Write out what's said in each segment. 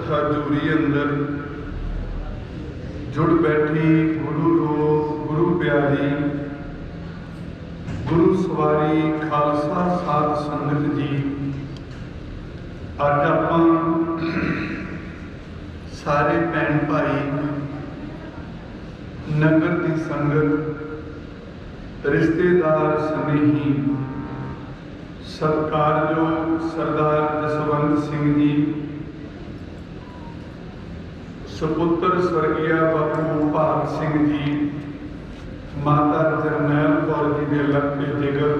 हजूरी अंदर जुड़ बैठी गुरु रोग गुरु प्यारी गुरु सवारी खालसा साध संगत जी। अज आपां सारे भैन भाई नगर की संगत रिश्तेदार स्नेही सत्कारयोग सरदार जसवंत सिंह जी सुपुत्र स्वर्गीय बापू भाग सिंह जी माता जरनैल कौर जी के लड़के जिगर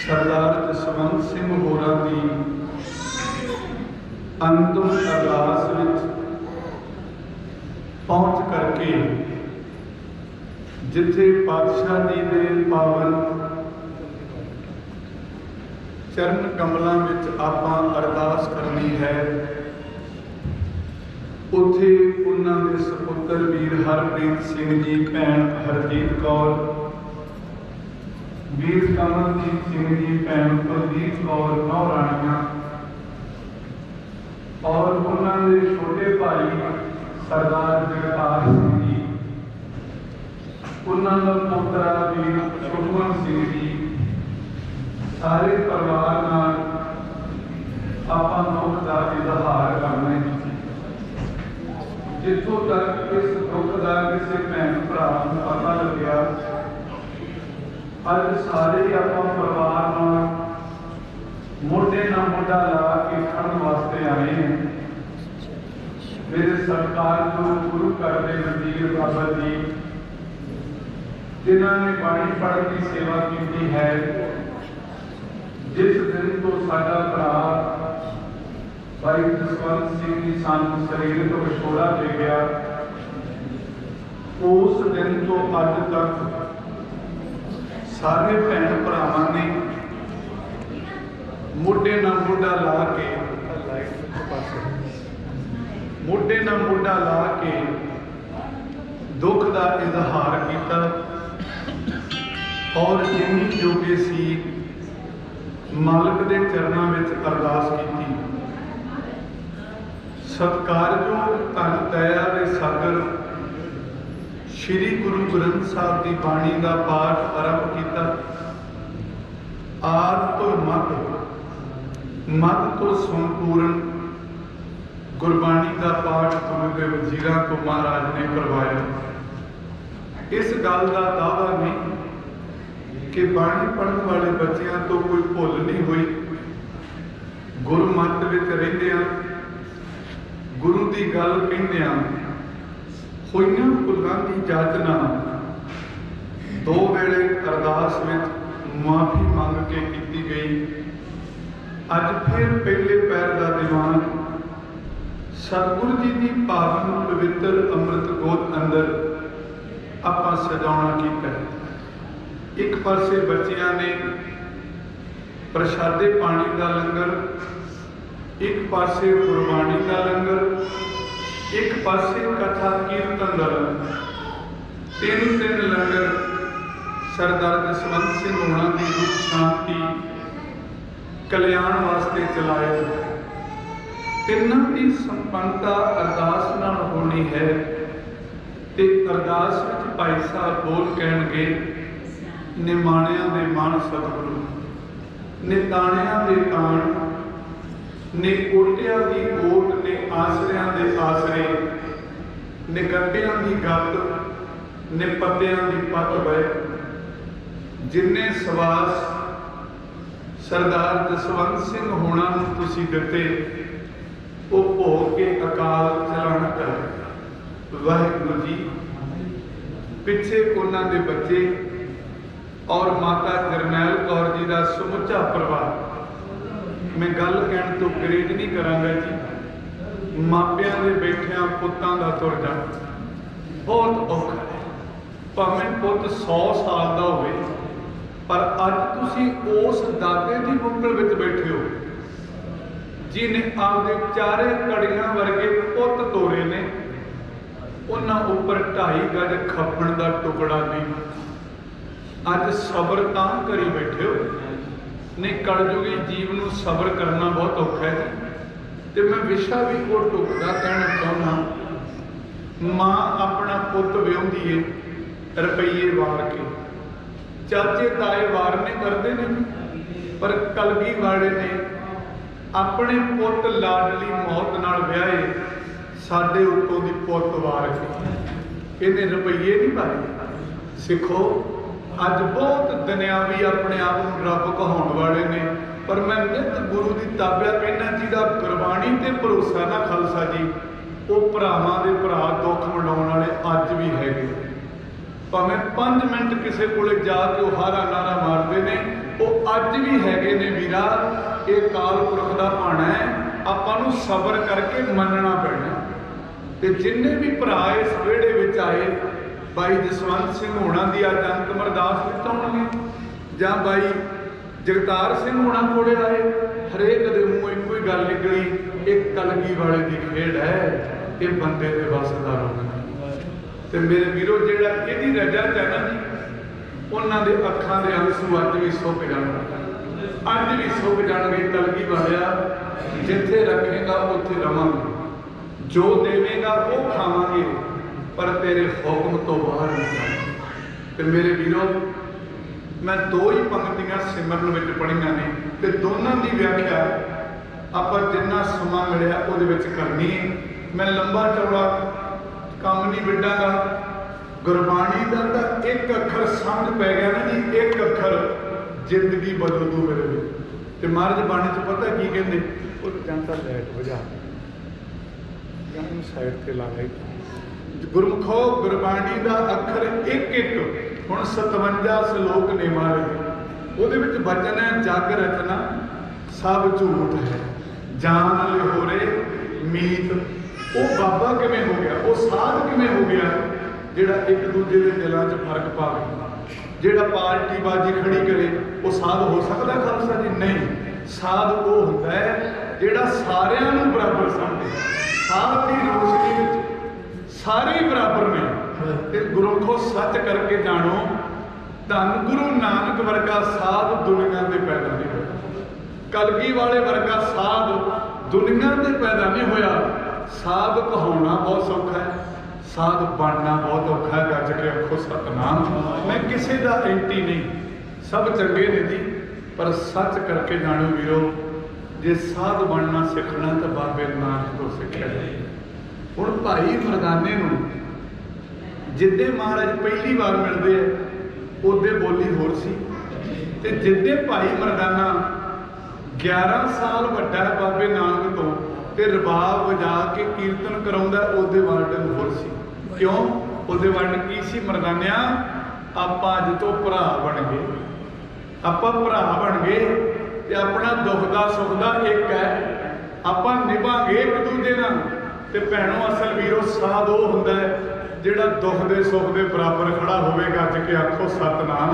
सरदार जसवंत सिंह होरां दी अंतिम अरदास विच पहुंच करके जिथे पातशाह जी दे पावन चरण कमलों में आपां अरदास करनी है उत्थे उन्होंने सपुत्र वीर हरप्रीत सिंह जी भैन हरजीत कौर वीर कमलजीत सिंह जी भैन कुलजीत कौर नौ राणियां और उन्होंने छोटे भाई सरदार जगतार सिंह जी उन्होंने पुत्रा वीर सुखमन सिंह जी सारे परिवार नाल आपां दुख दा इजहार करना है। तक इस दुख का किसी भैन भरा को पता लग्या, अज सारे आप परिवार मोढे ना मोढा ला के खड़न वास्ते आए हैं। मेरे सरकार जो गुरु घर के मंदिर बाबा जी जिन्होंने बाणी पढ़ की सेवा की है, जिस दिन तो साडा भरा भाई जसवंत सिंह जी सानू शरीर तो विछोड़ा दे गया, उस दिन तो अज तक सारे भैन भरावां ने मोढे ना मोढा ला के मोढे ना मोढा ला के दुख का इजहार किया और जिन्नी जोगे सी मालिक के चरणों में अरदास की। सत्कारयोग धन दया के सागर श्री गुरु ग्रंथ साहब की बाणी का पाठ आरंभ किया। आद तो मद तो संपूर्ण गुरबाणी का पाठ गुरु के वजीरा को महाराज ने करवाया। इस गल का दावा नहीं कि बाणी पढ़ने वाले बच्चों तो कोई भुल नहीं हुई। गुरमत विच रहिंदियां गुरु की गल कहंदियां होइयां भुलां की जाचना दो वेले अरदास विच माफी मंग के की गई। अज फिर पहले पैर का दीवान सतगुरु जी की पावन पवित्र अमृत गोद अंदर आपां सजाउणा कीता। एक पासे बच्चियां ने प्रशादे पानी का लंगर, एक पासे गुरबाणी का लंगर, एक पासे कथा कीर्तन का लंगर, तीन लंगर सरदार जसवंत सिंह होना की दुख शांति कल्याण वास्ते चलाए। तिन्हां की संपन्नता अरदास नाल होनी है ते अरदास विच भाई साहब बोल कहणगे निमाणियां दे मान सतगुरु, निताणियां दे ताण, ने कोटियां दी ओट, ने आसरियां दे आसरे, ने गत्तियां दी गत, ने पत्तियां दी पत वै। जिन्ने सवास सरदार जसवंत सिंह होना तुसी दिते वो भोग के अकाल चलाना कर। वाहिगुरु जी पिछे उन्हां दे बच्चे और माता जरनैल कौर जी का समुचा परिवार, मैं गल कहण तो गरेज नहीं करांगा जी। मापियां दे बैठिया पुत्तां दा तुर जाना बहुत औखा है। भावें पुत 100 साल का होवे पर अज तुसी उस दादे की मुकल विच बैठे हो जिन्हें आपके चारे कड़ियां वर्गे पुत तोरे ने। उन्हां उपर 2.5 गज खपण का टुकड़ा नहीं। अज सबर तां करी बैठे हो नहीं, कलयुगी जीव नूं सबर करना बहुत औखा है। तो मैं विशा भी वो टुकड़ा कहना चाहना। माँ अपना पुत विआउंदी है रुपये वार के, चाचे ताए वारने करते नहीं, पर कलगी वाले ने अपने पुत लाडली मौत नाल ब्याहे साडे उत्तों दी पुत वार के इन्हें रुपये नहीं पाए। सिखो अज बहुत दुनियावी अपने आप को रब कहाउण वाले ने, पर मैं नित गुरु की ताबिया कहना जिहदा गुरबाणी ते भरोसा ना खालसा जी, वो भरावां दे भरा दुख मनाउण वाले अज भी हैगे। भावें 5 मिनट किसी को जाके वो हारा नारा मारते हैं, वो अज भी हैगे ने वीरा। ये काल पुरख का भाणा है, आपां सबर करके मनना पैना। तो जिन्ने भी भरा इस विहड़े विच आए, भाई जसवंत सिंह होना की अज अंतिम अरदास विच आउणगे, जां भाई जगतार सिंह होना कोले आए, हरेक दे मूँह एको ही गल निकली, एक कलगी वाले की खेड है, ये बंदे दे वस दा रोग नहीं। तो मेरे वीरो जिहड़ा इहदी रजा च है ना जी, उन्हां दे अखां दे आंसू अज भी सुक जाणगे, अज भी सुक जाणगे। कलगी वालिया जिथे रखेगा उत्थे रवांगे, जो देवेगा वो खावांगे, पर तेरे हुक्म तो बाहर नहीं जाएंगे। तो मेरे वीरो मैं 2 ही पंक्तियां सिमरन में पढ़ियां ने, तो दोनों की व्याख्या आप जिन्ना समा मिलिया वो करनी है। मैं लंबा चौड़ा ਕੰਮ नहीं विडांगा। गुरबाणी का तो एक अखर समझ पै गया ना जी, एक अखर जिंदगी बदल दू मेरे लिए। तो महाराज बाणी च पता की कहते, वो जनता लाइट बुझा साइड से ला लाई। गुरमुखो गुरबाणी का अखर एक एक हुण 57 श्लोक ने महाराज। ਉਹਦੇ ਵਿੱਚ ਬਚਨ है जग रचना सब झूठ है जान लिहोरे मीत। वो बाबा किवें हो गया, वो साध किवें हो गया ਜਿਹੜਾ एक दूजे के दिलों 'ਚ फर्क पावे, ਜਿਹੜਾ पार्टी बाजी खड़ी करे, वो साध हो सकता खालसा जी? नहीं। साध वो होता है ਜਿਹੜਾ ਸਾਰਿਆਂ ਨੂੰ बराबर समझे। साध की रोशनी ਵਿੱਚ ਸਾਰੇ ही बराबर ने। ते गुरमुखो सच करके जानो, धन गुरु नानक वर्गा साध दुनिया से पैदा नहीं होया, कलगी वाले वर्गा साध दुनिया से पैदा नहीं होया। साध कहाना बहुत सौखा है, साध बनना बहुत औखा है। गज के आखो सतनाम। मैं किसी का एंटी नहीं, सब चंगे ने जी, पर सच करके जानो वीरो, जे साध बनना सीखना तो बाबे नानक तो सीखा जाए। हुण भाई मरदाने नूं जिद्दे महाराज पहली बार मिलते हैं उदे बोली होर सी, ते जिद्दे भाई मरदाना 11 साल वड्डा है बाबे नानक तो, ते रबाब वजा के कीर्तन कराउंदा उदे वर्णन होर सी। क्यों? उदे वर्णन की सी? मरदानिया आपां अज तो भरा बन गए, आपां भरा बन गए, ते अपना दुख दा सुख दा एक है, आपां निभांगे एक दूजे नाल। ते भैणों असल वीरो साध वो हुंदा है ਜਿਹੜਾ दुख के सुख के बराबर खड़ा होवेगा। अज के आखो सतनाम।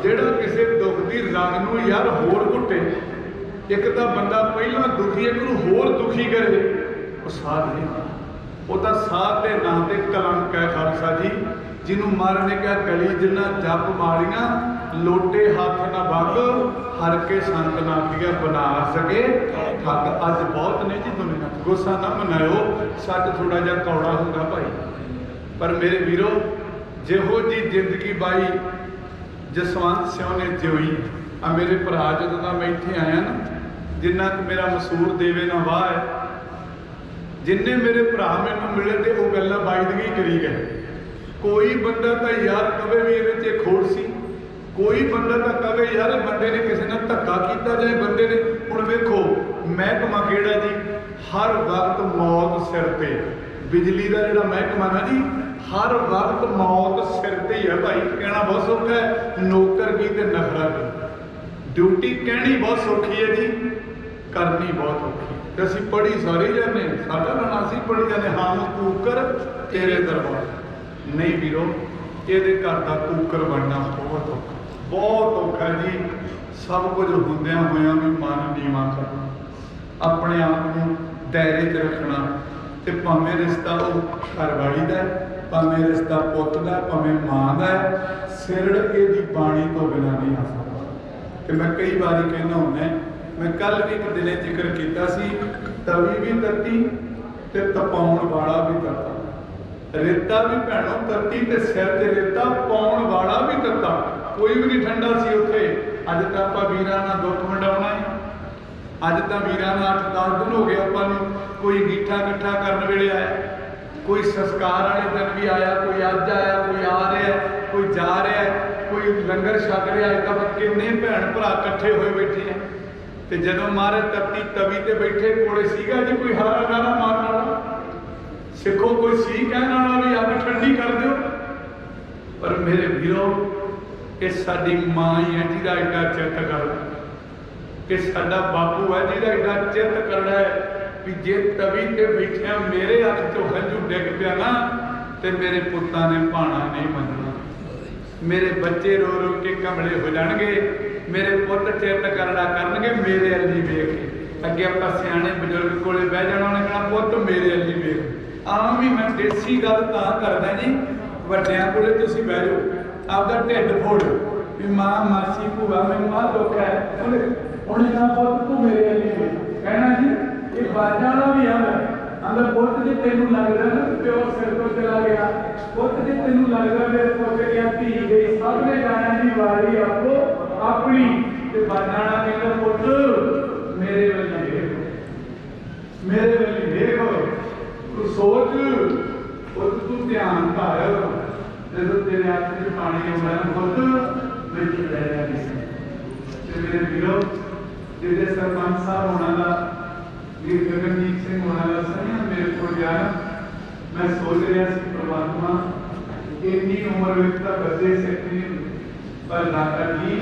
ਜਿਹੜਾ किसी दुख की रग नूं यार होर घुटे, एक तो बंदा पहला दुखी एक नूं होर दुखी करे, वो साध नहीं। वो तो साध के नाम से कलंक है खालसा जी, जिन्हों महाराज ने कहा गली जिन्ना जप मारिया लोटे हाथ ना बग, हर के संत ना किया बना सके ठग। अज बहुत ने जी दुनिया, गुस्सा ना मनाओ, सच थोड़ा जा कौड़ा होगा भाई, पर मेरे वीरो जिहो जी जिंदगी बाई जसवंत सिंह ने जिई। आ मेरे भरा जो मैं इत्थे आया ना, जिन्ना मेरा मसूर देवे ना वाह है, जिन्ने मेरे भरा मैनू मिले तो वो गल्लां बाईदगी करी गए। कोई बंदा तो यार कवे भी ये खोड़ सी, कोई बंदा तो कवे यार बंदे ने किसी ने धक्का किया जाए, बंदे ने हुण वेखो महकमा किहड़ा जी, हर वक्त मौत सिर ते। बिजली का जिहड़ा महकमा ना जी, हर वक्त मौत सिर ते ही है भाई। कहना बहुत सौखा है, नौकर की ते नखरा की। ड्यूटी कहनी बहुत सौखी है जी, करनी बहुत औखी। तो असीं पढ़ी सारे जाने, साडा नाम असीं पढ़ी जाने, हम कूकर तेरे दरबार। नहीं वीरो, ये घर का कूकर बनना बहुत औखा, बहुत औखा जी। सब कुछ होंदियां होया भी मन नीवा करना, अपने आप को दायरे च रखना। तो भावें रिश्ता वो घर वाली का, भावें रिश्ता पुत का, भावें माँ का, सिरड़ ये बाणी तो बिना नहीं आ सकता। तो मैं कई बार कहना होंगे, मैं कल भी एक दिन जिक्र किया सी, तवी भी तत्ती ते तपाउण वाला भी तत्ता। रेता भी भैनों तत्ती ते सिर ते रेता पाउण वाला भी तत्ता। कोई भी नहीं ठंडा सी उत्थे। अज तो आप वीरां नाल दुख वंडाउणा है, अज तो वीरां नाल 8-10 दिन हो गए आपां नूं। कोई गीठा इकट्ठा करन वेले आया, कोई संस्कार वाले दिन भी आया, कोई अज आया, कोई आ रहा है, कोई जा रहा है, कोई लंगर छक रहा है। तो किन्ने भैन भरा इकट्ठे होए बैठे हैं। तो जदों महाराज तत्ती तवी ते बैठे, कोले सीगा जी कोई हारा गाना मारन वाला, सिखो कोई सी कहने वाला भी अग ठंडी कर दो। पर मेरे वीरो, ये साडी मां ही है जिहदा एडा चित करदा, कि साडा बापू है जिहदा एडा चित करदा है भी जे तवी ते बैठिया मेरे अख चो हंझू डिग पिया ना, तो मेरे पुत्तां ने भाणा नहीं मनना। मेरे बच्चे रो रो के कमले हो जाएंगे, मेरे पुत चित करना करनगे मेरे अली वेख के। अगे आप सियाने बजुर्ग कोले बह जाना, उन्हें कहना पुत मेरे अली वेख। आम ही मैं देसी गल तां करदा जी, वड्डियां कोले तुसीं बह जाओ, आपदा ढिड फोड़ो भी मां मासी भूआ मैनूं आह दुख है, उन्हें कहा पुत तू मेरे अली वेख। कहना जी ये बाजा वाला भी आंदा पुत जी तेनू लगदा ना प्यो सिर तो चला गया, पुत जी तेनू लगदा मेरे पुत गया धी गई, सब ने गाना जी वारी आपको अपनी। ते बाजा वाला कहंदा पुत मेरे वाली देख, मेरे वाली देख, तू सोच पुत तू ध्यान धर, जो तेरे हाथ में पानी आना पुत बिल्कुल रह जाएगी। मेरे वीरों, जिसे सरपंच साहब होना का वीर गगनजीत सिंह होना का सही मेरे को गया, मैं सोच रहा सी परमात्मा इन्नी उम्र में तो बच्चे सकती, पर दादा जी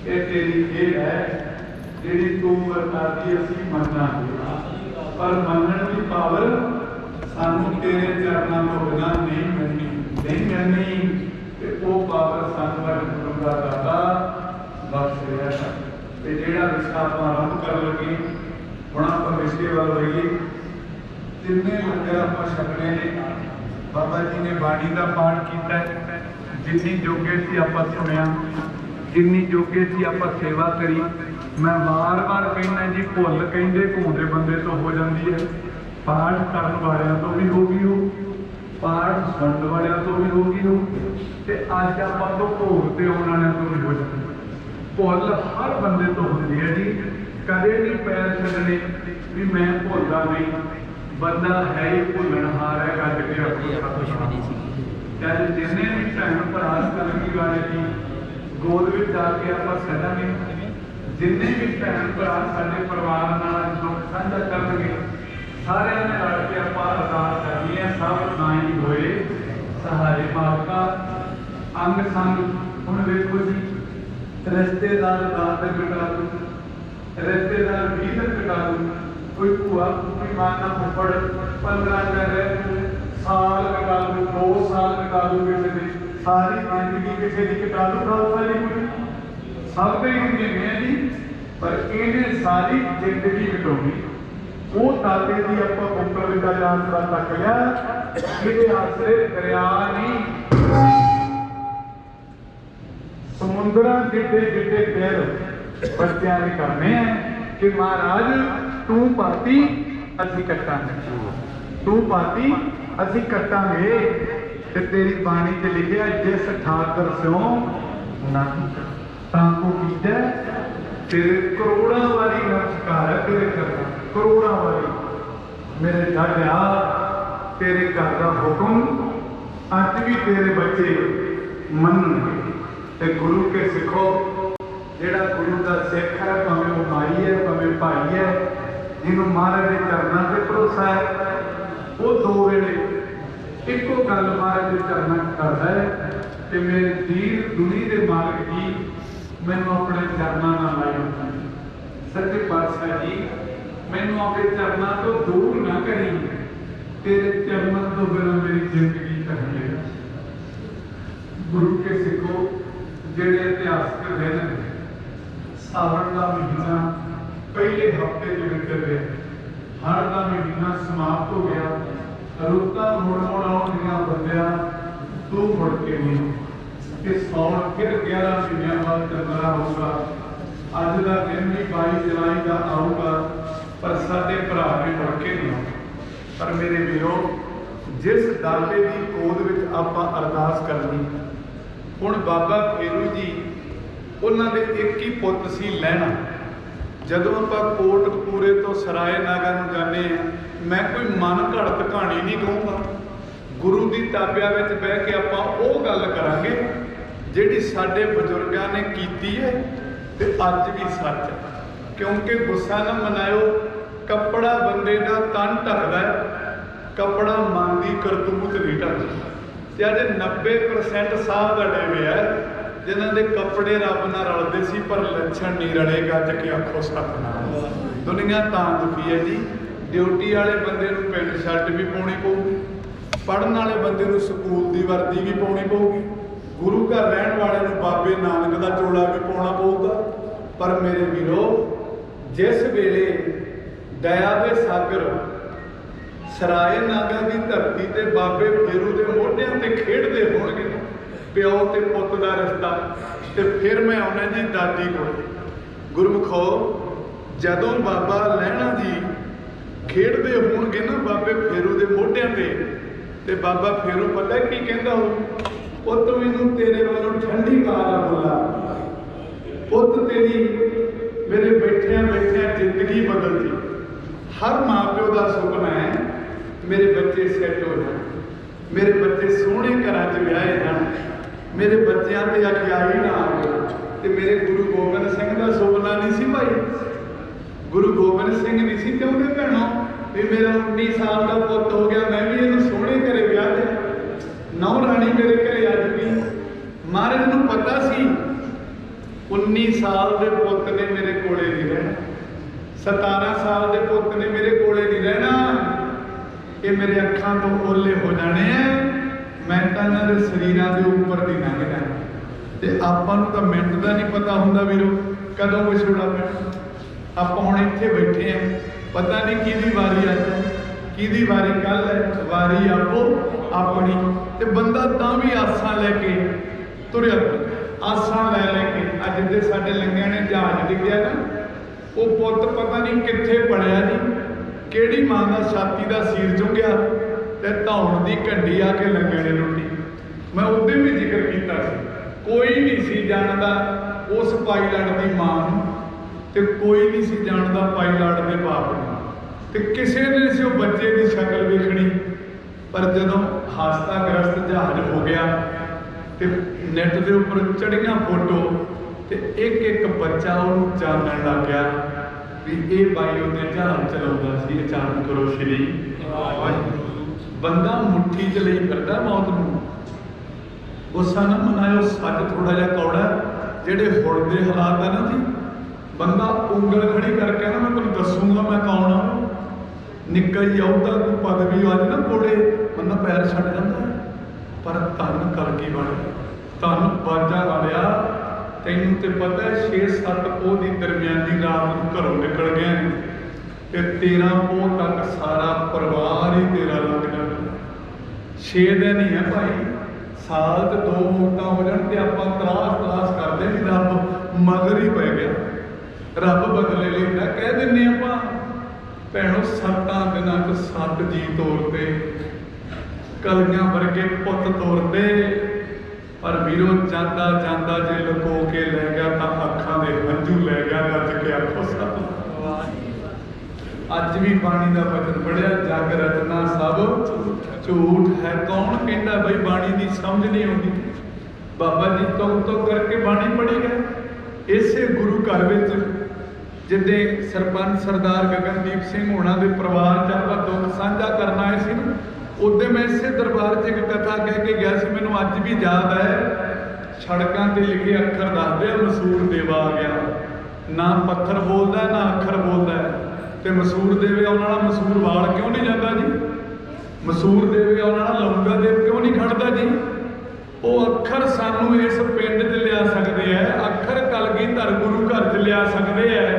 ये तेरी खेल है जी तू बताती असी मनना, पर मनन की पावर सानू तेरे चरणों तो बिना नहीं मिलनी, नहीं मिलनी। वो पावर सानू गुरु का दाता बख्श रहा है। तो जोड़ा विषय आप आरंभ कर लगे हम आप विषय वाल रहिए। जिन्ने लंगर आप छकने ने बाबा जी ने बाणी का पाठ किया, जिन्नी जोगे से आप सुनिया, जिन्नी जोगे से आप सेवा करी। मैं बार बार कहना जी भुल कहते घूमते बंदे तो हो जाती है, पाठ करने वाले तो भी होगी हो, पाठ सुनने वाले तो भी होगी हो, तो अज आप तो भोग से आने वाले तो भी हो जाती है। भुल हर बंदे तो होती है जी, कदे नहीं पैर छड्डने भी मैं भुलदा नहीं, बंदा है ही भुलनहार है। गज के चाहे जिन्ने भी भैन भरा कलगी वाले की गोद में जाके आप सजांगे, जिन्ने भी भैन भरा साडे परिवार नाल दुख साझा करनगे, सारिਆਂ ने रल के आप अरदास करनी है। सब नाई होए सहारे मालका अंग संग। हुण वेखो जी, रिश्तेदार दात कटा दू, रिश्तेदार 20 कटा दू, कोई भूआ फूफी माना फुफड़ 15 रह साल कटा दू, 2 साल कटा दू, किसी की सारी जिंदगी किसी की कटा दू, सारी कोई सब तो ही हैं जी, पर इन्हें सारी जिंदगी कटाउनी वो ताते की आप बुकर विदा आसरा तक लिया कि आसरे दरिया नहीं, समुद्र जिड्डे जिड्डे पैर बच्चों ने करने हैं कि महाराज तू पाती असी कटांगे, तू पाती असी कटांगे। ते तेरी बाणी च लिखिया जिस ठाकर स्यों नहीं तांको कीजा, तेरे करोड़ों वाली नमस्कार है तेरे करना, करोड़ों वाली। मेरे ढाडिया तेरे घर का हुक्म अज भी तेरे बच्चे मनणगे। ते गुरु के सिखो, जेड़ा गुरु का सिख है भावें वो माई है भावें भाई है, जिन्होंने महाराज के चरणों से भरोसा है, वो 2 वेले एको गल महाराज के चरणों करता है कि मेरे दीन दुनी के मालिक जी मैनू अपने चरणों नाल लाई, सच्चे पातशाह जी मैनू अपने चरणों तो दूर ना करी, तेरे चरणों तो बिना मेरी जिंदगी करनी है। गुरु के सिखो, जेड़े इतिहासक दिन सावन का महीना पहले हफ्ते जो निकल गए, हर का महीना समाप्त हो गया, रुत्तां मुड़ मुड़ आउणगियां बंदिया तू मुड़ के नहीं, कि सौण फिर 11 महीनों बाद चंद्रा होगा। अज का दिन भी 22 जुलाई का आऊगा, पर साडे भरा ने मुड़ के नहीं आउणा। पर मेरे वीरों, जिस दाते की गोद विच आपां अरदास करनी, हुण बाबा फेरू जी उन्होंने एक ही पुत सी लैना। जदों आपां कोटकपूरे तो सराय नागा नूं जाने, मैं कोई मन घड़त कहानी नहीं कहूँगा, गुरु की ताबिया विच बह के आपां ओह गल करांगे जिहड़ी साडे बजुर्गां ने कीती है ते अज भी सच है। क्योंकि गुस्सा ना मनायो, कपड़ा बंदे का तन ढकदा है, कपड़ा मन की करतूत नहीं ढकदा। ते अज 90% साह अड़े हुए है जिन्हों के कपड़े रब नाल रलदे सी पर लक्षण नहीं रले। गज के आखो सतनाम। दुनिया तां दुखी है जी, ड्यूटी वाले बंदे नूं पैंट शर्ट भी पाउणी पऊगी, पढ़न वाले बंदे नूं स्कूल की वर्दी भी पाउणी पऊगी, गुरु घर रहण वाले नूं बाबे नानक का चोला भी पाउणा पऊगा। पर मेरे वीरो, जिस वेले दया दे सागर सराय नागा की धरती ते बाबे फेरू के मोढियां ते खेडदे होणगे, प्यो ते पुत का रिश्ता, ते फिर मैं आउणा जी दादी को। गुरमुखो, जदों बाबा लहणा जी खेडदे होणगे ना बाबे फेरू के मोढियां ते बाबा फेरू पता की कहंदा हो, पुत मैनूं तेरे वालों ठंडी आवाज़ बोला, पुत तेरी मेरे बैठिया बैठिया जिंदगी बदलती। हर माँ प्यो का सुपना है मेरे बच्चे सैट हो जाए, मेरे बच्चे सोहने घर च विआहे जान, मेरे बच्चों के अखियाई ना आवे। ते मेरे गुरु गोबिंद सिंह का सुपना नहीं सी भाई, गुरु गोबिंद सिंह नहीं सी चाहते भैनों भी मेरा 19 साल का पुत हो गया, मैं भी इन्हू सोहने घरे विआह दे। नौ राणी मेरे घरे अज भी महाराज नूं पता सी 19 साल के पुत ने मेरे कोले नहीं रहना, 17 साल के पुत ने मेरे कोले नहीं रहना, ये मेरे अखां तो ओले हो जाने हैं, मैं तो इन्हां दे शरीरां दे उपर दी लंघ जाना। ते आपां नूं तां मिंट दा नहीं पता हुंदा वीरो कदों विछोड़ा पैना। आपां हुण इत्थे बैठे हैं, पता नहीं किहदी वारी अज, किहदी वारी कल है, वारी आपो अपनी। ते बंदा तां भी आसां लैके तुरिया फिरदा, आसां लै लैके। अज दे साडे लंघिਆਂ ने जहाज डिग्गिया ना, वो पुत पता नहीं कित्थे पड़िया जी, किहड़ी मां दा छाती दा सीर चुंघिया ते धौण दी घंडी आके लंघिਆਂ ने लुटी। मैं उदे भी जिक्र कीता सी, कोई नहीं सी जानदा उस पाईलट दी मां नूं ते कोई नहीं सी जानदा पाईलट दे बाप नूं, ते किसे ने सी वो बच्चे की शक्ल वेखणी। पर जदों हादसाग्रस्त जहाज हो गया ते नैट दे उपर चढ़िया फोटो ते एक एक बच्चा उन्होंने जानन लग गया भी ये बाई उहदे जहाज चलाउंदा सी। अचानक रोशनी बंदा मुट्ठी च लई फिरदा मौत नूं। गुस्सा ना मनायो, सच थोड़ा जिहा कौड़ा, जेडे हुण दे हालात है ना जी, बंदा उंगल खड़ी करके ना मैं तुहानूं दसूंगा मैं कौन हाँ, निक्का जी अहुदा कोई पदवी आ जाए ना कोड़े बंदा पैर छड्ड जांदा है। पर धन कलगी बन धन बाजा वालिया, तैनूं ते पता है 6-7 पोह की दरमियानी रात नूं घरों निकल गए ते 13 पोह तक सारा परिवार ही तेरा लग जाता। 6 दिन ही है भाई, साल च 2 मौतां हो जाण ते आपां तलाश करदे भी रब मगर ही पै गया, रब बदले लेंदा कह दिंदे आपां। भैणों 7 दिनां च 7 जी तोड़ते, कलियां वर्गे पुत तोड़ते। पर वीरो जांदा जांदा जे लुको के लै गया तां अखां दे हंझू लै गया, रज के आखो सतनाम। अज भी बाणी का वचन पढ़िया, जग रचना सब झूठ है। कौन कहता बई बाणी की समझ नहीं आती? बाबा जी तो करके बाणी पढ़ी गए। इसे गुरु घर में जिदे सरपंच सरदार गगनदीप सिंह होना के परिवार च आपां दुख साझा करना आए सी ना, उदे मैं इसे दरबार च एक कथा कह के गया सी। मैनूं अज भी याद है, सड़कों पर लिखे अखर दसदे मसूर देवा आ गया, ना पत्थर बोलता ना अखर बोलता है। तो मसूर देवे आने वाला मसूर वाल क्यों नहीं जाता जी? मसूर देवे आने वाला लौंगा देव क्यों नहीं खड़ता जी? वो अखर सानू इस पिंड च लिया सकते हैं, अखर कलगीधर गुरु घर च लिया सकते हैं।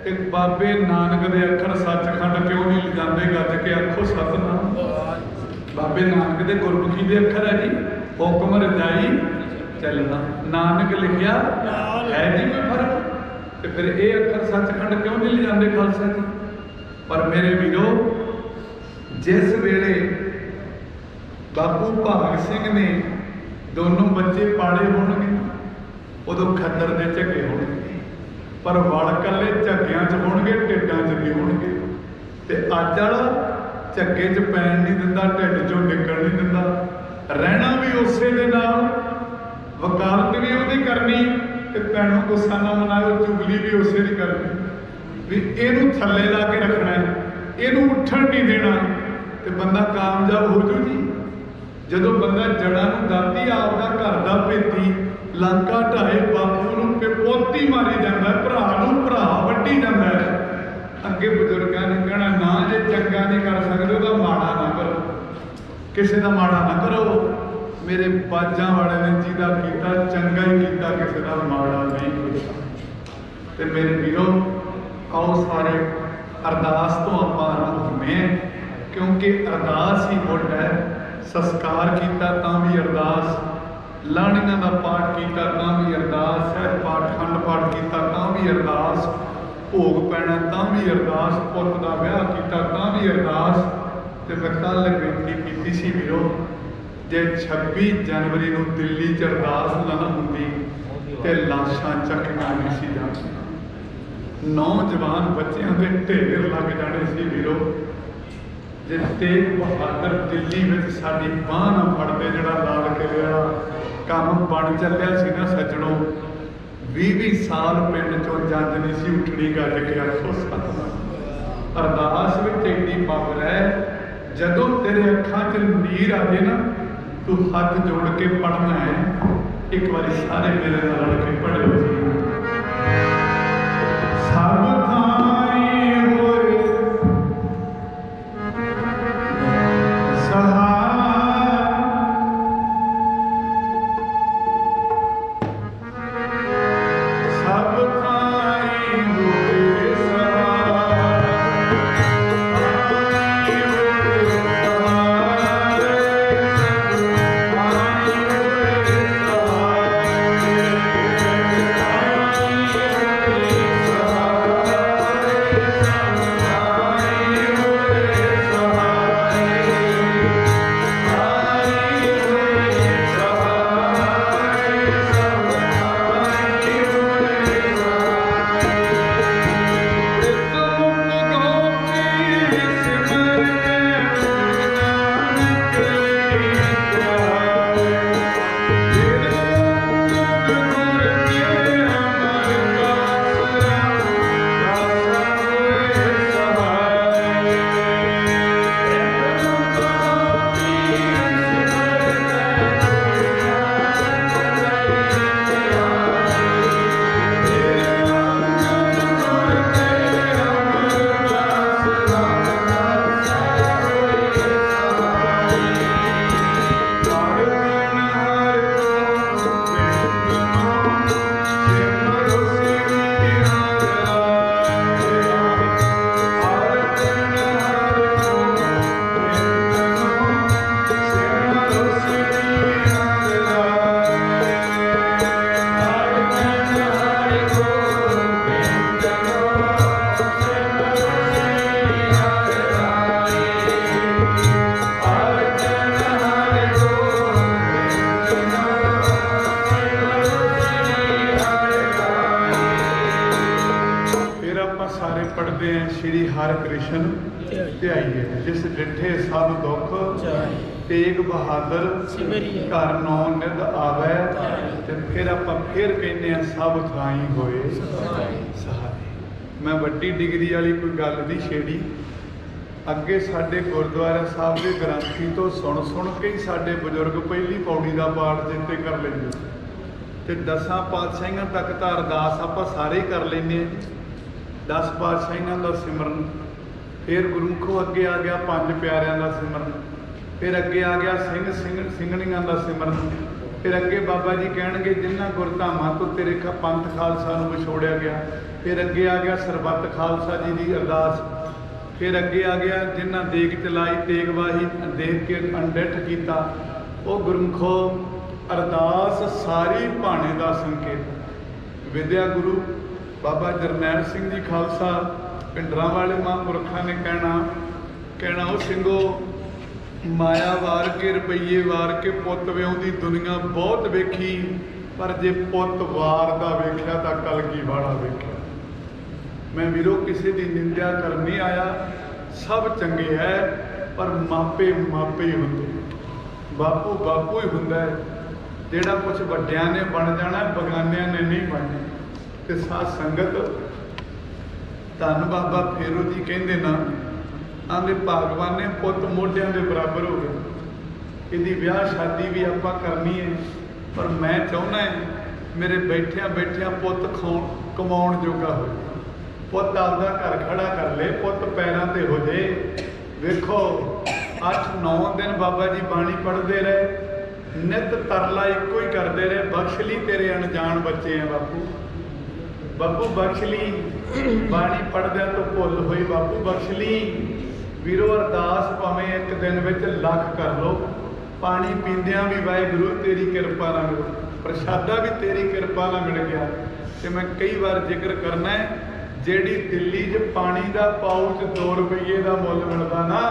ते बाबे नानक दे अखर सचखंड क्यों नहीं ले जाते? गज के आखो सतनाम। बाबे नानक दे गुरमुखी दे अखर है जी, हुक्म रजाई चलना, नानक लिखिया है जी कोई फर्क? तो फिर ये अखर सचखंड क्यों नहीं ले जाते खालसा जी? पर मेरे वीरो, जिस वेले बापू भाग सिंह ने दोनों बच्चे पाले होणगे उदों खद्दर दे झग्गे होणगे, पर वल कल्ले झग्गियां च होणगे, ढिड्डां च नहीं होणगे। ते अज वाला झग्गे च पैण नहीं दिंदा, ढिड चों निकल नहीं दिंदा, रहना भी उसे दे नाल, वकालत भी उहदी करनी ते भैणों गुस्सा ना मनाओ, चुगली भी उसे दी करनी भी इहनूं थल्ले ला के रखना है, इहनूं उठण नहीं देना, ते बंदा कामयाब हो जू जी। जदों बंदा जड़ां नूं दाती आपदा घर दा भेती लांका ढाए, बापू नूं पोती मारी जांदा, भरा नूं भरा वड्डी जांदा है। अगे बजुर्गां ने कहना ना जे चंगा नहीं कर सकदे तां माड़ा ना करो, किसी का माड़ा ना करो। मेरे बाजां वाले ने जिहदा कीता चंगा ही कीता, किसी का माड़ा नहीं कीता। ते मेरे वीरो आओ सारे अरदास तो आपां आरंभ होने, क्योंकि अरदास ही मुੱਢ है। संस्कार किया तां भी अरदास, लाणियां का पाठ किया तां भी अरदास, सहज पाठ खंड पाठ किया तां भी अरदास, भोग पैना तां भी अरदास, पुत का विआह किया तां भी अरदास। ते मैं कल बेनती की सी वीरो, जे 26 जनवरी नूं दिल्ली च अरदास ना हुंदी ते लाशां चक्कियां नहीं सी जाणीਆਂ, नौजवान बच्चों के ढेर लग जाने सी वीरो। जे तेग बहादुर दिल्ली में साडी बांह ना फड़ते, जिहड़ा लाल किले वाला काम बन चलिया सी ना सज्जणों, 20 साल पिंड चों जंज नहीं सी उठनी। गज के आखो सतनाम। अरदास विच एडी पावर है, जदों तेरे अखां च नीर आ जाए ना, तू हाथ जोड़ के पढ़ना है। एक बार सारे मेरे नाल रल के पढ़ो जी। सब थाई होए श्री हर कृष्ण ध्याइए। जिस डिठे सब दुख तेग बहादुर घर नौ निध आवे। ते फिर आपां फिर कहने सब थाई होए सहाय। मैं वड्डी डिग्री वाली कोई गल नहीं छेड़ी। अगे साडे गुरुद्वारा साहब के ग्रंथी तो सुन सुन के ही साडे बजुर्ग पहली पौड़ी का पाठ चेते कर लेंगे, ते 10 पातशाहियां तक तो अरदास आपां सारे कर लेंगे। 10 पातशाहियां का सिमरन, फिर गुरमुखों अगे आ गया 5 प्यारियां का सिमरन, फिर अगे आ गया ਸਿੰਘਣੀਆਂ का सिमरन, फिर अगे बाबा जी कहणगे जिन्हां गुरधामां तो तेरे पंथ खालसा नूं विछोड़िया गया। फिर अगे आ गया सरबत खालसा जी की अरदास। फिर अगे आ गया जिन्हां देग चलाई तेग वाही देख के अनडिठ किया। वो गुरमुखो अरदास सारी भाणे का संकेत। विद्या गुरु बाबा जरनैल सिंह जी खालसा पिंडरां वाले महापुरखा ने कहना वो सिंघो माया वार के रुपये वार के पुत विआउंदी दुनिया बहुत वेखी, पर जे पुत वार दा वेख्या तां कलगी वाला वेख्या। मैं वीरो किसी की निंदा कर नहीं आया, सब चंगे है, पर मापे मापे ही होंदे। बापू बापू ही हुंदा है। जिहड़ा कुछ वड्डियां ने बन जाना बगानियां ने नहीं बनना। ते साध संगत धन बाबा फेरो जी कहते ना आंदे भागवान ने पुत मोढियां दे बराबर हो गए। इहदी ब्याह शादी भी आपां करनी है, पर मैं चाहुंदा है मेरे बैठिया बैठिया पुत कमाउण जोगा हो, पुत आपदा घर खड़ा कर ले, पुत पैरां ते हो जाए। वेखो 8-9 दिन बाबा जी बाणी पढ़ते रहे, नित तरला एको ही करते रहे, बख्श ली तेरे अनजान बच्चे हैं बापू, बापू बख्श ली। बाणी पढ़दे तो भुल हुई, बापू बख्श ली। वीरो अरदास भावें एक दिन विच लख कर लो, पानी पींदियां भी वाहिगुरू तेरी किरपा नाल मिलो, प्रशादा भी तेरी किरपा नाल मिल गया। तो मैं कई बार जिक्र करना है, जिहड़ी दिल्ली च पानी का पाउच 2 रुपये का मुल मिलता ना,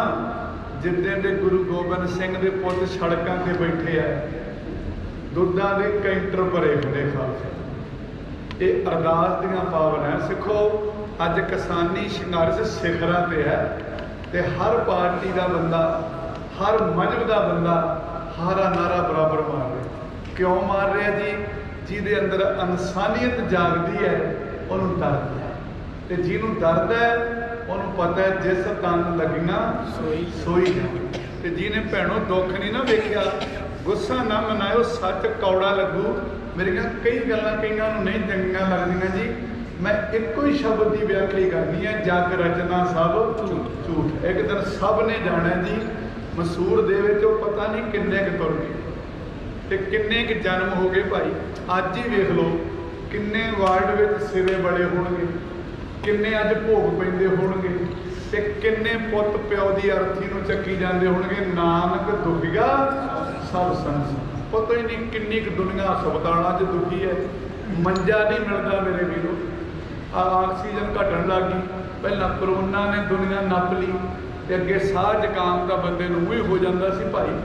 जिद्दे दे गुरु गोबिंद सिंह के पुत सड़कों पर बैठे है, दुद्धां दे कैंटर भरे खड़े खालसे। ये अरदास दियां पावर है। सिखो अज किसानी संघर्ष सिखरां ते है, ਤੇ ਹਰ ਪਾਰਟੀ ਦਾ ਬੰਦਾ, ਹਰ ਮਜ਼ਹਬ ਦਾ ਬੰਦਾ ਹਾਰਾ ਨਾਰਾ ਬਰਾਬਰ ਮਾਰ ਰਿਹਾ। ਕਿਉਂ ਮਾਰ ਰਿਹਾ ਜੀ? ਜਿਹਦੇ ਅੰਦਰ ਇਨਸਾਨੀਅਤ ਜਾਗਦੀ ਹੈ ਉਹਨੂੰ ਦਰਦ ਹੈ, ਤੇ ਜਿਹਨੂੰ ਦਰਦ ਹੈ ਉਹਨੂੰ ਪਤਾ ਹੈ ਜਿਸ ਤਨ ਲੱਗੀਆਂ ਸੋਈ ਜਾਵੇ। ਤੇ ਜਿਹਨੇ ਭੈਣੋ ਦੁੱਖ ਨਹੀਂ ਨਾ ਵੇਖਿਆ, ਗੁੱਸਾ ਨਾ ਮਨਾਇਓ, ਸੱਚ ਕੌੜਾ ਲੱਗੂ। ਮੇਰੀਆਂ ਕਈ ਗੱਲਾਂ ਕਈਆਂ ਨੂੰ ਨਹੀਂ ਚੰਗੀਆਂ ਲੱਗਦੀਆਂ ਜੀ। ਮੈਂ ਇੱਕੋ ਹੀ ਸ਼ਬਦ ਦੀ ਵਿਆਖਿਆ ਕਰਨੀ ਹੈ, ਜਗ ਰਚਨਾ ਸਭ ਝੂਠ। ਇੱਕ ਦਿਨ ਸਭ ਨੇ ਜਾਣਾ ਜੀ, ਮਸੂਰ ਦੇ ਵਿੱਚ ਉਹ ਪਤਾ ਨਹੀਂ ਕਿੰਨੇ ਕੁ ਤੁਰ ਗਏ ਤੇ ਕਿੰਨੇ ਕੁ ਜਨਮ ਹੋ ਗਏ ਭਾਈ। ਅੱਜ ਹੀ ਵੇਖ ਲਓ ਕਿੰਨੇ ਵਾਰਡ ਵਿੱਚ ਸਿਰੇ ਬੜੇ ਹੋਣਗੇ, ਕਿੰਨੇ ਅੱਜ ਭੋਗ ਪੈਂਦੇ ਹੋਣਗੇ, ਤੇ ਕਿੰਨੇ ਪੁੱਤ ਪਿਓ ਦੀ ਅਰਥੀ ਨੂੰ ਚੱਕੀ ਜਾਂਦੇ ਹੋਣਗੇ। ਨਾਨਕ ਦੁਖੀਆ ਸਭ ਸੰਸਾਰ। ਪਤਾ ਹੀ ਨਹੀਂ ਕਿੰਨੀ ਕੁ ਦੁਨੀਆ ਹਸਪਤਾਲਾਂ 'ਚ ਦੁਖੀ ਹੈ, ਮੰਜਾ ਨਹੀਂ ਮਿਲਦਾ ਮੇਰੇ ਵੀਰੋ। ਆਕਸੀਜਨ ਘਟਣ ਲੱਗ ਗਈ, ਪਹਿਲਾਂ ਕਰੋਨਾ ਨੇ ਦੁਨੀਆ ਨੱਪ ਲਈ, ਤੇ ਅੱਗੇ ਸਾਹ ਜ਼ੁਕਾਮ ਦਾ ਬੰਦੇ ਨੂੰ ਵੀ ਹੋ ਜਾਂਦਾ ਸੀ ਭਾਈ।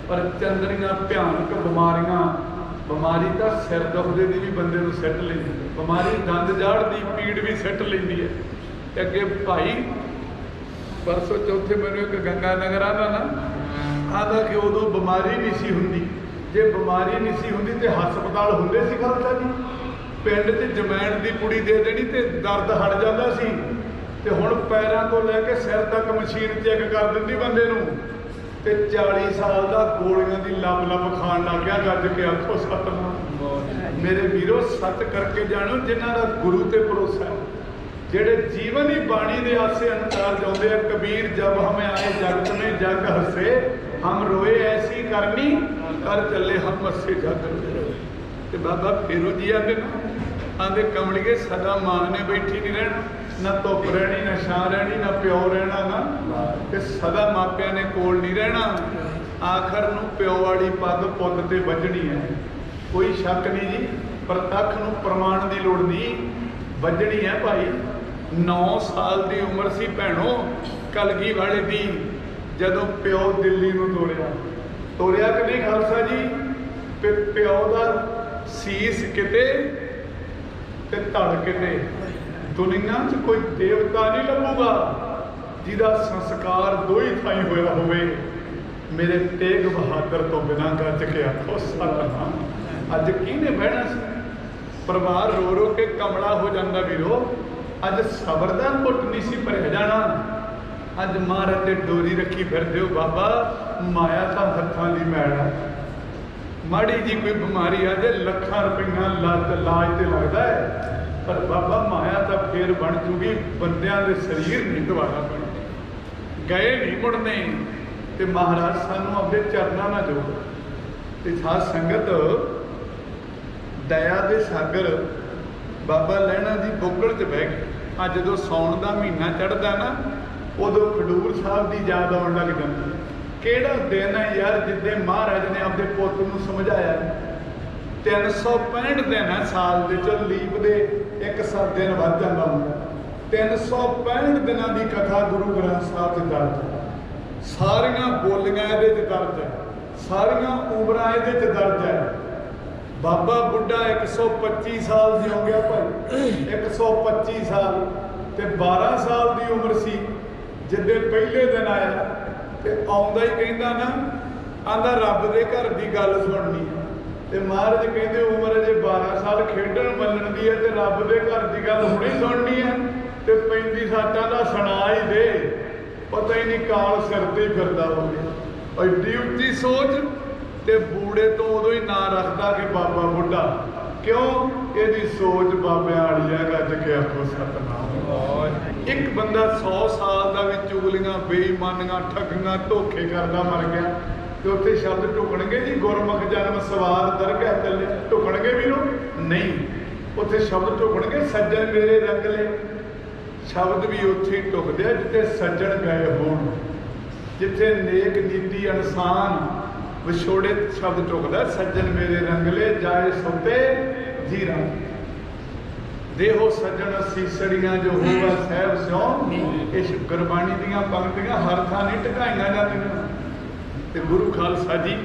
ਪਰ ਚੰਦਰੀਆਂ ਭਿਆਨਕ ਬਿਮਾਰੀਆਂ, ਬਿਮਾਰੀ ਤਾਂ ਸਿਰ ਦੁਖਦੇ ਦੀ ਵੀ ਬੰਦੇ ਨੂੰ ਸਿੱਟ ਲੈਂਦੀ ਹੈ, ਬਿਮਾਰੀ ਦੰਦ ਜਾੜ ਦੀ ਪੀੜ ਵੀ ਸਿੱਟ ਲੈਂਦੀ ਹੈ। ਤੇ ਅੱਗੇ ਭਾਈ ਪਰਸੋਂ ਚੌਥੇ ਮੈਨੂੰ ਇੱਕ ਗੰਗਾ ਨਗਰ ਆਦਾ ਨਾ, ਆਦਾ ਕਿ ਉਦੋਂ ਬਿਮਾਰੀ ਨਹੀਂ ਸੀ ਹੁੰਦੀ। ਜੇ ਬਿਮਾਰੀ ਨਹੀਂ ਸੀ ਹੁੰਦੀ ਤੇ ਹਸਪਤਾਲ ਹੁੰਦੇ ਸੀ ਖਾਲਸਾ ਜੀ। ਪਿੰਡ 'ਚ ਜਮੈਣ ਦੀ ਪੁੜੀ ਦੇ ਦੇਣੀ ਤੇ ਦਰਦ ਹਟ ਜਾਂਦਾ ਸੀ। ਤੇ ਹੁਣ ਪੈਰਾਂ ਤੋਂ ਲੈ ਕੇ ਸਿਰ ਤੱਕ ਮਸ਼ੀਨ ਚੈੱਕ ਕਰ ਦਿੰਦੀ ਬੰਦੇ ਨੂੰ। ਤੇ 40 ਸਾਲ ਦਾ ਗੋਲੀਆਂ ਦੀ ਲੱਭ ਖਾਣ ਲੱਗ ਗਿਆ। ਗੱਜ ਕੇ ਆਖੋ ਸਤਿਨਾਮ। ਮੇਰੇ ਵੀਰੋ ਸੱਚ ਕਰਕੇ ਜਾਣੋ, ਜਿਨ੍ਹਾਂ ਦਾ ਗੁਰੂ ਤੇ ਭਰੋਸਾ ਹੈ, ਜਿਹੜੇ ਜੀਵਨ ਹੀ ਬਾਣੀ ਦੇ ਆਸੇ ਅਨੁਸਾਰ ਜਾਉਂਦੇ ਆ। ਕਬੀਰ ਜਬ ਹਮੇ ਆਏ ਜਗਤ में जग हसे, हम रोए ऐसी करनी कर चले हम हसे जग। ਤੇ ਬਾਬਾ ਫੇਰੂ ਜੀ ਆਂਦੇ ਕਮਲੀਏ ਸਦਾ ਮਾਂ ਨੇ ਬੈਠੀ ਨਹੀਂ ਰਹਿਣਾ, ਨਾ ਧੁੱਪ ਰਹਿਣੀ, ਨਾ ਛਾਂ ਰਹਿਣੀ, ਨਾ ਪਿਓ ਰਹਿਣਾ, ਨਾ ਤੇ ਸਦਾ ਮਾਪਿਆਂ ਨੇ ਕੋਲ ਨਹੀਂ ਰਹਿਣਾ। ਆਖਰ ਨੂੰ ਪਿਓ ਵਾਲੀ ਪੱਗ ਪੁੱਤ ਤੇ ਵੱਜਣੀ ਹੈ, ਕੋਈ ਸ਼ੱਕ ਨਹੀਂ ਜੀ। ਪ੍ਰਤੱਖ ਨੂੰ ਪ੍ਰਮਾਣ ਦੀ ਲੋੜ ਨਹੀਂ, ਵੱਜਣੀ ਹੈ ਭਾਈ। 9 ਸਾਲ ਦੀ ਉਮਰ ਸੀ ਭੈਣੋ ਕਲਗੀ ਵਾਲੇ ਦੀ, ਜਦੋਂ ਪਿਓ ਦਿੱਲੀ ਨੂੰ ਤੋਰਿਆ ਕਿ ਨਹੀਂ ਖਾਲਸਾ ਜੀ? ਪਿਓ ਦਾ ਸੀਸ ਕਿਤੇ ਤੇ ਧੜ ਕਿਤੇ। ਦੁਨੀਆ 'ਚ ਕੋਈ ਦੇਵਤਾ ਨਹੀਂ ਲੱਭੂਗਾ ਜਿਹਦਾ ਸੰਸਕਾਰ ਦੋ ਹੀ ਥਾਈਂ ਹੋਇਆ ਹੋਵੇ। ਮੇਰੇ ਤੇਗ ਬਹਾਦਰ ਤੋਂ ਬਿਨਾਂ ਗੱਜ ਕੇ ਆਖੋ ਸਤਿਨਾਮ। ਅੱਜ ਕਿਹਨੇ ਬਹਿਣਾ ਸੀ? ਪਰਿਵਾਰ ਰੋ ਰੋ ਕੇ ਕਮਲਾ ਹੋ ਜਾਂਦਾ ਵੀਰੋ। ਅੱਜ ਸਬਰ ਦਾ ਘੁੱਟ ਨਹੀਂ ਸੀ ਭਰਿਆ ਜਾਣਾ। ਅੱਜ ਮਹਾਰਾਜ ਤੇ ਡੋਰੀ ਰੱਖੀ ਫਿਰਦੇ ਹੋ ਬਾਬਾ। ਮਾਇਆ ਤਾਂ ਹੱਥਾਂ ਦੀ ਮੈਲ ਹੈ। ਮਾੜੀ ਜੀ ਕੋਈ ਬਿਮਾਰੀ ਆ ਜੇ ਲੱਖਾਂ ਰੁਪਈਆ ਲਾਜ ਤੇ ਲੱਗਦਾ ਹੈ, ਪਰ ਬਾਬਾ ਮਾਇਆ ਤਾਂ ਫੇਰ ਬਣ ਜੂਗੀ। ਬੰਦਿਆਂ ਦੇ ਸਰੀਰ ਨਹੀਂ ਦੁਬਾਰਾ ਬਣਦੇ, ਗਏ ਨਹੀਂ ਮੁੜਨੇ। ਤੇ ਮਹਾਰਾਜ ਸਾਨੂੰ ਆਪਣੇ ਚਰਨਾਂ ਨਾਲ ਜੋੜ। ਤੇ ਸਾਧ ਸੰਗਤ ਦਇਆ ਦੇ ਸਾਗਰ ਬਾਬਾ ਲਹਿਣਾ ਦੀ ਬੁੱਕਲ 'ਚ ਬਹਿ ਗਏ। ਅੱਜ ਜਦੋਂ ਸਾਉਣ ਦਾ ਮਹੀਨਾ ਚੜ੍ਹਦਾ ਨਾ, ਉਦੋਂ ਖਡੂਰ ਸਾਹਿਬ ਦੀ ਯਾਦ ਆਉਣ ਲੱਗ ਜਾਂਦੀ। ਕਿਹੜਾ ਦਿਨ ਹੈ ਯਾਰ ਜਿੱਦੇ ਮਹਾਰਾਜ ਨੇ ਆਪਣੇ ਪੁੱਤ ਨੂੰ ਸਮਝਾਇਆ। 365 ਦਿਨ ਹੈ ਸਾਲ ਦੇ, ਚੋਂ ਲੀਪ ਦੇ ਇੱਕ ਦਿਨ ਵੱਧ ਜਾਂਦਾ ਹੁੰਦਾ। 365 ਦਿਨਾਂ ਦੀ ਕਥਾ ਗੁਰੂ ਗ੍ਰੰਥ ਸਾਹਿਬ 'ਚ ਦਰਜ ਹੈ। ਸਾਰੀਆਂ ਬੋਲੀਆਂ ਇਹਦੇ 'ਚ ਦਰਜ ਹੈ, ਸਾਰੀਆਂ ਉਮਰਾਂ ਇਹਦੇ 'ਚ ਦਰਜ ਹੈ। ਬਾਬਾ ਬੁੱਢਾ 125 ਸਾਲ ਦੀ ਹੋ ਗਿਆ ਭਾਈ, 125 ਸਾਲ। ਤੇ 12 ਸਾਲ ਦੀ ਉਮਰ ਸੀ ਜਿੱਦੇ ਪਹਿਲੇ ਦਿਨ ਆਇਆ। ਤੇ ਆਉਂਦਾ ਹੀ ਕਹਿੰਦਾ ਨਾ, ਆਂਦਾ ਰੱਬ ਦੇ ਘਰ ਦੀ ਗੱਲ ਸੁਣਨੀ ਹੈ। ਤੇ ਮਹਾਰਾਜ ਕਹਿੰਦੇ ਉਮਰ ਅਜੇ 12 ਸਾਲ ਖੇਡਣ ਮੰਨਣ ਦੀ ਹੈ, ਤੇ ਰੱਬ ਦੇ ਘਰ ਦੀ ਗੱਲ ਹੁਣੇ ਸੁਣਨੀ ਹੈ। ਤੇ 35 ਸਾਲਾਂ ਦਾ ਸੁਣਾ ਹੀ ਦੇ, ਪਤਾ ਹੀ ਨਹੀਂ ਕਾਲ ਸਿਰ ਤੇ ਫਿਰਦਾ ਹੋਵੇ। ਐਡੀ ਉੱਚੀ ਸੋਚ। ਤੇ ਬੂੜੇ ਤੋਂ ਉਦੋਂ ਹੀ ਨਾਂ ਰੱਖਦਾ ਕਿ ਬਾਬਾ ਬੁੱਢਾ। ਕਿਉਂ? ਇਹਦੀ ਸੋਚ ਬਾਬਿਆਂ ਵਾਲੀ ਹੈ। ਗੱਜ ਕੇ ਆਖੋ ਸਤਿਨਾਮ। ਇੱਕ ਬੰਦਾ 100 ਸਾਲ ਦਾ ਵੀ ਚੁਗਲੀਆਂ, ਬੇਈਮਾਨੀਆਂ, ਠੱਗੀਆਂ, ਧੋਖੇ ਕਰਦਾ ਮਰ ਗਿਆ। ਤੇ ਉੱਥੇ ਸ਼ਬਦ ਢੁਕਣਗੇ ਜੀ, ਗੁਰਮੁਖ ਜਨਮ ਸਵਾਦ ਦਰਗਾਹ ਚੱਲੇ। ਢੁਕਣਗੇ ਵੀਰੋ? ਨਹੀਂ। ਉੱਥੇ ਸ਼ਬਦ ਢੁਕਣਗੇ, ਸੱਜਣ ਮੇਰੇ ਰੰਗਲੇ। ਸ਼ਬਦ ਵੀ ਉੱਥੇ ਹੀ ਢੁਕਦੇ ਆ ਜਿੱਥੇ ਸੱਜਣ ਗਏ ਹੋਣ, ਜਿੱਥੇ ਨੇਕ ਨੀਤੀ ਇਨਸਾਨ ਵਿਛੋੜੇ ਸ਼ਬਦ ਢੁਕਦਾ। ਸੱਜਣ ਮੇਰੇ ਰੰਗਲੇ ਜਾਏ ਸੁਤੇ ਜੀ ਰੰਗ ਦੇਹੋ ਸੱਜਣ ਸੀਸੜੀਆਂ ਜੋ ਹੋਵਾ ਸਹਿਬ ਸਿਉ। ਇਸ ਗੁਰਬਾਣੀ ਦੀਆਂ ਪੰਕਤੀਆਂ ਹਰ ਥਾਂ ਨਹੀਂ ਢਕਾਈਆਂ ਜਾਂਦੀਆਂ। ਤੇ ਗੁਰੂ ਖਾਲਸਾ ਜੀ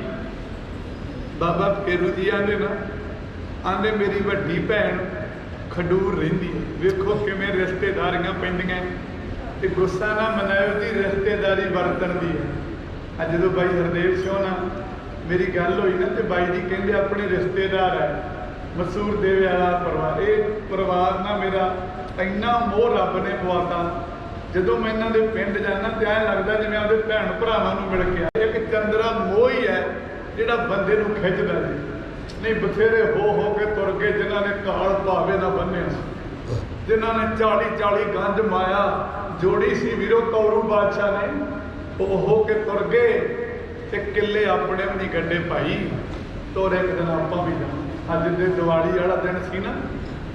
ਬਾਬਾ ਫੇਰੂ ਜੀ ਆਂਦੇ ਮੇਰੀ ਵੱਡੀ ਭੈਣ ਖਡੂਰ ਰਹਿੰਦੀ ਹੈ। ਵੇਖੋ ਕਿਵੇਂ ਰਿਸ਼ਤੇਦਾਰੀਆਂ ਪੈਂਦੀਆਂ। ਤੇ ਗੁੱਸਾ ਨਾ ਮਨਾਇਓ ਜੀ, ਰਿਸ਼ਤੇਦਾਰੀ ਵਰਤਣ ਦੀ ਹੈ। ਅੱਜ ਜਦੋਂ ਬਾਈ ਹਰਦੇਵ ਸਿੰਘ ਨਾਲ ਮੇਰੀ ਗੱਲ ਹੋਈ ਨਾ, ਤੇ ਬਾਈ ਜੀ ਕਹਿੰਦੇ ਆਪਣੇ ਰਿਸ਼ਤੇਦਾਰ ਹੈ ਮਸੂਰ ਦੇਵੇ ਵਾਲਾ ਪਰਿਵਾਰ। ਇਹ ਪਰਿਵਾਰ ਨਾ ਮੇਰਾ ਇੰਨਾ ਮੋਹ ਰੱਬ ਨੇ ਪਵਾਤਾ। ਜਦੋਂ ਮੈਂ ਇਹਨਾਂ ਦੇ ਪਿੰਡ ਜਾਂਦਾ ਤੇ ਐਂ ਲੱਗਦਾ ਜਿਵੇਂ ਆਪਦੇ ਭੈਣ ਭਰਾਵਾਂ ਨੂੰ ਮਿਲ ਕੇ ਆਇਆ। ਇੱਕ ਚੰਦਰਾ ਮੋਹ ਹੀ ਹੈ ਜਿਹੜਾ ਬੰਦੇ ਨੂੰ ਖਿੱਚਦਾ ਜੀ। ਨਹੀਂ ਬਥੇਰੇ ਹੋ ਕੇ ਤੁਰ ਗਏ ਜਿਨ੍ਹਾਂ ਨੇ ਕਾਲ ਭਾਵੇ ਨਾ ਬੰਨਿਆ, ਜਿਨ੍ਹਾਂ ਨੇ 40 ਗੰਜ ਮਾਇਆ ਜੋੜੀ ਸੀ ਵੀਰੋ ਕੌਰੂ ਬਾਦਸ਼ਾਹ ਨੇ, ਉਹ ਹੋ ਕੇ ਤੁਰ ਗਏ ਤੇ ਕਿੱਲੇ ਆਪਣੇ ਵੀ ਨਹੀਂ ਗੱਡੇ ਭਾਈ। ਤੋਰ ਇੱਕ ਦਿਨ ਆਪਾਂ ਵੀ ਜਾਣਾ। ਅੱਜ ਦੇ ਦੀਵਾਲੀ ਵਾਲਾ ਦਿਨ ਸੀ ਨਾ,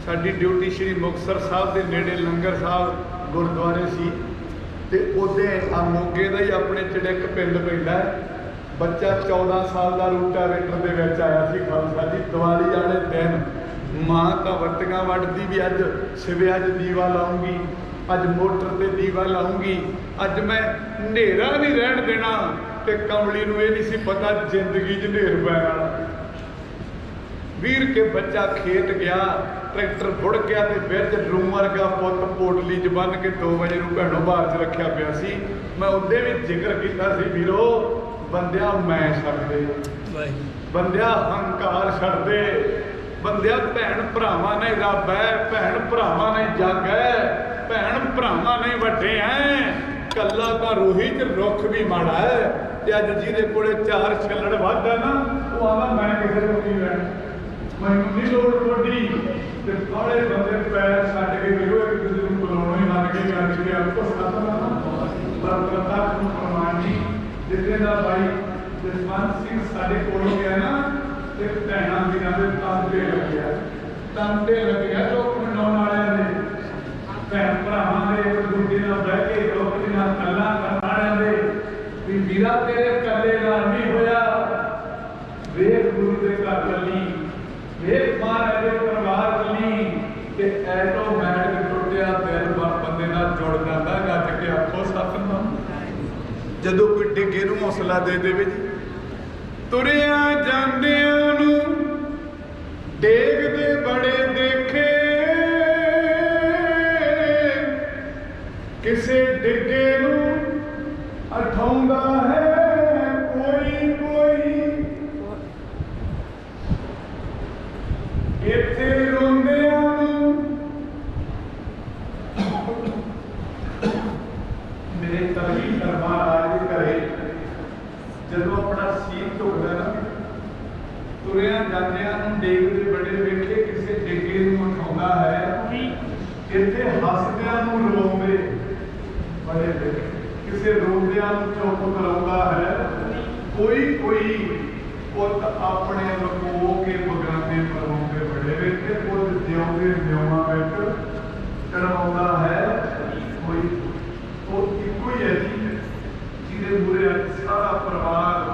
ਸਾਡੀ ਡਿਊਟੀ ਸ਼੍ਰੀ ਮੁਕਤਸਰ ਸਾਹਿਬ ਦੇ ਨੇੜੇ ਲੰਗਰ ਸਾਹਿਬ ਗੁਰਦੁਆਰੇ ਸੀ, ਤੇ ਉਹਦੇ ਆ ਮੋਗੇ ਦਾ ਹੀ ਆਪਣੇ ਚੜਿੱਕ ਪਿੰਡ ਪੈਂਦਾ। ਬੱਚਾ 14 ਸਾਲ ਦਾ ਰੂਟਾਵੇਟਰ ਦੇ ਵਿੱਚ ਆਇਆ ਸੀ ਖਾਲਸਾ ਜੀ। ਦੀਵਾਲੀ ਵਾਲੇ ਦਿਨ ਮਾਂ ਤਾਂ ਵੱਟੀਆਂ ਵੱਢਦੀ ਵੀ, ਅੱਜ ਸਿਵੇ ਅੱਜ ਦੀਵਾ ਲਾਉਂਗੀ, ਅੱਜ ਮੋਟਰ ਤੇ ਦੀਵਾ ਲਾਉਂਗੀ, ਅੱਜ ਮੈਂ ਹਨੇਰਾ ਨਹੀਂ ਰਹਿਣ ਦੇਣਾ। ਤੇ ਕਮਲੀ ਨੂੰ ਇਹ ਨਹੀਂ ਸੀ ਪਤਾ ਜ਼ਿੰਦਗੀ 'ਚ ਹਨੇਰ ਪੈਣ ਵਾਲਾ। ਵੀਰ ਕੇ ਬੱਚਾ ਖੇਤ ਗਿਆ, ਟਰੈਕਟਰ ਬੁੜ ਗਿਆ ਤੇ ਵਿੱਚ ਰੂਮ ਵਰਗਾ ਪੁੱਤ ਪੋਟਲੀ 'ਚ ਬੰਨ ਕੇ 2 ਵਜੇ ਨੂੰ ਭੈਣੋਂ ਬਾਹਰ 'ਚ ਰੱਖਿਆ ਪਿਆ ਸੀ। ਮੈਂ ਉਹਦੇ ਵੀ ਜ਼ਿਕਰ ਕੀਤਾ ਸੀ, ਵੀਰੋ ਬੰਦਿਆ ਮੈਂ ਛੱਡ ਦੇ, ਬੰਦਿਆ ਹੰਕਾਰ ਛੱਡ ਦੇ, ਬੰਦਿਆ ਭੈਣ ਭਰਾਵਾਂ ਨੇ ਰੱਬ ਹੈ, ਭੈਣ ਭਰਾਵਾਂ ਨੇ ਜੱਗ ਹੈ, ਭੈਣ ਭਰਾਵਾਂ ਨੇ ਵੱਡੇ ਹੈ। ਕੱਲਾ ਤਾਂ ਰੂਹੀ 'ਚ ਰੁੱਖ ਵੀ ਮਾੜਾ ਹੈ। ਤੇ ਅੱਜ ਜਿਹਦੇ ਕੋਲੇ 4 ਛੱਲੜ ਵੱਧ ਹੈ ਨਾ, ਉਹ ਆਵਾ ਮੈਂ ਕਿਸੇ ਤੋਂ ਕੀ ਲੈਣਾ, ਮੈਨੂੰ ਨਹੀਂ ਲੋੜ ਵੱਡੀ। ਤੇ ਸਾਰੇ ਬੰਦੇ ਪੈਰ ਛੱਡ ਕੇ ਵੀਰੋ ਇੱਕ ਦੂਜੇ ਨੂੰ ਬੁਲਾਉਣਾ ਹੀ ਲੱਗ ਗਏ। ਅੱਜ ਕੇ ਆਪਕੋ ਪਰ ਪ੍ਰਤਾਪ ਨੂੰ ਪ੍ਰਮਾਣੀ ਜਿੱਥੇ ਦਾ ਬਾਈ ਜਸਵੰਤ ਸਿੰਘ ਸਾਡੇ ਕੋਲ ਗਿਆ ਨਾ, ਤੇ ਭੈਣਾਂ ਵੀਰਾਂ ਦੇ ਤੰਤੇ ਲੱਗਿਆ, ਤੰਤੇ ਲੱਗਿਆ ਲੋਕ ਮਨਾਉਣ ਵਾਲਿਆਂ ਦੇ, ਭੈਣ ਭਰਾਵਾਂ ਦੇ ਇੱਕ ਦੂਜੇ ਨਾਲ ਬਹਿ ਕੇ ਲੋਕ ਨਾਲ ਗੱਲਾਂ ਕਰਨ ਵਾਲਿਆਂ ਦੇ ਵੀ ਵੀਰਾ ਤੇਰੇ ਕੱਲੇ ਨਾਲ ਨਹੀਂ ਹੋਇਆ, ਵੇਖ ਗੁਰੂ ਦੇ ਘਰ ਚੱਲੀ, ਵੇਖ ਮਹਾਰਾਜ ਦੇ ਪਰਿਵਾਰ ਚੱਲੀ। ਤੇ ਐਟੋਮੈਟਿਕ ਟੁੱਟਿਆ ਦਿਲ ਬੰਦੇ ਨਾਲ ਜੁੜ ਜਾਂਦਾ। ਗੱਜ ਕੇ ਆਖੋ ਸਤਿਨਾਮ। ਜਦੋਂ ਕੋਈ ਡਿੱਗੇ ਨੂੰ ਹੌਸਲਾ ਦੇ ਦੇਵੇ ਜੀ। ਤੁਰਿਆ ਜਾਂਦਿਆਂ ਨੂੰ ਡੇਗਦੇ ਬੜੇ ਦੇਖੇ, ਕਿਸੇ ਡਿੱਗੇ ਨੂੰ ਉਠਾਉਂਦਾ ਹੈ ਕੋਈ ਕੋਈ, ਇੱਥੇ ਰੋਂਦਿਆਂ ਨੂੰ ਮੇਰੇ ਤਲਵੀਰ ਦਰਬਾਰ ਆ ਕੇ ਘਰੇ ਜਦੋਂ ਆਪਣਾ ਸੀਨ ਝੁਕਦਾ ਨਾ, ਤੁਰਿਆ ਜਾਂਦਿਆਂ ਨੂੰ ਡੇਗਦੇ ਬੜੇ ਵੇਖੇ, ਕਿਸੇ ਡਿੱਗੇ ਨੂੰ ਉਠਾਉਂਦਾ ਹੈ, ਇੱਥੇ ਹੱਸਦਿਆਂ ਨੂੰ ਰਵਾਉਂਦੇ ਬੜੇ ਵੇਖੇ, ਕਿਸੇ ਰੋਂਦਿਆਂ ਨੂੰ ਚੁੱਪ ਕਰਾਉਂਦਾ ਹੈ ਕੋਈ ਕੋਈ। ਪੁੱਤ ਆਪਣੇ ਲੁਕੋ ਕੇ ਬਗਾਨੇ ਪਰਵਾਉਂਦੇ ਬੜੇ ਵੇਖੇ, ਪੁੱਤ ਜਿਉਂਦੇ ਜਿਉਆਂ ਵਿੱਚ ਚੜਾਉਂਦਾ ਹੈ ਕੋਈ। ਉਹ ਇੱਕੋ ਹੀ ਹੈ ਜੀ ਜਿਹਦੇ ਮੂਹਰੇ ਅੱਜ ਸਾਰਾ ਪਰਿਵਾਰ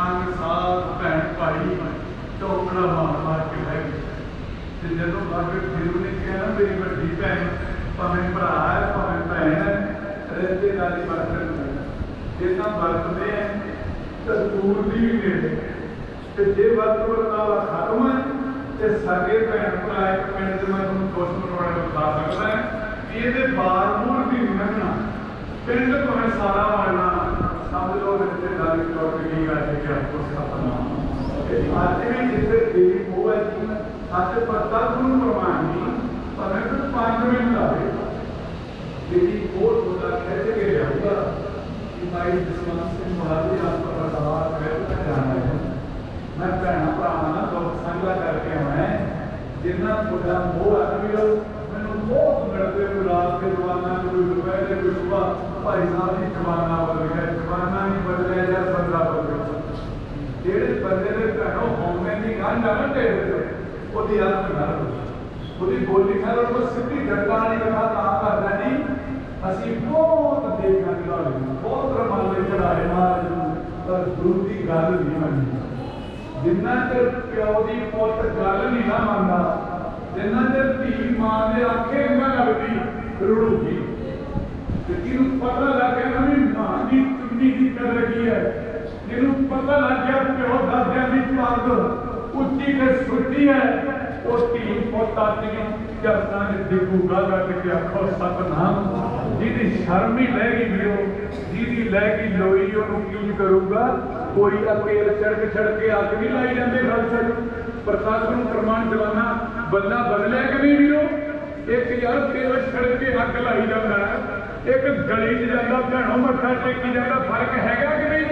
ਅੰਗ ਸਾਥ ਭੈਣ ਭਾਈ ਚੌਕੜਾ ਮਾਰ ਕੇ ਬਹਿ ਗਏ। ਤੇ ਜਦੋਂ ਬਾਬੇ ਗੁਰੂ ਨੇ ਕਿਹਾ ਨਾ ਮੇਰੀ ਵੱਡੀ ਭੈਣ ਭਾਵੇਂ ਭਰਾ ਹੈ ਭਾਵੇਂ ਭੈਣ ਹੈ, ਰਿਸ਼ਤੇਦਾਰੀ ਵਰਤਣ ਜੇ ਤਾਂ ਵਰਤਦੇ ਹੈ ਤਾਂ ਦੂਰ ਦੀ ਵੀ ਨੇੜੇ, ਤੇ ਜੇ ਵਰਤ ਵਰਤਾਵਾ ਖਤਮ ਹੈ ਤੇ ਸਾਡੇ ਭੈਣ ਭਰਾ ਇੱਕ ਪਿੰਡ 'ਚ ਮੈਂ ਤੁਹਾਨੂੰ ਦੁਸ਼ਮਣ ਵਾਲੇ ਨੂੰ ਦੱਸ ਸਕਦਾ ਕਿ ਇਹਦੇ ਬਾਰ-ਬੂਰ ਦੀ ਨਹੀਂ ਲੰਘਣਾ, ਪਿੰਡ ਭਾਵੇਂ ਸਾਰਾ ਵਾਲਣਾ, ਸਮਝ ਲਓ ਰਿਸ਼ਤੇਦਾਰੀ ਟੁੱਟ ਗਈ। ਅੱਜ ਕਿ ਆਪਕੋ ਸਤਿਨਾਮ। ਅੱਜ ਵੀ ਜਿੱਥੇ ਦੇਵੀ ਉਹ ਹੈ ਜੀ, ਅੱਜ ਪ੍ਰਤਾਪ ਨੂੰ ਪ੍ਰਮਾਣੀ ਭਾਵੇਂ ਕੋਈ 5 ਮਿੰਟ ਲਾਵੇ, ਜਿਹੜੀ ਬਹੁਤ ਬੜਾ ਖਿੱਚ ਕੇ ਲਿਆਊਗਾ ਕਿ ਭਾਈ ਜਸਵੰਤ ਸਿੰਘ ਮਹਾਰਾਜ ਆਪ ਪਰਦਾਰ ਫਿਰ ਜਾਣਾ ਹੈ। ਮੈਂ ਭੈਣਾਂ ਭਰਾਵਾਂ ਨਾਲ ਦੁੱਖ ਸਾਂਝਾ ਕਰਕੇ ਆਉਣਾ, ਜਿੰਨਾ ਤੁਹਾਡਾ ਮੋਹ ਹੈ ਵੀਰੋ, ਮੈਨੂੰ ਬਹੁਤ ਮਿਲਦੇ ਗੁਲਾਬ ਦੇ ਜਵਾਨਾਂ ਨੂੰ, ਕੋਈ ਦੁਪਹਿਰੇ ਕੋਈ ਸੁਬਾਹ ਭਾਈ ਸਾਹਿਬ ਦੀ ਜਵਾਨਾ ਬਦਲ ਗਿਆ, ਜਵਾਨਾ ਨਹੀਂ ਬਦਲਿਆ ਜਾਂ ਬੰਦਾ ਬਦਲ ਗਿਆ। ਜਿਹੜੇ ਬੰਦੇ ਦੇ ਭੈਣੋਂ ਹੋਣੇ ਦੀ ਗੱਲ ਨਾ ਢੇੜੇ ਉਹਦੀ ਹੱਥ ਨਾਲ ਉਹਦੀ ਬੋਲੀ ਨਾਲ ਉਹ ਸਿੱਧੀ ਡੰਡਾ ਵਾਲੀ ਕਥਾ ਤਾਂ ਕਰਦਾ ਜੀ। ਅਸੀਂ ਬਹੁਤ ਦੇਖਾਂ ਚੜਾਏ, ਬਹੁਤ ਰਮਾਲੇ ਚੜਾਏ ਮਹਾਰਾਜ ਨੂੰ, ਪਰ ਗੁਰੂ ਦੀ ਗੱਲ ਨਹੀਂ ਮੰਨੀ। ਜਿੰਨਾ ਚਿਰ ਪਿਓ ਦੀ ਪੁੱਤ ਗੱਲ ਨਹੀਂ ਨਾ ਮੰਨਦਾ, ਜਿੰਨਾ ਚਿਰ ਧੀ ਮਾਂ ਦੇ ਆਖੇ ਨਾ ਲੱਗਦੀ ਰੁੜੂਗੀ। ਤੇ ਜਿਹਨੂੰ ਪਤਾ ਲੱਗ ਗਿਆ ਨਾ ਵੀ ਮਾਂ ਦੀ ਚੁੰਨੀ ਦੀ ਕਦਰ ਕੀ ਹੈ, ਜਿਹਨੂੰ ਪਤਾ ਲੱਗ ਗਿਆ ਪਿਓ ਦਾਦਿਆਂ ਦੀ ਪੱਗ ਉੱਚੀ ਤੇ ਸੁੱਟੀ ਹੈ, उस धी पुत अज भी चरतां च डिगूगा कट के आखो सतनाम। जिहदी शर्म ही लह गई वीरो, जिहदी लह गई लोई, उहनूं की करूगा। कोई तेल छिड़क छिड़क के अग नहीं लाई जाते खालसा जी। प्रशासन नूं प्रमाण दिवाना बंदा बदलिया कि नहीं वीरो? एक यार तेल छिड़क के अग लाई जाता है, एक गली च जाता भैणों मत्था टेकी जाता, फर्क हैगा कि नहीं?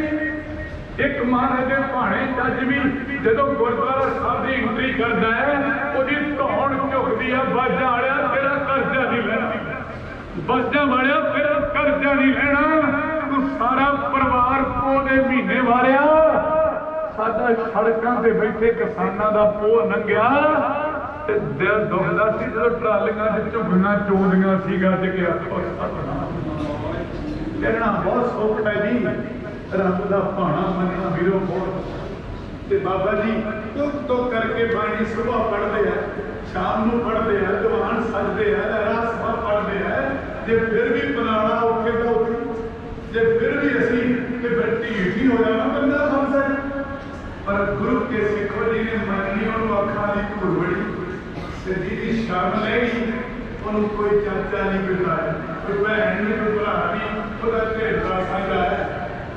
एक महाराज के भाणे जज भी जो गुरुद्वारा साहब की एंट्री करता है, उसकी धौन झुकती है, बाजा वालिया तेरा कर्जा नहीं लेना, बाजा वालिया तेरा कर्जा नहीं लेना। तू सारा परिवार पोह महीने वालिया साडा सड़कों से बैठे किसानों का पोह लंघिया ते दिल दुखदा सी जो ट्रालियां च झुगना चोदियां सी गज के आखो सतनाम। कहना बहुत सौख है जी, रब का भाणा मनना वीरो बहुत। ते बाबा जी तो करके बाणी सुबह पढ़ते हैं, शाम को पढ़ते हैं, दीवान सजते हैं, रहरा सभा पढ़ते हैं। जे फिर भी बनाना औखे तो औखे, जे फिर भी असी ढीठ ही हो जाना बंदा समझ। पर गुरु के सिखो जी ने मननी उन्होंने अखा की धूड़ बड़ी ते जिहदी शर्म लगी उन्होंने कोई चाचा नहीं बिठाया, कोई भैन नहीं, कोई भरा नहीं, उसका ढेडा साझा है।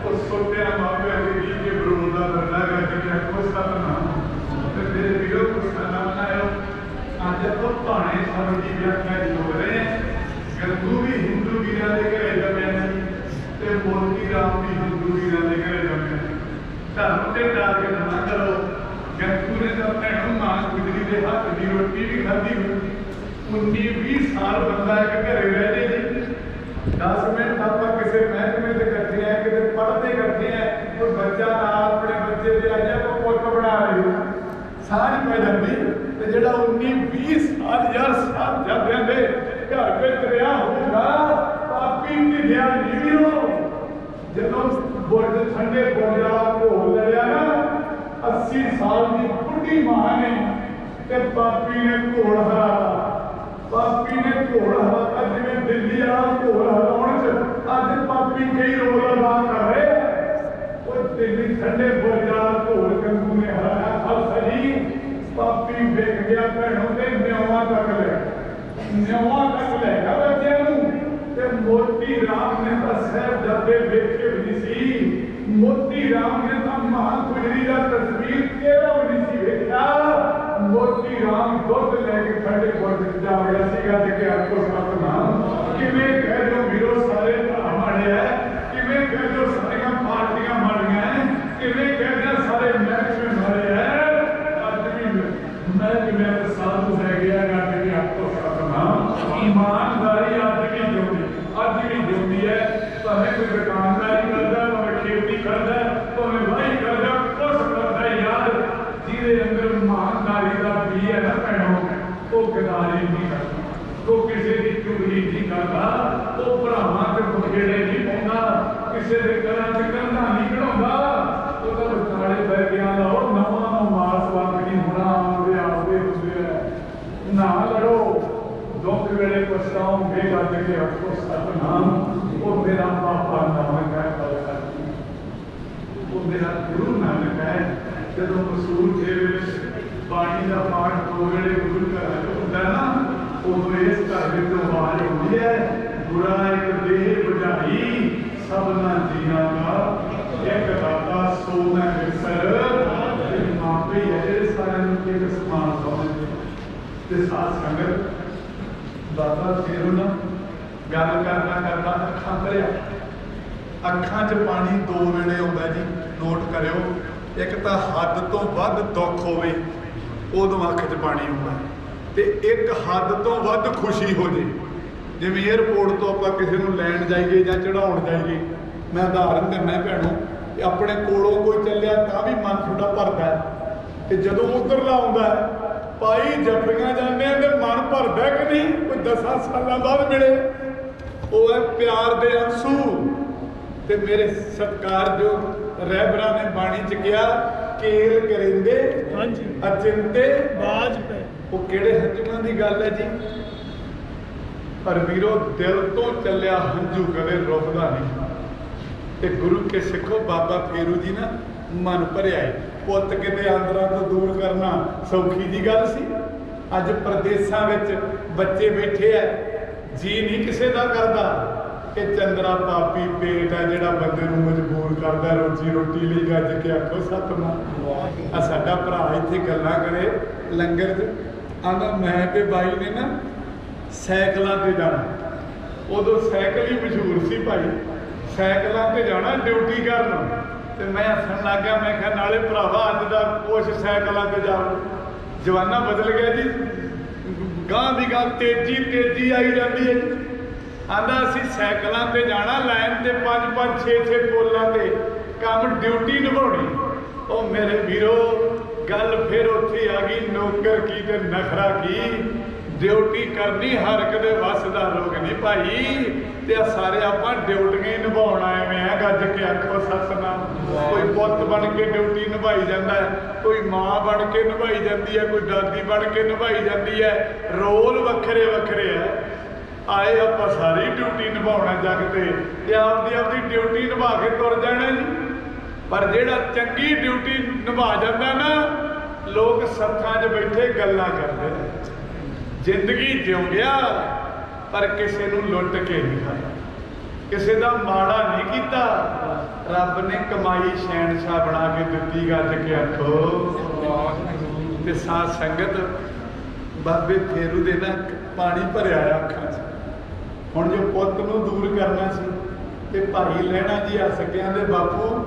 उस सोटिया मापिया के जी के बरूद का बंदा करके आखो सतनाम। ते मेरे वीरो गुस्सा ना मनायो। अज तो भाणे साहब की व्याख्या हो रहे हैं। गंगू भी हिंदू वीरां दे घरे जम्मिया नहीं ते मोती राम भी हिंदू वीरां दे घरे जम्मिया नहीं। धर्म ते टारगेट ना करो। गंगू ने तो भैणों मां गुजरी के हाथ की रोटी भी खाधी हुई। 19-20 साल बंदा एक घरे रह जाए जी। 10 मिनट आप किसी महकमे से करते हैं, किसी पढ़ते करते हैं, तो बच्चा ना अपने बच्चे से आज आप पुट बना रहे हो, सारी पै जाती। तो जो 19-20 साल यार साहबजादियां दे घर में रहा होगा, पापी ढिलिया नहीं भी हो। जो बुर्ज ठंडे बुर्जा घोल लिया ना 80 साल की बुढ़ी मां ने ते पापी ने घोल हराता। पापी ने घोल हराता जिवें दिल्ली वाला घोल हराउण च अज पापी कई रोल अदा कर रहे हैं। वो दिल्ली ठंडे बुर्जा घोल गंगू ने हराया। खालसा जी पापी विक गया भैणों ते न्यौवां तक ले गया बच्चों नूं। ते मोती राम ने तो साहिबजादे वेखे भी नहीं सी। मोती राम ने तो मां गुजरी का तस्वीर चेहरा भी नहीं सी वेख्या। मोती राम दुध लैके ठंडे बुर्ज जा गया सीगा ते आखो सतनाम। किवें कह दो वीरो सारे भरा माड़े है, किवें कह दो सारियां पार्टियां माड़ियां है, किवें कह दो सारे महकमे माड़े है। अज भी महकमे साधु है गया गज के आखो सतनाम। ईमानदारी अज भी जिंदी है। भावें कोई दुकानदारी करता, भावें खेती करता, भावें वाही करता, कुछ करता यार जिहदे अंदर ईमानदारी का बी है ना भैणों, वो गदारी नहीं करता, वो किसी की चुगली नहीं करता, वो भरावां ते बखेड़े नहीं पाउंदा, किसी के घरां च कंधां नहीं कढाउंदा। ਉਹਦਾ ਵਿਚਾਲੇ ਬਹਿ ਗਿਆ ਲਓ ਨਵਾਂ ਨੂੰ ਮਾਸ ਵੰਗ ਨਹੀਂ ਹੋਣਾ। ਆਉਂਦੇ ਆਉਂਦੇ ਹੁੰਦੇ ਨਾ ਲੜੋ, दुख वेले पछताओगे गज के आखो सतनाम। वो मेरा पापा नानक है, खालसा जी वो मेरा गुरु नानक है। जो मसूर के बाणी का पाठ 2 वेले गुरु घर होता है ना, उदों इस घर में आवाज होती है, बुरा एक देह बुझाई सबना जिया का एक दाता सो मैं विसर। मापे है सारे एक समान समझते साथ संगत बाबा फिर ना गल करता अखा भरिया। अखा च पानी 2 वेले आता जी, नोट करो। एक तो हद तो वध दुख होवे उदों अख च पानी आता, तो एक हद तो वध खुशी हो जाए। जिवें एयरपोर्ट तो आप किसी को लैन जाइए या चढ़ाउण जाइए, मैं उदाहरण देना भैणों, अपने कोलों कोई चलिया तां भी मन थोड़ा भरदा है, तो जदों उधरला आउंदा है पाई जफियां जाने तो मन भरदा कि नहीं? कोई 10 साल बाद मिले, वो है प्यार दे अंसू। ते मेरे सत्कार जो रहबरा ने बाणी च किया, केल करिंदे अचिंते बाज पे, वो केड़े हंजुआं दी गल है जी। पर वीरो दिल तो चलिया हंजू कदे रुकदा नहीं। ते गुरु के सिखो बाबा फेरू जी ना मन भरिया है। पुत किते आंदरां तो दूर करना सौखी दी गल सी। ਅੱਜ ਪ੍ਰਦੇਸਾਂ ਵਿੱਚ ਬੱਚੇ ਬੈਠੇ ਐ, ਜੀ ਨਹੀਂ ਕਿਸੇ ਦਾ ਕਰਦਾ ਕਿ ਚੰਦਰਾ ਪਾਪੀ ਪੇਟ ਹੈ ਜਿਹੜਾ ਬੰਦੇ ਨੂੰ ਮਜਬੂਰ ਕਰਦਾ ਰੋਜੀ ਰੋਟੀ ਲਈ। ਗੱਜ ਕੇ ਆਖੋ ਸਤਿਨਾਮ। ਆ ਸਾਡਾ ਭਰਾ ਇੱਥੇ ਗੱਲਾਂ ਕਰੇ ਲੰਗਰ 'ਚ, ਆਂਦਾ ਮੈਂ ਤੇ ਬਾਈ ਨੇ ਨਾ ਸਾਈਕਲਾਂ ਤੇ ਜਾਣਾ। ਉਦੋਂ ਸਾਈਕਲ ਹੀ ਮਸ਼ਹੂਰ ਸੀ ਭਾਈ, ਸਾਈਕਲਾਂ ਤੇ ਜਾਣਾ ਡਿਊਟੀ ਕਰਨ। ਤੇ ਮੈਂ ਹੱਸਣ ਲੱਗ ਗਿਆ, ਮੈਂ ਕਿਹਾ ਨਾਲੇ ਭਰਾਵਾ ਅੱਜ ਦਾ ਕੁਛ ਸਾਈਕਲਾਂ ਤੇ ਜਾਓ, ਜਵਾਨਾ ਬਦਲ ਗਿਆ ਜੀ, ਗਾਂ ਦੀ ਗਾਂ ਤੇਜ਼ੀ ਆਈ ਜਾਂਦੀ ਹੈ ਜੀ। ਆਂਦਾ ਅਸੀਂ ਸਾਈਕਲਾਂ ਤੇ ਜਾਣਾ, ਲਾਈਨ ਤੇ 5-5 6-6 ਪੋਲਾਂ ਤੇ ਕੰਮ ਡਿਊਟੀ ਨਿਭਾਉਣੀ। ਉਹ ਮੇਰੇ ਵੀਰੋ ਗੱਲ ਫਿਰ ਉੱਥੇ ਆ ਗਈ, ਨੌਕਰ ਕੀ ਤੇ ਨਖਰਾ ਕੀ, ਡਿਊਟੀ ਕਰਨੀ ਹਰ ਇੱਕ ਦੇ ਵੱਸ ਦਾ ਰੋਗ ਨਹੀਂ ਭਾਈ। ਤੇ ਆ ਸਾਰੇ ਆਪਾਂ ਡਿਊਟੀਆਂ ਹੀ ਨਿਭਾਉਣ ਆਏ ਵੇ ਆ। ਗੱਜ ਕੇ ਆਖੋ ਸਤਿਨਾਮ। ਕੋਈ ਪੁੱਤ ਬਣ ਕੇ ਡਿਊਟੀ ਨਿਭਾਈ ਜਾਂਦਾ ਹੈ, ਕੋਈ ਮਾਂ ਬਣ ਕੇ ਨਿਭਾਈ ਜਾਂਦੀ ਹੈ, ਕੋਈ ਦਾਦੀ ਬਣ ਕੇ ਨਿਭਾਈ ਜਾਂਦੀ ਹੈ। ਰੋਲ ਵੱਖਰੇ ਵੱਖਰੇ ਹੈ। ਆਏ ਆਪਾਂ ਸਾਰੀ ਡਿਊਟੀ ਨਿਭਾਉਣਾ ਜੱਗ ਤੇ ਆਪਦੀ ਡਿਊਟੀ ਨਿਭਾ ਕੇ ਤੁਰ ਜਾਣਾ ਜੀ। ਪਰ ਜਿਹੜਾ ਚੰਗੀ ਡਿਊਟੀ ਨਿਭਾ ਜਾਂਦਾ ਨਾ, ਲੋਕ ਸੱਥਾਂ 'ਚ ਬੈਠੇ ਗੱਲਾਂ ਕਰਦੇ, ਜ਼ਿੰਦਗੀ ਜਿਉਂ ਗਿਆ ਪਰ ਕਿਸੇ ਨੂੰ ਲੁੱਟ ਕੇ ਨਹੀਂ ਖਾਇਆ, ਕਿਸੇ ਦਾ ਮਾੜਾ ਨਹੀਂ ਕੀਤਾ। ਰੱਬ ਨੇ ਕਮਾਈ ਸ਼ਹਿਨशाह ਬਣਾ ਕੇ ਦਿੱਤੀ। ਗੱਜ ਕੇ ਆਖੋ। ਤੇ ਸਾਧ ਸੰਗਤ ਬਾਬੇ ਫੇਰੂ ਦੇ ਨਾ ਪਾਣੀ ਭਰਿਆ ਅੱਖਾਂ 'ਚ। ਹੁਣ ਜੋ ਪੁੱਤ ਨੂੰ ਦੂਰ ਕਰਨਾ ਸੀ ਤੇ ਭਾਈ ਲਹਿਣਾ ਜੀ ਹੱਸ ਕੇ ਆਂਦੇ ਬਾਪੂ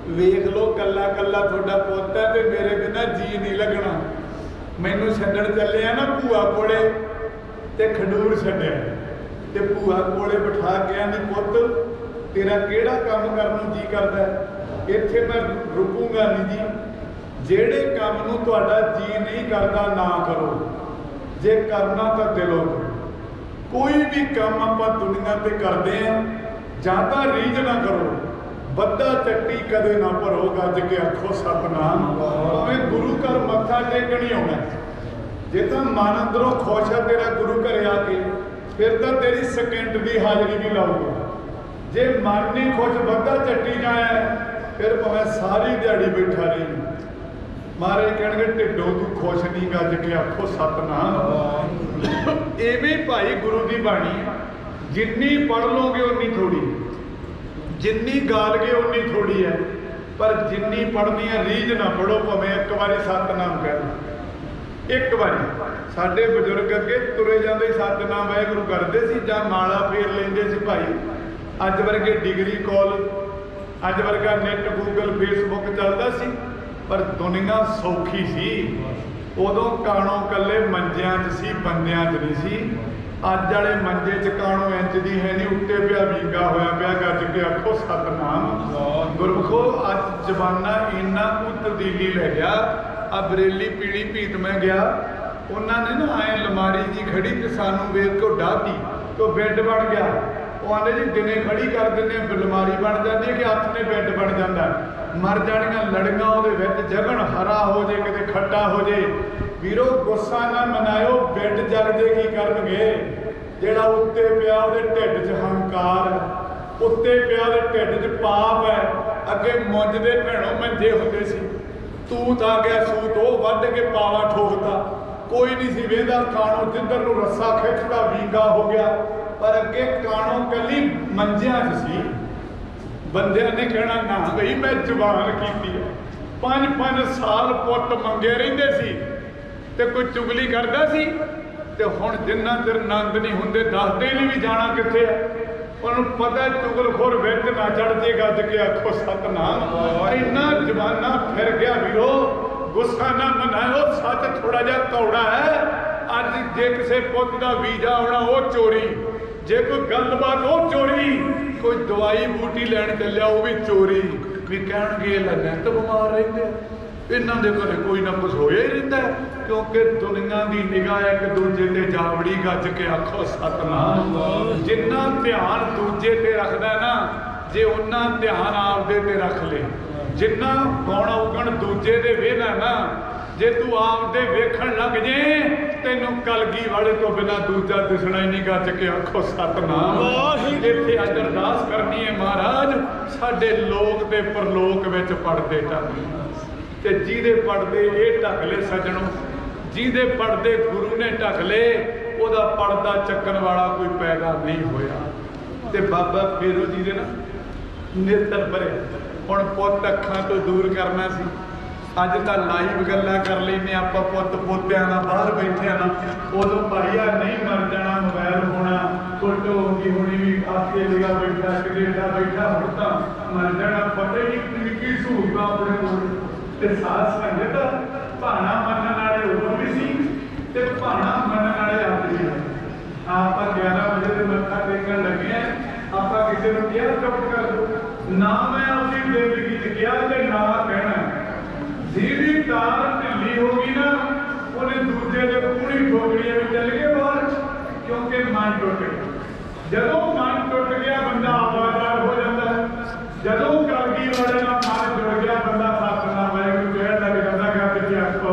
ਵੇਖ ਲੋ ਕੱਲਾ ਕੱਲਾ ਤੁਹਾਡਾ ਪੁੱਤ ਹੈ ਤੇ ਮੇਰੇ ਬਿਨਾਂ ਜੀ ਨਹੀਂ ਲੱਗਣਾ। ਮੈਨੂੰ ਛੱਡਣ ਚੱਲਿਆ ਨਾ ਭੂਆ ਕੋਲੇ ਤੇ ਖਡੂਰ ਛੱਡਿਆ ਤੇ ਭੂਆ ਕੋਲੇ ਬਿਠਾ ਕੇ ਆਂਦੀ ਪੁੱਤ ਤੇਰਾ ਕਿਹੜਾ ਕੰਮ ਕਰਨ ਨੂੰ ਜੀ ਕਰਦਾ, ਇੱਥੇ ਮੈਂ ਰੁਕੂੰਗਾ ਨਹੀਂ ਜੀ। ਜਿਹੜੇ ਕੰਮ ਨੂੰ ਤੁਹਾਡਾ ਜੀ ਨਹੀਂ ਕਰਦਾ ਨਾ ਕਰੋ, ਜੇ ਕਰਨਾ ਤਾਂ ਦਿਲੋਂ ਕਰੋ। ਕੋਈ ਵੀ ਕੰਮ ਆਪਾਂ ਦੁਨੀਆ ਤੇ ਕਰਦੇ ਆ ਜਾਂ ਤਾਂ ਰੀਝ ਨਾ ਕਰੋ, ਬੱਦਾ ਚੱਟੀ ਕਦੇ ਨਾ ਭਰੋ। ਗੱਜ ਕੇ ਆਖੋ ਸਤਿਨਾਮ। ਭਾਵੇਂ ਗੁਰੂ ਘਰ ਮੱਥਾ ਟੇਕਣੀ ਆਉਣਾ, ਜੇ ਤਾਂ ਮਨ ਅੰਦਰੋਂ ਖੁਸ਼ ਹੈ ਤੇਰਾ ਗੁਰੂ ਘਰੇ ਆ ਕੇ, ਫਿਰ ਤਾਂ ਤੇਰੀ ਸਕਿੰਟ ਦੀ ਹਾਜ਼ਰੀ ਵੀ ਲਾਊਗਾ। ਜੇ ਮਨ ਨਹੀਂ ਖੁਸ਼, ਬੱਦਾ ਚੱਟੀ ਜਾਏ, ਫਿਰ ਭਾਵੇਂ ਸਾਰੀ ਦਿਹਾੜੀ ਬੈਠਾ ਰਹੀ। ਮਹਾਰਾਜ ਕਹਿਣਗੇ ਢਿੱਡੋਂ ਤੂੰ ਖੁਸ਼ ਨਹੀਂ। ਗੱਜ ਕੇ ਆਖੋ ਸਤਿਨਾਮ। ਐਵੇਂ ਭਾਈ ਗੁਰੂ ਦੀ ਬਾਣੀ ਜਿੰਨੀ ਪੜ੍ਹ ਲਓਗੇ ਉਨੀ ਥੋੜੀ, ਜਿੰਨੀ ਗਾਲਗੇ ਉਨੀ ਥੋੜੀ ਹੈ। ਪਰ ਜਿੰਨੀ ਪੜ੍ਹਨੀ ਹੈ ਰੀਝ ਨਾ ਪੜੋ, ਭਾਵੇਂ ਇੱਕ ਵਾਰੀ ਸਤਿਨਾਮ ਕਹਿ ਲਓ। ਇੱਕ ਵਾਰੀ ਸਾਡੇ ਬਜ਼ੁਰਗ ਅੱਗੇ ਤੁਰੇ ਜਾਂਦੇ ਸਤਿਨਾਮ ਵਾਹਿਗੁਰੂ ਕਰਦੇ ਸੀ ਜਾਂ ਮਾਲਾ ਫੇਰ ਲੈਂਦੇ ਸੀ ਭਾਈ। ਅੱਜ ਵਰਗੇ ਡਿਗਰੀ ਕਾਲਜ, ਅੱਜ ਵਰਗਾ ਨੈਟ ਗੂਗਲ ਫੇਸਬੁੱਕ ਚੱਲਦਾ ਸੀ, ਪਰ ਦੁਨੀਆ ਸੌਖੀ ਸੀ। ਉਦੋਂ ਕਾਣੋ ਕੱਲੇ ਮੰਜਿਆਂ 'ਚ ਸੀ, ਬੰਦਿਆਂ 'ਚ ਨਹੀਂ ਸੀ। ਅੱਜ ਵਾਲੇ ਮੰਜੇ 'ਚ ਕਾਣੋ ਇੰਚ ਦੀ ਹੈ ਨਹੀਂ, ਉੱਤੇ ਪਿਆ ਵਿੰਗਾ ਹੋਇਆ ਪਿਆ। ਗੱਜ ਕੇ ਆਖੋ ਸਤਿਨਾਮ। ਗੁਰਮੁਖੋ ਅੱਜ ਜ਼ਮਾਨਾ ਇੰਨਾ ਕੁ ਤਬਦੀਲੀ ਲੈ ਗਿਆ। ਆ ਬਰੇਲੀ ਪੀਲੀ ਭੀਤ ਮੈਂ ਗਿਆ, ਉਹਨਾਂ ਨੇ ਨਾ ਐ ਲਮਾਰੀ ਜੀ ਖੜੀ ਤੇ ਸਾਨੂੰ ਵੇਖ ਕੇ ਡਾਹਤੀ ਤੇ ਬੈੱਡ ਬਣ ਗਿਆ। ਉਹ ਆਂਦੇ ਜੀ ਦਿਨੇ ਖੜੀ ਕਰ ਦਿੰਦੇ ਅਲਮਾਰੀ ਬਣ ਜਾਂਦੀ ਹੈ ਕਿ ਹੱਥ ਨੇ ਬੈੱਡ ਬਣ ਜਾਂਦਾ। ਮਰ ਜਾਣੀਆਂ ਲੜੀਆਂ ਉਹਦੇ ਵਿੱਚ, ਜਗਣ ਹਰਾ ਹੋ ਜੇ ਕਿਤੇ ਖੱਟਾ ਹੋ ਜੇ। ਵੀਰੋ ਗੁੱਸਾ ਨਾ ਮਨਾਇਓ, ਬੈੱਡ ਜਲ ਜੇ ਕੀ ਕਰਨਗੇ। ਜਿਹੜਾ ਉੱਤੇ ਪਿਆ ਉਹਦੇ ਢਿੱਡ 'ਚ ਹੰਕਾਰ ਹੈ, ਉੱਤੇ ਪਿਆ ਉਹਦੇ ਢਿੱਡ 'ਚ ਪਾਪ ਹੈ। ਅੱਗੇ ਮੁੰਜ ਦੇ ਭੈਣੋਂ ਮੰਜੇ ਹੁੰਦੇ ਸੀ, ਤੂਤ ਆ ਗਿਆ ਸੂਤ ਉਹ ਵੱਢ ਕੇ ਪਾਵਾ ਠੋਕਦਾ, ਕੋਈ ਨਹੀਂ ਸੀ ਵੇਂਦਾ। ਕਾਣੋ ਜਿੱਧਰ ਨੂੰ ਰੱਸਾ ਖਿੱਚਦਾ ਵਿੰਗਾ ਹੋ ਗਿਆ। ਪਰ ਅੱਗੇ ਕਾਣੋ ਕੱਲੀ ਮੰਜਿਆਂ 'ਚ ਸੀ। ਬੰਦਿਆਂ ਨੇ ਕਹਿਣਾ ਨਾ ਬਈ ਮੈਂ ਜਵਾਨ ਕੀਤੀ ਹੈ। 5-5 ਸਾਲ ਪੁੱਤ ਮੰਗੇ ਰਹਿੰਦੇ ਸੀ ਤੇ ਕੋਈ ਚੁਗਲੀ ਕਰਦਾ ਸੀ। ਤੇ ਹੁਣ ਜਿੰਨਾ ਚਿਰ ਨੰਦ ਨਹੀਂ ਹੁੰਦੇ ਦੱਸਦੇ ਨਹੀਂ ਵੀ ਜਾਣਾ ਕਿੱਥੇ ਹੈ। ਉਹਨੂੰ ਪਤਾ ਚੁਗਲਖੋਰ ਵਿੱਚ ਨਾ ਚੜ ਜੇ। ਗੱਜ ਕੇ ਆਖੋ ਸਤਿਨਾਮ। ਇੰਨਾ ਜ਼ਮਾਨਾ ਫਿਰ ਗਿਆ ਵੀਰੋ, ਗੁੱਸਾ ਨਾ ਮਨਾਇਓ। ਸੱਚ ਥੋੜਾ ਜਿਹਾ ਕੌੜਾ ਹੈ। ਅੱਜ ਜੇ ਕਿਸੇ ਪੁੱਤ ਦਾ ਵੀਜ਼ਾ ਆਉਣਾ ਉਹ ਚੋਰੀ, ਜੇ ਕੋਈ ਗੱਲਬਾਤ ਉਹ ਚੋਰੀ, ਕੋਈ ਦਵਾਈ ਬੂਟੀ ਲੈਣ ਚੱਲਿਆ ਉਹ ਵੀ ਚੋਰੀ। ਵੀ ਕਹਿਣਗੇ ਨਿੱਤ ਬਿਮਾਰ ਰਹਿੰਦੇ, ਇਹਨਾਂ ਦੇ ਘਰੇ ਕੋਈ ਨਾ ਕੁਛ ਹੋਇਆ ਹੀ ਰਹਿੰਦਾ। ਕਿਉਂਕਿ ਦੁਨੀਆ ਦੀ ਨਿਗਾਹ ਇੱਕ ਦੂਜੇ ਤੇ ਜਾਵੜੀ। ਗੱਜ ਕੇ ਆਖੋ ਸਤਿਨਾਮ। ਜਿੰਨਾ ਧਿਆਨ ਦੂਜੇ ਤੇ ਰੱਖਦਾ ਨਾ, ਜੇ ਉਹਨਾਂ ਧਿਆਨ ਆਪਦੇ ਤੇ ਰੱਖ ਲੇ। ਜਿੰਨਾ ਗੌਣਾ ਉਗਣ ਦੂਜੇ ਦੇ ਵੇਹਣਾ ਨਾ, ਜੇ ਤੂੰ ਆਪਦੇ ਵੇਖਣ ਲੱਗ ਜੇ, ਤੈਨੂੰ ਕਲਗੀ ਵਾਲੇ ਤੋਂ ਬਿਨਾਂ ਦੂਜਾ ਦਿਸਣਾ ਹੀ ਨਹੀਂ। ਗੱਜ ਕੇ ਆਖੋ ਸਤਿਨਾਮ। ਇੱਥੇ ਅੱਜ ਅਰਦਾਸ ਕਰਨੀ ਹੈ, ਮਹਾਰਾਜ ਸਾਡੇ ਲੋਕ ਤੇ ਪਰਲੋਕ ਵਿੱਚ ਪੜਦੇ ਚੱਲ, ਤੇ ਜਿਹਦੇ ਪੜਦੇ ਇਹ ਢੱਕ ਲੈ ਸੱਜਣੋ। ਜਿਹਦੇ ਪਰਦੇ ਗੁਰੂ ਨੇ ਢੱਕ ਲਏ ਉਹਦਾ ਪਰਦਾ ਚੱਕਣ ਵਾਲਾ ਕੋਈ ਪੈਦਾ ਨਹੀਂ ਹੋਇਆ। ਤੇ ਬਾਬਾ ਫੇਰੂ ਜੀ ਦੇ ਨਾ ਨੇਤਰ ਭਰੇ। ਹੁਣ ਪੁੱਤ ਅੱਖਾਂ ਤੋਂ ਦੂਰ ਕਰਨਾ ਸੀ। ਅੱਜ ਤਾਂ ਲਾਈਵ ਗੱਲਾਂ ਕਰ ਲੈਨੇ ਆਪਾਂ ਪੁੱਤ ਪੋਤਿਆਂ ਨਾਲ ਬਾਹਰ ਬੈਠਿਆਂ ਨਾਲ। ਉਦੋਂ ਭਾਈਆ ਨਹੀਂ ਮਰ ਜਾਣਾ, ਮੋਬਾਈਲ ਹੋਣਾ, ਫੋਟੋ ਹੋਗੀ ਹੋਣੀ ਵੀ ਆਸਟ੍ਰੇਲੀਆ ਬੈਠਾ, ਕੈਨੇਡਾ ਬੈਠਾ, ਹੁਣ ਤਾਂ ਮਰ ਜਾਣਾ। ਪਤਾ ਹੀ ਨਹੀਂ ਕੀ ਸਹੂਲਤਾਂ ਆਪਣੇ ਕੋਲ। ਤੇ ਸਾਧ ਸੰਗਤ ਭਾਣਾ ਮੰਨਣ ਵਾਲੇ ਉਦੋਂ ਵੀ ਸੀ ਤੇ ਭਾਣਾ ਮੰਨਣ ਵਾਲੇ ਅੱਜ ਵੀ ਹੈ। ਆਪਾਂ 11 ਵਜੇ ਦੇ ਮੱਥਾ ਟੇਕਣ ਲੱਗੇ ਆ, ਆਪਾਂ ਕਿਸੇ ਨੂੰ ਕਿਹਾ ਚੁੱਪ ਕਰ ਦੋ ਨਾ। ਮੈਂ ਆਪਣੀ ਜ਼ਿੰਦਗੀ 'ਚ ਕਿਹਾ ਤੇ ਨਾ ਕਹਿਣਾ। ਜਿਹਦੀ ਤਾਰ ਢਿੱਲੀ ਹੋ ਗਈ ਨਾ ਉਹਨੇ ਦੂਜੇ ਦੇ ਪੂਰੀ ਠੋਕਰੀਆਂ ਵਿੱਚ ਚੱਲ ਗਏ ਬਾਹਰ, ਕਿਉਂਕਿ ਮਨ ਟੁੱਟ ਗਿਆ। ਜਦੋਂ ਮਨ ਟੁੱਟ ਗਿਆ ਬੰਦਾ ਆਵਾਜ਼ਾਰ ਹੋ ਜਾਂਦਾ ਹੈ। ਜਦੋਂ ਕਲਗੀ ਵਾਲੇ ਨਾਲ ਮਨ ਜੁੜ ਗਿਆ ਬੰਦਾ ਸਤਿਨਾਮ ਵਾਹਿਗੁਰੂ ਕਹਿਣ ਲੱਗ ਜਾਂਦਾ ਕਿ ਤੇ ਜਪ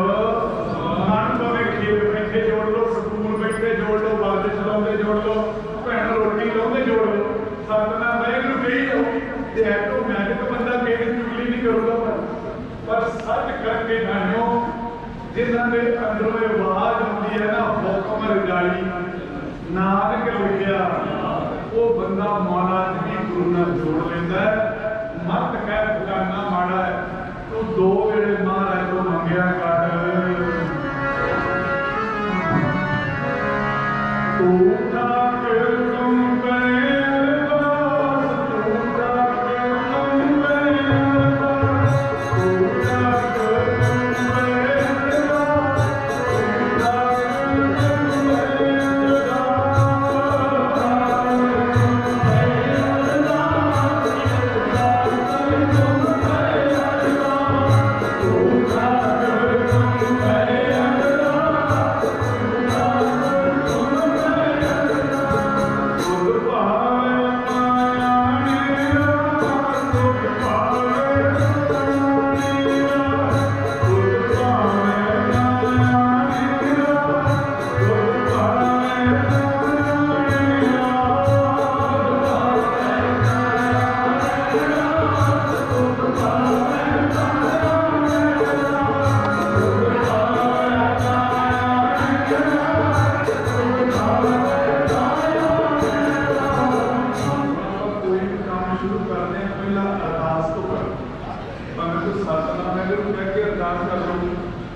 ਮਨ ਭਾਵੇਂ ਖੇਤ ਬੈਠੇ ਜੋੜ ਲਓ, ਸਕੂਲ ਬੈਠੇ ਜੋੜ ਲਓ, ਬਾਦ ਚਲਾਉਂਦੇ ਜੋੜ ਲਓ, ਭੈਣ ਰੋਟੀ ਲਾਉਂਦੇ ਜੋੜ ਲਓ, ਸਤਿਨਾਮ ਵਾਹਿਗੁਰੂ ਕਹੀ ਜਾਓ। ਤੇ ਆਟੋਮੈਟਿਕ ਬੰਦਾ ਕਿਸੇ ਚੁਗਲੀ ਨਹੀਂ ਕਰੂਗਾ। ਪਰ ਸੱਚ ਕਰਕੇ ਜਾਣਿਓ ਜਿਨ੍ਹਾਂ ਦੇ ਅੰਦਰੋਂ ਆਵਾਜ਼ ਹੁੰਦੀ ਹੈ ਨਾ ਹੁਕਮ ਰਜਾਈ ਨਾਨਕ ਲਿਖਿਆ, ਉਹ ਬੰਦਾ ਮੌਲਾ ਜੀ ਗੁਰੂ ਨਾਲ ਜੋੜ ਲੈਂਦਾ ਹੈ। ਮਤ ਕਹਿ ਫਲਾਨਾ ਮਾੜਾ ਹੈ, ਤੂੰ 2 ਵੇਲੇ ਮਹਾਰਾਜ ਤੋਂ ਮੰਗਿਆ ਕਰ। ਤੂੰ ਤਾਂ ਕਿਰਤਮ ਕਰੇ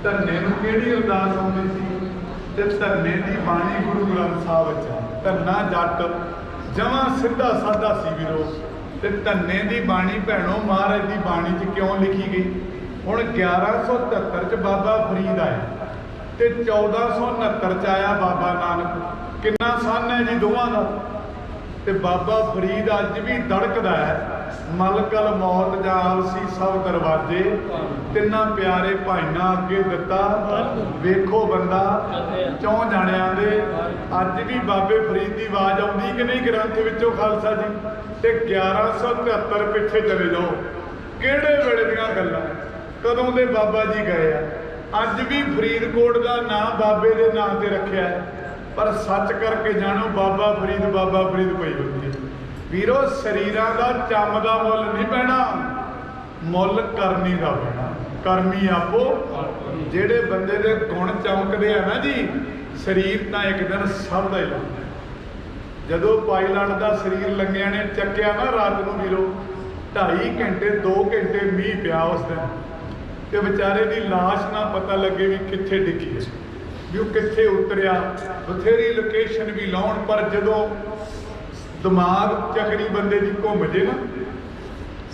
ਧੰਨੇ ਨੂੰ ਕਿਹੜੀ ਅਰਦਾਸ ਆਉਂਦੀ ਸੀ? ਤੇ ਧੰਨੇ ਦੀ ਬਾਣੀ ਗੁਰੂ ਗ੍ਰੰਥ ਸਾਹਿਬ ਵਿੱਚ ਹੈ। ਧੰਨਾ ਜੱਟ ਜਮਾਂ ਸਿੱਧਾ ਸਾਦਾ ਸੀ ਵੀਰੋ। ਤੇ ਧੰਨੇ ਦੀ ਬਾਣੀ ਭੈਣੋ ਮਹਾਰਾਜ ਦੀ ਬਾਣੀ 'ਚ ਕਿਉਂ ਲਿਖੀ ਗਈ? ਹੁਣ 1173 'ਚ ਬਾਬਾ ਫਰੀਦ ਆਇਆ ਤੇ 1469 'ਚ ਆਇਆ ਬਾਬਾ ਨਾਨਕ। ਕਿੰਨਾ ਸੰਨ ਹੈ ਜੀ ਦੋਵਾਂ ਦਾ। ਤੇ ਬਾਬਾ ਫਰੀਦ ਅੱਜ ਵੀ ਧੜਕਦਾ ਹੈ। ਮਲਕਲ ਮੌਤ ਜਾਲ ਸੀ ਸਭ ਦਰਵਾਜ਼ੇ, ਤਿੰਨਾਂ ਪਿਆਰੇ ਭਾਈਆਂ ਅੱਗੇ ਦਿੱਤਾ ਵੇਖੋ ਬੰਦਾ 4 ਜਾਣਿਆਂ ਦੇ। ਅੱਜ ਵੀ ਬਾਬੇ ਫਰੀਦ ਦੀ ਆਵਾਜ਼ ਆਉਂਦੀ ਕਿ ਨਹੀਂ ਗ੍ਰੰਥ ਵਿੱਚੋਂ ਖਾਲਸਾ ਜੀ? ਤੇ 1173 ਪਿੱਛੇ ਚਲੇ ਜਾਓ, ਕਿਹੜੇ ਵੇਲੇ ਦੀਆਂ ਗੱਲਾਂ, ਕਦੋਂ ਦੇ ਬਾਬਾ ਜੀ ਗਏ ਆ। ਅੱਜ ਵੀ ਫਰੀਦਕੋਟ ਦਾ ਨਾਂ ਬਾਬੇ ਦੇ ਨਾਂ ਤੇ ਰੱਖਿਆ ਹੈ। ਪਰ ਸੱਚ ਕਰਕੇ ਜਾਣੋ ਬਾਬਾ ਫਰੀਦ ਪਈ ਹੁੰਦੀ ਹੈ ਵੀਰੋ। ਸਰੀਰਾਂ ਦਾ ਚੰਮ ਦਾ ਮੁੱਲ ਨਹੀਂ ਪੈਣਾ, ਮੁੱਲ ਕਰਨੀ ਦਾ ਪੈਣਾ। ਕਰਮੀ ਆਪੋ। ਜਿਹੜੇ ਬੰਦੇ ਦੇ ਗੁਣ ਚਮਕਦੇ ਆ ਨਾ ਜੀ, ਸਰੀਰ ਤਾਂ ਇੱਕ ਦਿਨ ਸਭ ਦਾ ਹੀ ਲੱਗਦਾ। ਜਦੋਂ ਪਾਇਲਟ ਦਾ ਸਰੀਰ ਲੰਗਿਆਂ ਨੇ ਚੱਕਿਆ ਨਾ ਰਾਤ ਨੂੰ ਵੀਰੋ, 2.5 ਘੰਟੇ 2 ਘੰਟੇ ਮੀਂਹ ਪਿਆ ਉਸ ਦਿਨ, ਤੇ ਵਿਚਾਰੇ ਦੀ ਲਾਸ਼ ਨਾ ਪਤਾ ਲੱਗੇ ਵੀ ਕਿੱਥੇ ਡਿੱਗੀ ਹੈ, ਵੀ ਉਹ ਕਿੱਥੇ ਉਤਰਿਆ। ਬਥੇਰੀ ਲੋਕੇਸ਼ਨ ਵੀ ਲਾਉਣ, ਪਰ ਜਦੋਂ ਦਿਮਾਗ ਚੱਕਰੀ ਬੰਦੇ ਦੀ ਘੁੰਮ ਜੇ ਨਾ,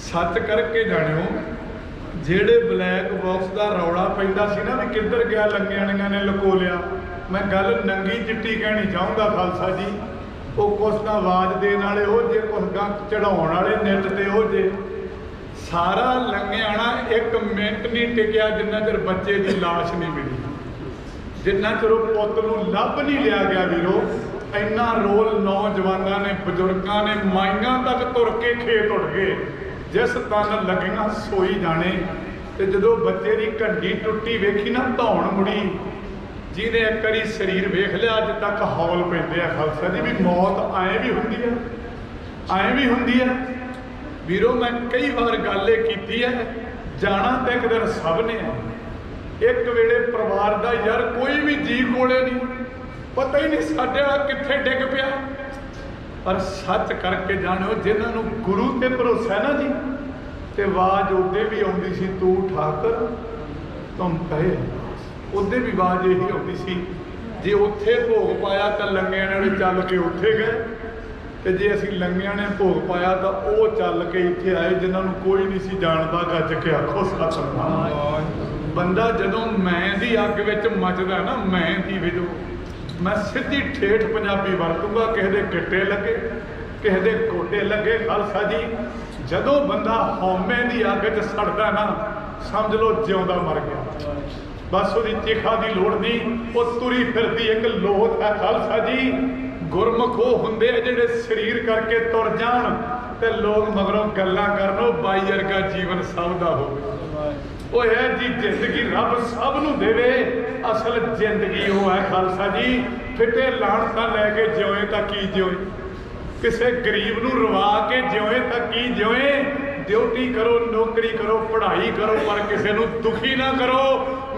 ਸੱਚ ਕਰਕੇ ਜਾਣਿਓ ਜਿਹੜੇ ਬਲੈਕ ਬਾਕਸ ਦਾ ਰੌਲਾ ਪੈਂਦਾ ਸੀ ਨਾ ਵੀ ਕਿੱਧਰ ਗਿਆ ਲੰਗਿਆਣੀਆਂ ਨੇ ਲੁਕੋ ਲਿਆ। ਮੈਂ ਗੱਲ ਨੰਗੀ ਚਿੱਟੀ ਕਹਿਣੀ ਚਾਹੂੰਗਾ ਖਾਲਸਾ ਜੀ। ਉਹ ਕੁਛ ਤਾਂ ਆਵਾਜ਼ ਦੇਣ ਵਾਲੇ ਉਹ ਜੇ, ਕੁਛ ਗੰਕ ਚੜਾਉਣ ਵਾਲੇ ਨੈੱਟ ਤੇ ਉਹ ਜੇ। ਸਾਰਾ ਲੰਗਿਆਣਾ 1 ਮਿੰਟ ਨਹੀਂ ਟਿਕਿਆ ਜਿੰਨਾ ਚਿਰ ਬੱਚੇ ਦੀ ਲਾਸ਼ ਨਹੀਂ ਮਿਲੀ, ਜਿੰਨਾ ਚਿਰ ਉਹ ਪੁੱਤ ਨੂੰ ਲੱਭ ਨਹੀਂ ਲਿਆ ਗਿਆ ਵੀਰੋ। ਇੰਨਾ ਰੋਲ ਨੌਜਵਾਨਾਂ ਨੇ, ਬਜ਼ੁਰਗਾਂ ਨੇ, ਮਾਈਆਂ ਤੱਕ ਤੁਰ ਕੇ ਖੇਤ ਉੱਡ ਗਏ। ਜਿਸ ਤਨ ਲੱਗੀਆਂ ਸੋਈ ਜਾਣੇ। ਤੇ ਜਦੋਂ ਬੱਚੇ ਦੀ ਘੰਟੀ ਟੁੱਟੀ ਵੇਖੀ ਨਾ, ਧੌਣ ਮੁੜੀ। ਜਿਹਨੇ ਇੱਕ ਵਾਰੀ ਸਰੀਰ ਵੇਖ ਲਿਆ ਅੱਜ ਤੱਕ ਹੌਲ ਪੈਂਦੇ ਆ ਖਾਲਸਾ ਜੀ ਵੀ ਮੌਤ ਐਂ ਵੀ ਹੁੰਦੀ ਹੈ, ਐਂ ਵੀ ਹੁੰਦੀ ਹੈ ਵੀਰੋ। ਮੈਂ ਕਈ ਵਾਰ ਗੱਲ ਇਹ ਕੀਤੀ ਹੈ, ਜਾਣਾ ਤਾਂ ਇੱਕ ਦਿਨ ਸਭ ਨੇ ਹੈ। ਇੱਕ ਵੇਲੇ ਪਰਿਵਾਰ ਦਾ ਯਾਰ ਕੋਈ ਵੀ ਜੀ ਕੋਲੇ ਨਹੀਂ, ਪਤਾ ਹੀ ਨਹੀਂ ਸਾਡੇ ਵਾਲਾ ਕਿੱਥੇ ਡਿੱਗ ਪਿਆ। ਪਰ ਸੱਚ ਕਰਕੇ ਜਾਣਿਓ, ਜਿਨ੍ਹਾਂ ਨੂੰ ਗੁਰੂ ਤੇ ਭਰੋਸਾ ਹੈ ਨਾ ਜੀ, ਤੇ ਆਵਾਜ਼ ਉਹਦੇ ਵੀ ਆਉਂਦੀ ਸੀ, ਤੂੰ ਠਾਕਰ ਤੁਮ ਕਹੇ, ਉਹਦੇ ਵੀ ਆਵਾਜ਼ ਇਹੀ ਆਉਂਦੀ ਸੀ। ਜੇ ਉੱਥੇ ਭੋਗ ਪਾਇਆ ਤਾਂ ਲੰਗਿਆਂ ਨੇ ਚੱਲ ਕੇ ਉੱਥੇ ਗਏ, ਤੇ ਜੇ ਅਸੀਂ ਲੰਗਿਆਂ ਨੇ ਭੋਗ ਪਾਇਆ ਤਾਂ ਉਹ ਚੱਲ ਕੇ ਇੱਥੇ ਆਏ ਜਿਨ੍ਹਾਂ ਨੂੰ ਕੋਈ ਨਹੀਂ ਸੀ ਜਾਣਦਾ। ਗੱਜ ਕੇ ਆਖੋ ਸਤਿਨਾਮ। ਬੰਦਾ ਜਦੋਂ ਮੈਂ ਦੀ ਅੱਗ ਵਿੱਚ ਮੱਚਦਾ ਨਾ, ਮੈਂ ਦੀ ਵਿਦੋ, ਮੈਂ ਸਿੱਧੀ ਠੇਠ ਪੰਜਾਬੀ ਵਰਤੂੰਗਾ, ਕਿਸੇ ਦੇ ਗਿੱਟੇ ਲੱਗੇ, ਕਿਸੇ ਦੇ ਗੋਡੇ ਲੱਗੇ। ਖਾਲਸਾ ਜੀ, ਜਦੋਂ ਬੰਦਾ ਹਉਮੈ ਦੀ ਅੱਗ 'ਚ ਸੜਦਾ ਨਾ, ਸਮਝ ਲਓ ਜਿਉਂਦਾ ਮਰ ਗਿਆ। ਬਸ ਉਹਦੀ ਚਿਖਾ ਦੀ ਲੋੜ ਨਹੀਂ, ਉਹ ਤੁਰੀ ਫਿਰਦੀ ਇੱਕ ਲੋਥ ਹੈ। ਖਾਲਸਾ ਜੀ, ਗੁਰਮੁਖ ਉਹ ਹੁੰਦੇ ਆ ਜਿਹੜੇ ਸਰੀਰ ਕਰਕੇ ਤੁਰ ਜਾਣ ਤੇ ਲੋਕ ਮਗਰੋਂ ਗੱਲਾਂ ਕਰਨ, ਉਹ ਬਾਈ ਵਰਗਾ ਜੀਵਨ ਸਭ ਦਾ ਹੋਵੇ। ਉਹ ਹੈ ਜੀ ਜ਼ਿੰਦਗੀ ਰੱਬ ਸਭ ਨੂੰ ਦੇਵੇ, ਅਸਲ ਜ਼ਿੰਦਗੀ ਉਹ ਹੈ ਖਾਲਸਾ ਜੀ, ਫਿੱਟੇ ਲਾਹਣਤਾਂ ਲੈ ਕੇ ਜਿਉਏ ਤਾਂ ਕੀ ਜਿਉਏ, ਕਿਸੇ ਗਰੀਬ ਨੂੰ ਰਵਾ ਕੇ ਜਿਉਏ ਤਾਂ ਕੀ ਜਿਉਏ। ਡਿਊਟੀ ਕਰੋ, ਨੌਕਰੀ ਕਰੋ, ਪੜ੍ਹਾਈ ਕਰੋ, ਪਰ ਕਿਸੇ ਨੂੰ ਦੁਖੀ ਨਾ ਕਰੋ।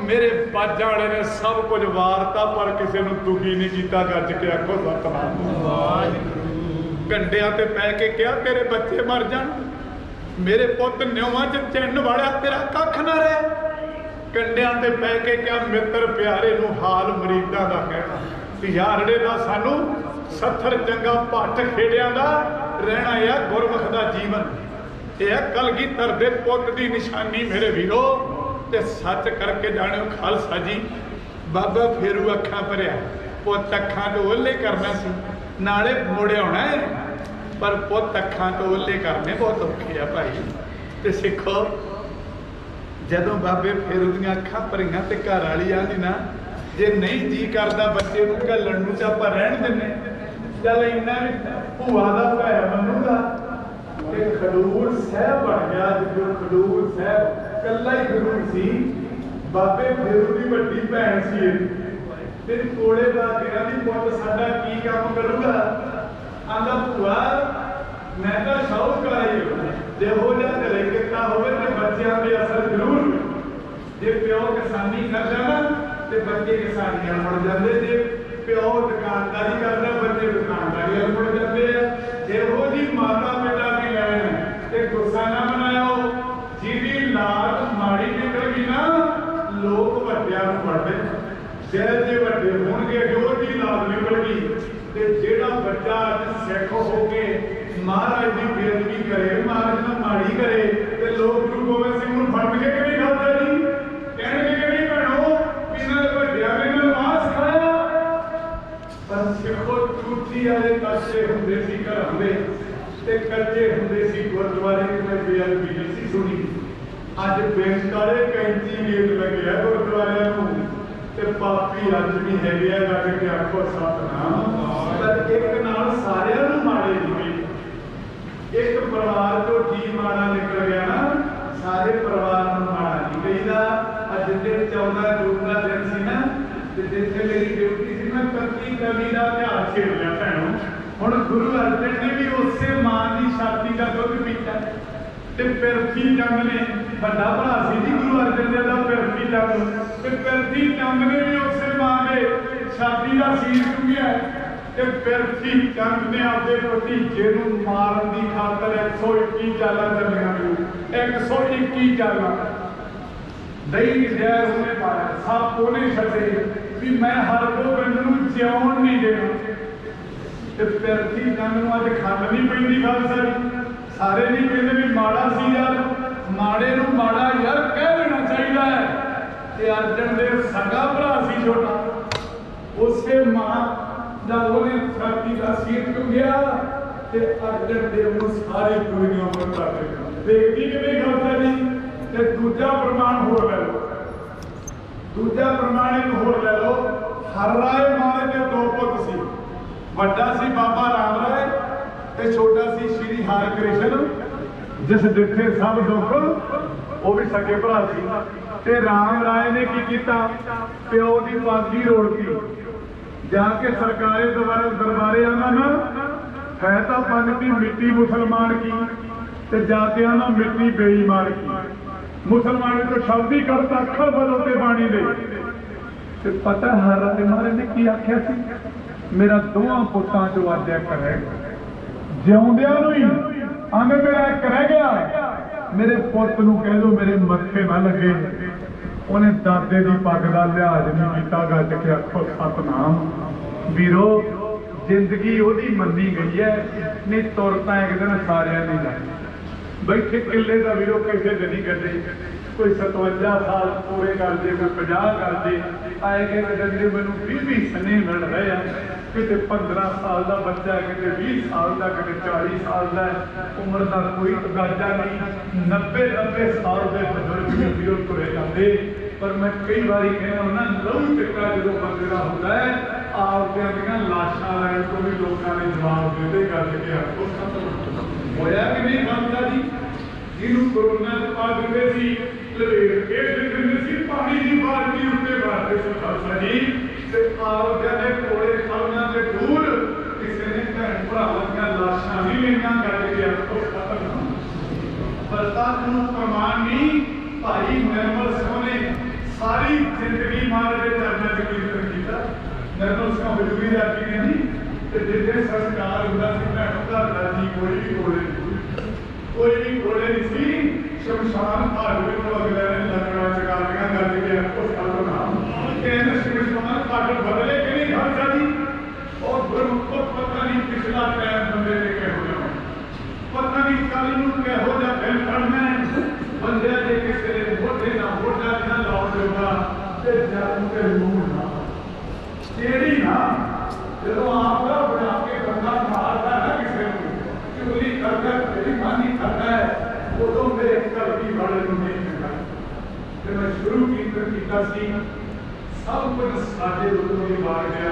ਮੇਰੇ ਬਾਜਾਂ ਵਾਲੇ ਨੇ ਸਭ ਕੁਝ ਵਾਰਤਾ, ਪਰ ਕਿਸੇ ਨੂੰ ਦੁਖੀ ਨਹੀਂ ਕੀਤਾ। ਗੱਜ ਕੇ ਆਖੋ ਸਤਿਨਾਮ। ਕੰਡਿਆਂ ਤੇ ਪੈ ਕੇ ਕਿਹਾ ਤੇਰੇ ਬੱਚੇ ਮਰ ਜਾਣ, ਮੇਰੇ ਪੁੱਤ ਨਿਉਆਂ 'ਚ ਚਿੰਨ ਵਾਲਿਆ ਤੇਰਾ ਕੱਖ ਨਾ ਰਹਿ। ਕੰਡਿਆਂ ਤੇ ਪੈ ਕੇ ਕਿਹਾ ਮਿੱਤਰ ਪਿਆਰੇ ਨੂੰ ਹਾਲ ਮਰੀਦਾਂ ਦਾ ਕਹਿਣਾ, ਯਾਰੜੇ ਦਾ ਸਾਨੂੰ ਸੱਥਰ ਚੰਗਾ ਭੱਟ ਖੇੜਿਆਂ ਦਾ ਰਹਿਣਾ ਆ ਗੁਰਮੁਖ ਦਾ ਜੀਵਨ। ਇਹ ਹੈ ਕਲਗੀਧਰ ਦੇ ਪੁੱਤ ਦੀ ਨਿਸ਼ਾਨੀ ਮੇਰੇ ਵੀਰੋ। ਤੇ ਸੱਚ ਕਰਕੇ ਜਾਣਿਓ ਖਾਲਸਾ ਜੀ, ਬਾਬਾ ਫੇਰੂ ਅੱਖਾਂ ਭਰਿਆ, ਪੁੱਤ ਅੱਖਾਂ ਤੋਂ ਓਹਲੇ ਕਰਨਾ ਸੀ, ਨਾਲੇ ਮੁੜ ਆਉਣਾ ਹੈ, ਪਰ ਪੁੱਤ ਅੱਖਾਂ ਤੋਂ ਓਹਲੇ ਕਰਨੇ ਬਹੁਤ ਔਖੇ ਆ ਭਾਈ। ਤੇ ਸਿੱਖੋ, ਜਦੋਂ ਬਾਬੇ ਫੇਰੂ ਦੀਆਂ ਅੱਖਾਂ ਭਰੀਆਂ ਤੇ ਘਰ ਵਾਲੀ ਆਂਦੀ ਨਾ, ਜੇ ਨਹੀਂ ਜੀ ਕਰਦਾ ਬੱਚੇ ਨੂੰ ਘੱਲਣ ਨੂੰ ਤਾਂ ਆਪਾਂ ਰਹਿਣ ਦਿੰਦੇ, ਚੱਲ ਇੰਨਾ ਵੀ ਭੂਆ ਦਾ ਭੈ ਬਣੂਗਾ। ਤੇ ਖਡੂਰ ਸਾਹਿਬ ਬਣ ਗਿਆ। ਜਦੋਂ ਖਡੂਰ ਸਾਹਿਬ ਕੱਲਾ ਹੀ ਗੁਰੂ ਸੀ, ਬਾਬੇ ਫੇਰੂ ਦੀ ਵੱਡੀ ਭੈਣ ਸੀ, ਤੇ ਕੋਲੇ ਦਾ ਗਿਆ ਦੀ ਪੁੱਤ ਸਾਡਾ ਕੀ ਕੰਮ ਕਰੂਗਾ। ਆਂਦਾ ਭੂਆ ਮੈਂ ਤਾਂ ਸ਼ੌਕਰ ਆਈ, ਜਿਹੋ ਜਿਹਾ ਘਰੇ ਕੀਤਾ ਹੋਵੇ ਤੇ ਬੱਚਿਆਂ ਦੇ ਅਸਰ ਜ਼ਰੂਰ। ਜੇ ਪਿਓ ਕਿਸਾਨੀ ਕਰਦਾ ਨਾ ਤੇ ਬੱਚੇ ਕਿਸਾਨੀਆਂ ਮੁੜ ਜਾਂਦੇ, ਜੇ ਪਿਓ ਦੁਕਾਨਦਾਰੀ ਕਰਦਾ ਬੱਚੇ ਦੁਕਾਨਦਾਰੀ ਮੁੜ ਜਾਂਦੇ ਆ। ਜਿਹੋ ਜੀ ਮਾਤਾ ਪਿਤਾ ਦੀ ਲੈਣ ਤੇ ਗੁੱਸਾ ਨਾ ਮਨਾਇਓ, ਜਿਹਦੀ ਲਾਗ ਮਾੜੀ ਨਿਕਲ ਗਈ ਨਾ, ਲੋਕ ਵੱਡਿਆਂ ਨੂੰ ਪੜਦੇ, ਜੇ ਵੱਡੇ ਹੋਣਗੇ ਜੋ ਜੀ ਲਾਗ ਨਿਕਲ ਗਈ। ਤੇ ਜਿਹੜਾ ਬੱਚਾ ਅੱਜ ਸਿੱਖ ਹੋ ਕੇ ਮਹਾਰਾਜ ਦੀ ਬੇਅਦਬੀ ਕਰੇ, ਮਹਾਰਾਜ ਨਾਲ ਮਾੜੀ ਕਰੇ, ਤੇ ਲੋਕ ਗੁਰੂ ਗੋਬਿੰਦ ਸਿੰਘ ਨੂੰ ਫੜ ਕੇ ਕਿਵੇਂ ਖਾਂਦੇ ਜੀ, ਕਹਿਣਗੇ ਕਿ ਨਹੀਂ ਭੈਣੋ ਇਹਨਾਂ ਦੇ ਵੱਡਿਆਂ ਨੇ ਮੈਨੂੰ ਆਹ ਸਿਖਾਇਆ। ਪਰ ਸਿੱਖੋ ਝੂਠੀ ਵਾਲੇ ਕੱਚੇ ਹੁੰਦੇ ਸੀ ਘਰਾਂ ਦੇ, ਤੇ ਕੱਚੇ ਹੁੰਦੇ ਸੀ ਗੁਰਦੁਆਰੇ ਕੋਈ ਬੇਅਦਬੀ ਨਹੀਂ ਸੀ ਸੁਣੀ। ਅੱਜ ਬੈਂਕ ਵਾਲੇ ਕੈਂਚੀ ਗੇਟ ਲੱਗਿਆ ਗੁਰਦੁਆਰਿਆਂ ਨੂੰ, ਤੇ ਪਾਪੀ ਅੱਜ ਵੀ ਹੈਗੇ ਆ। ਗੱਜ ਕੇ ਆਖੋ ਸਤਿਨਾਮ। ਪਰ ਇੱਕ ਨਾਲ ਸਾਰਿਆਂ ਨੂੰ ਮਾੜੇ ਨਹੀਂ, ਇੱਕ ਪਰਿਵਾਰ ਤੋਂ ਜੀ ਮਾੜਾ ਨਿਕਲ ਗਿਆ ਨਾ, ਸਾਰੇ ਪਰਿਵਾਰ ਨੂੰ ਮਾੜਾ ਨਹੀਂ ਕਹੀਦਾ। ਅੱਜ ਦੇ 14 ਜੂਨ ਦਾ ਦਿਨ ਸੀ ਨਾ, ਤੇ ਜਿੱਥੇ ਮੇਰੀ ਡਿਊਟੀ ਸੀ, ਮੈਂ ਕੱਤੀ ਕਵੀ ਦਾ ਇਤਿਹਾਸ ਛੇੜ ਲਿਆ ਭੈਣੋ। ਹੁਣ ਗੁਰੂ ਅਰਜਨ ਨੇ ਵੀ ਉਸੇ ਮਾਂ ਦੀ ਛਾਤੀ ਦਾ ਦੁੱਧ ਪੀਤਾ, ਤੇ ਪਿਰਥੀ ਚੰਦ ਨੇ, ਵੱਡਾ ਭਰਾ ਸੀ ਜੀ ਗੁਰੂ ਅਰਜਨ ਦੇਵ ਦਾ ਪਿਰਥੀ ਚੰਦ, ਤੇ ਪਿਰਥੀ ਚੰਦ ਨੇ ਵੀ ਉਸੇ ਮਾਂ ਦੇ ਛਾਤੀ ਦਾ ਸੀਸ ਚੁੰਗਿਆ। ਤੇ ਪਿਰਥੀ ਚੰਦ ਨੇ ਆਪਦੇ ਭਤੀਜੇ ਨੂੰ ਮਾਰਨ ਦੀ ਖਾਤਰ 121 ਚਾਲਾਂ ਚੱਲੀਆਂ, 121 ਚਾਲਾਂ। ਦਹੀਂ ਜ਼ਹਿਰ ਉਹਨੇ ਪਾਇਆ, ਸੱਪ ਉਹਨੇ ਛੱਡੇ, ਵੀ ਮੈਂ ਹਰਗੋਬਿੰਦ ਨੂੰ ਜਿਉਣ ਨਹੀਂ ਦੇਣਾ। ਤੇ ਪਿਰਥੀ ਚੰਦ ਨੂੰ ਅੱਜ ਖੰਡ ਨਹੀਂ ਪੈਂਦੀ ਖਾਲਸਾ ਜੀ। ਸਾਰੇ ਨਹੀਂ ਕਹਿੰਦੇ ਵੀ ਮਾੜਾ ਸੀ ਯਾਰ, ਮਾੜੇ ਨੂੰ ਮਾੜਾ ਯਾਰ ਕਹਿ ਦੇਣਾ ਚਾਹੀਦਾ ਹੈ। ਤੇ ਅਰਜਨ ਦੇਵ ਸਗਾ ਭਰਾ ਸੀ ਛੋਟਾ, ਉਸੇ ਮਾਂ ਦਾ ਉਹਨੇ ਛਾਤੀ ਦਾ ਸੀਰ ਚੁੰਗਿਆ, ਤੇ ਅਰਜਨ ਦੇਵ ਨੂੰ ਸਾਰੀ ਦੁਨੀਆ ਮਰਦਾ ਦੇਖਦੀ ਕਿਵੇਂ ਖਾਲਸਾ ਜੀ। ਤੇ ਦੂਜਾ ਪ੍ਰਮਾਣ ਹੋਰ ਲੈ ਲਓ, ਦੂਜਾ ਪ੍ਰਮਾਣ ਇੱਕ ਹੋਰ ਲੈ ਲਓ। ਹਰ ਰਾਏ ਮਹਾਰਾਜ ਦੇ 2 ਪੁੱਤ ਸੀ, ਵੱਡਾ ਸੀ ਬਾਬਾ ਰਾਮ ਰਾਏ, ਤੇ ਛੋਟਾ ਸੀ ਸ਼੍ਰੀ ਹਰਿਕ੍ਰਿਸ਼ਨ, ਜਿਸ ਦਿੱਤੇ ਸਭ ਦੁੱਖ, ਉਹ ਵੀ ਸਕੇ ਭਰਾ ਸੀ। ਤੇ ਰਾਮ ਰਾਏ ਨੇ ਕੀ ਕੀਤਾ, ਪਿਓ ਦੀ ਪਾਗੀ ਰੋੜਤੀ, ਜਾ ਕੇ ਸਰਕਾਰੇ ਦਰਬਾਰੇ ਆਣਾ ਨਾ, ਹੈ ਤਾਂ ਪੰਨ ਦੀ ਮਿੱਟੀ ਮੁਸਲਮਾਨ ਕੀ, ਤੇ ਜਾਤਿਆਂ ਦਾ ਮਿੱਟੀ ਬੇਈਮਾਨ ਕੀ। मुसलमान जो शब्द ही करता अखर बदलते बाणी दे ते पता हर रात महाराज ने की आख्या सी मेरा दोवां पुत्तां चों अज एक रह गया जिउंदियां नूं ही आंदे मेरा एक रह गया मेरे पुत नूं कह दो मेरे मत्थे ना लगे उन्हें दादे की पग का लिहाज नहीं किया गज के आखो सतनाम वीरो जिंदगी ओदी मनी गई है नहीं तुर तां एक दिन सारियां नहीं जानी बैठे किले का वीरो किसी दिन नहीं कटे कोई 57 साल पूरे कर दे कोई 50 कर दे आए कि जल्दी मैनू 20 सने मिल रहे हैं कितने 15 साल का बच्चा कितने 20 साल का कितने 40 साल का उम्र का कोई अंदाजा नहीं 90 साल के बजुर्ग भी वीरो तुरे जाते पर मैं कई बार कहना ना लहू चिट्टा जो बंदे का होता है आपदियां लाशां लैण को भी लोगों ने जवाब देते गल के आखो होया कि नहीं खालसा जी जिन्हों कोरोना से पा दिंदे सी लपेट के दिंदे सी पानी की बाल्टी उत्ते मारते सी खालसा जी ते आपदियां दे कोले खलना ते दूर किसी ने भैन भरावां दीयां लाशां नहीं लेना गल के आखो पर तानू प्रमाण नहीं भाई निर्मल सिंह ने सारी जिंदगी महाराज के चरणों च कीर्तन किया निर्मल सिंह हजूरी जाती ने नहीं जिसे संस्कार होता भैनों घर का जी कोई भी घोड़े नहीं सी शमशान घाट में अगले ने लगना चकारियां कर के शमशान घाट बदले कि नहीं खालसा जी और गुरमुख पता नहीं पिछला टाइम बंदे ने कहो पता नहीं कल नूं कहो जा फिर पढ़ना बंदे के किसी ने मोटे ना मोटा ना लाओ देगा ते जन्म के मुंह ना तेरी ना जो आपका बना के बंदा मारता है ना किसी को चुगली करता है बेईमानी करता है वो तो मेरे घर की बड़े नहीं मिलता जब मैं शुरू किया सब कुछ साढ़े उतों ही मार गया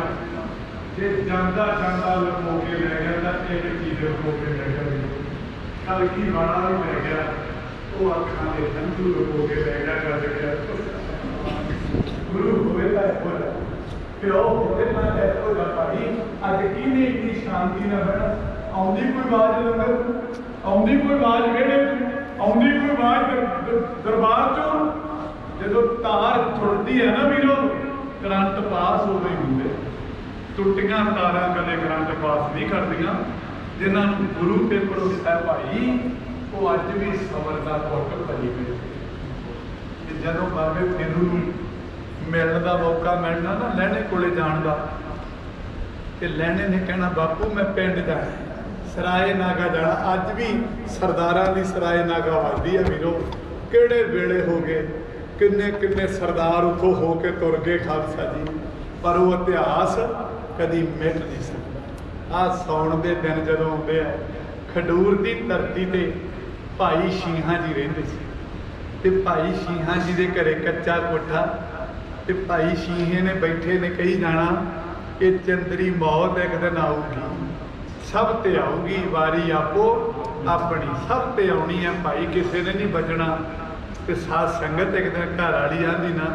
जे जाता जाता लुको के ले गया तो एक चीज लुको के ले गया कल की बड़ा भी ले गया वो अखा के हंझू लुको के ले गया कर गया गुरु होता है प्यो होते ना ऐसो जापाई अज किने इतनी शांति ना बना आउंदी कोई बाज लंगर आउंदी कोई बाज वेड़े आउंदी कोई बाज दरबार चो जो तार छुटती है ना वीरो करंट पास हो गई होंगे टुटियां तारा कदे करंट पास नहीं करदियां जिन्होंने गुरु ते भरोसा भाई वो अज भी सबर का पुट पली गए जदों बाबे फेरू मिलने का मौका मिलना ना लहणे कोले जाण दा ते लहणे ने कहना बापू मैं पिंड जाना सराए नागा जाना अज भी सरदारां दी सराए नागा वजदी है वीरो किहड़े वेले हो गए किन्ने किन्ने सरदार उतों हो के तुर गए खालसा जी पर वो इतिहास कदी मिट नहीं सकता आ सौण दे दिन जदों आउंदे आ खडूर की धरती ते भाई शीहा जी रहिंदे सी ते भाई शीहा जी दे घरे कच्चा कोठा ते भाई शीहे ने बैठे ने कही जाना कि चंदरी मौत एक दिन आऊगी सब ते आऊगी वारी आपो अपनी सब ते आउणी है भाई किसी ने नहीं बचना ते साथ संगत एक दिन घर वाली आंदी ना